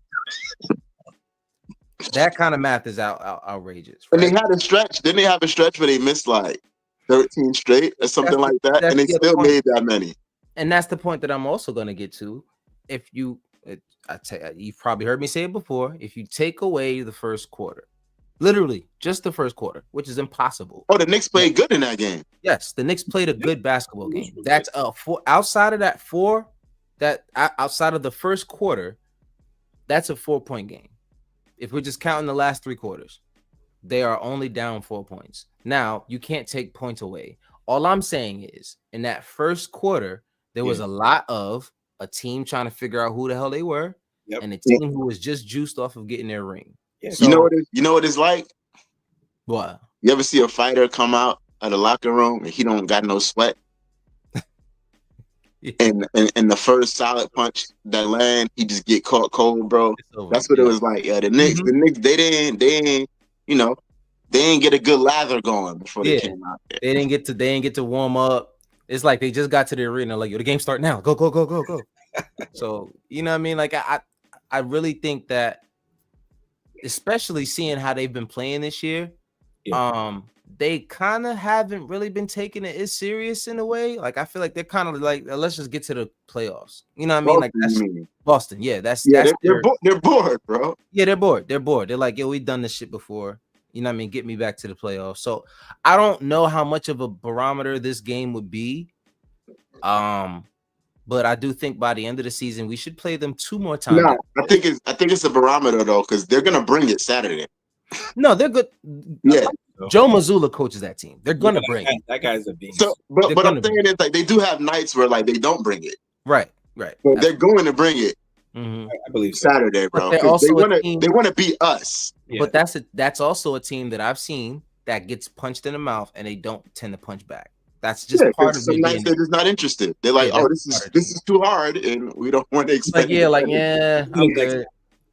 That kind of math is outrageous. Right? And they had a stretch. Didn't they have a stretch where they missed like 13 straight or something like that? And they still made that many. And that's the point that I'm also going to get to. If you've probably heard me say it before. If you take away the first quarter, literally just the first quarter, which is impossible. Oh, the Knicks played good in that game. Yes, the Knicks played a good basketball game. That's outside of the first quarter, that's a 4-point game. If we're just counting the last 3 quarters, they are only down 4 points. Now, you can't take points away. All I'm saying is, in that first quarter, there was a lot of a team trying to figure out who the hell they were, and a team who was just juiced off of getting their ring. Yeah. So, you know what it's like? What? You ever see a fighter come out of the locker room and he don't got no sweat? And the first solid punch that land, he just get caught cold, bro. That's what it was like. Yeah, the Knicks, they didn't, you know, they didn't get a good lather going before they came out there. They didn't get to warm up. It's like they just got to the arena, like, yo, the game start now. Go. So, you know what I mean? Like, I really think that, especially seeing how they've been playing this year, they kind of haven't really been taking it as serious in a way. Like, I feel like they're kind of like, let's just get to the playoffs. You know what I mean? Like, that's Boston. Yeah, they're bored, bro. Yeah, they're bored. They're like, yo, we've done this shit before. You know what I mean? Get me back to the playoffs. So I don't know how much of a barometer this game would be. But I do think by the end of the season, we should play them 2 more times. No, I think it's a barometer though, because they're gonna bring it Saturday. No, they're good. Yeah. Joe Mazzulla coaches that team. They're gonna bring it. That guy's a beast. So, but I'm saying is like they do have nights where like they don't bring it. Right. Right. So they're going to bring it I believe so. Saturday, But bro, they're because also a team. they want to beat us. Yeah. But that's also a team that I've seen that gets punched in the mouth and they don't tend to punch back. That's just Yeah, part because of their some nights they're DNA. just not interested. They're like, Yeah, oh, that's part of the this team. is too hard, and we don't want to Like expend yeah, the like energy. yeah, I'm good.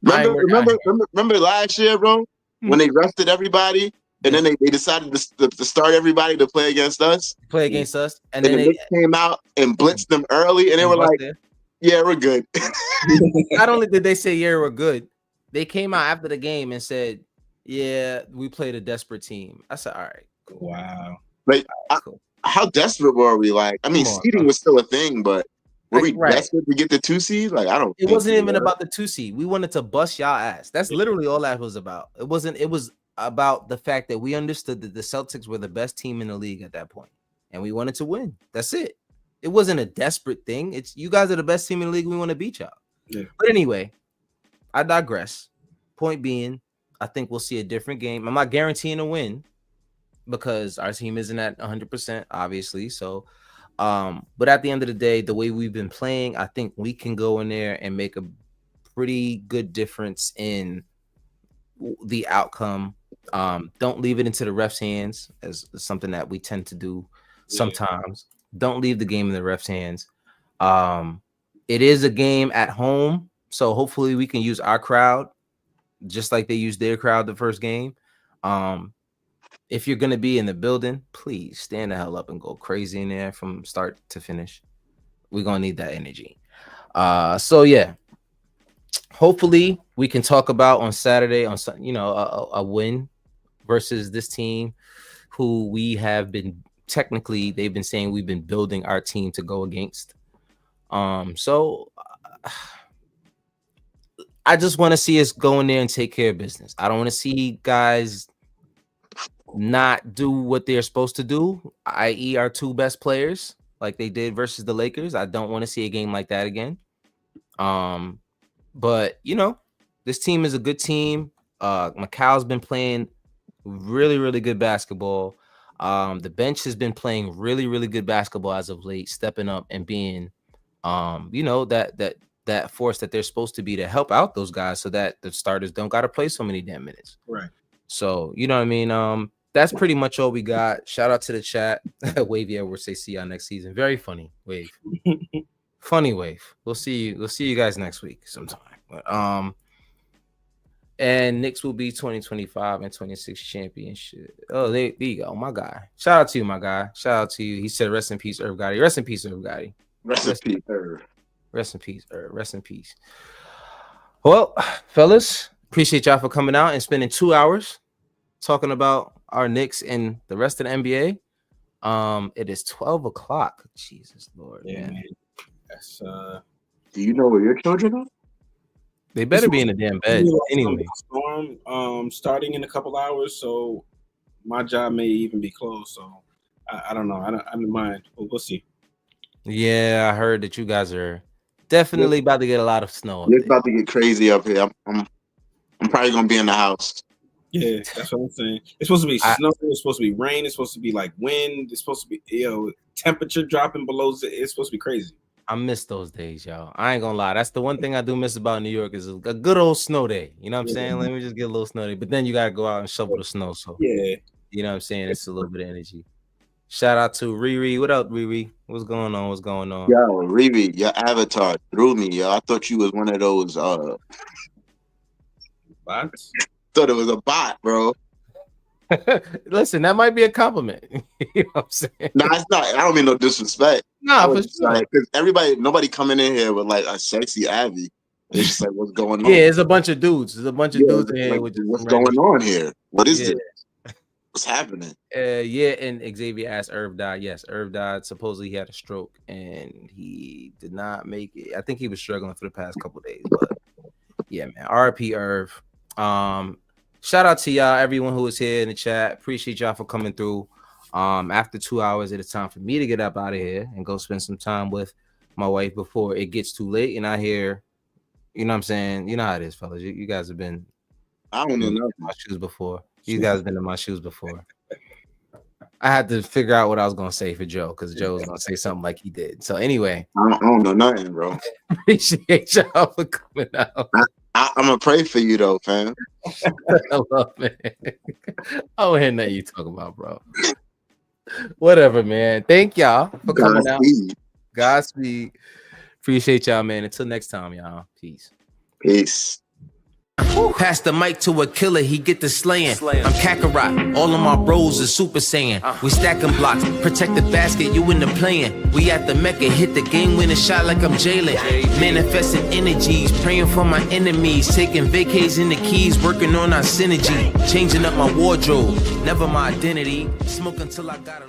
I Remember, ain't working out remember, here. remember, remember last year, bro, when they rested everybody, and Yeah. then they decided to start everybody to play against us, Play against us, and and then the they Knicks came out and blitzed them early, and they and were bust like, there. yeah, we're good. Not only did they say yeah, we're good, they came out after the game and said, yeah, we played a desperate team. I said, all right, cool. Wow. Like, Cool. how desperate were we? Like, I mean, Come on, seeding bro. was still a thing, but were Like, we right. desperate to get the 2 seed? Like, I don't It think wasn't we even were. about the 2 seed. We wanted to bust y'all ass. That's literally all that was about. It wasn't. It was about the fact that we understood that the Celtics were the best team in the league at that point, and we wanted to win. That's it. It wasn't a desperate thing. It's you guys are the best team in the league. We want to beat y'all. Yeah. But anyway, I digress. Point being, I think we'll see a different game. I'm not guaranteeing a win because our team isn't at 100%, obviously. So, but at the end of the day, the way we've been playing, I think we can go in there and make a pretty good difference in the outcome. Don't leave it into the refs' hands, as something that we tend to do sometimes. Don't leave the game in the refs' hands. It is a game at home, so hopefully we can use our crowd just like they used their crowd the first game. If you're gonna be in the building, please stand the hell up and go crazy in there from start to finish. We're gonna need that energy. So yeah, hopefully we can talk about on Saturday on a win versus this team who we have been technically they've been saying we've been building our team to go against. So I just want to see us go in there and take care of business. I don't want to see guys not do what they're supposed to do, i.e., our two best players, like they did versus the Lakers. I don't want to see a game like that again. But this team is a good team. Macau's been playing really, really good basketball. The bench has been playing really, really good basketball as of late, stepping up and being, that force that they're supposed to be to help out those guys, so that the starters don't got to play so many damn minutes. Right. So you know what I mean. That's pretty much all we got. Shout out to the chat. Wavy Edwards say see y'all next season. Very funny, Wave. Funny Wave. We'll see you guys next week sometime. But and Knicks will be 2025 and 26 championship. Oh, there you go, my guy. Shout out to you, my guy. Shout out to you. He said, "Rest in peace, Irv Gotti." Rest in peace, Irv Gotti. Rest in peace, Irv. Rest in peace, Irv. Rest in peace. Well, fellas, appreciate y'all for coming out and spending 2 hours talking about our Knicks and the rest of the NBA. It is 12 o'clock. Jesus Lord, Yeah, man. That's Do you know where your children are? They better be in the damn bed anyway. Storm starting in a couple hours, so my job may even be closed. So I don't know. I don't mind. We'll see. Yeah, I heard that you guys are definitely about to get a lot of snow. It's about to get crazy up here. I'm probably gonna be in the house. Yeah, that's what I'm saying. It's supposed to be snow. It's supposed to be rain. It's supposed to be like wind. It's supposed to be temperature dropping below. It's supposed to be crazy. I miss those days, y'all. I ain't gonna lie. That's the one thing I do miss about New York is a good old snow day. You know what I'm saying? Let me just get a little snow day. But then you gotta go out and shovel the snow. So yeah, you know what I'm saying? It's a little bit of energy. Shout out to Riri. What up, Riri? What's going on? What's going on? Yo, Riri, your avatar threw me, yo. I thought you was one of those bots. Thought it was a bot, bro. Listen, that might be a compliment. You know what I'm saying? Nah, it's not. I don't mean no disrespect. Nah, for sure. Like, cause nobody coming in here with like a sexy Abby. It's just like, what's going on? Yeah, it's a bunch of dudes. There's a bunch of dudes in here. Like, what's going on here? What is this? What's happening? Yeah, and Xavier asked Irv died. Yes, Irv died. Supposedly he had a stroke and he did not make it. I think he was struggling for the past couple of days. But yeah, man. RP Irv. Shout out to y'all, everyone who was here in the chat. Appreciate y'all for coming through. After 2 hours, it is time for me to get up out of here and go spend some time with my wife before it gets too late. And I hear, you know what I'm saying? You know how it is, fellas. You guys have been I don't know nothing. in my shoes before. You guys have been in my shoes before. I had to figure out what I was gonna say for Joe because Joe was gonna say something like he did. So anyway, I don't know nothing, bro. appreciate y'all for coming out. I'm gonna pray for you though, fam. I love it. I don't hear nothing you talking about, bro. Whatever, man. Thank y'all for coming out. Godspeed. Appreciate y'all, man. Until next time, y'all. Peace. Peace. Pass the mic to a killer, he get the slaying. I'm Kakarot, all of my bros are Super Saiyan. We stacking blocks, protect the basket, you in the playing. We at the Mecca, hit the game winning shot like I'm Jalen. Manifesting energies, praying for my enemies. Taking vacays in the keys, working on our synergy. Changing up my wardrobe, never my identity. Smoke until I gotta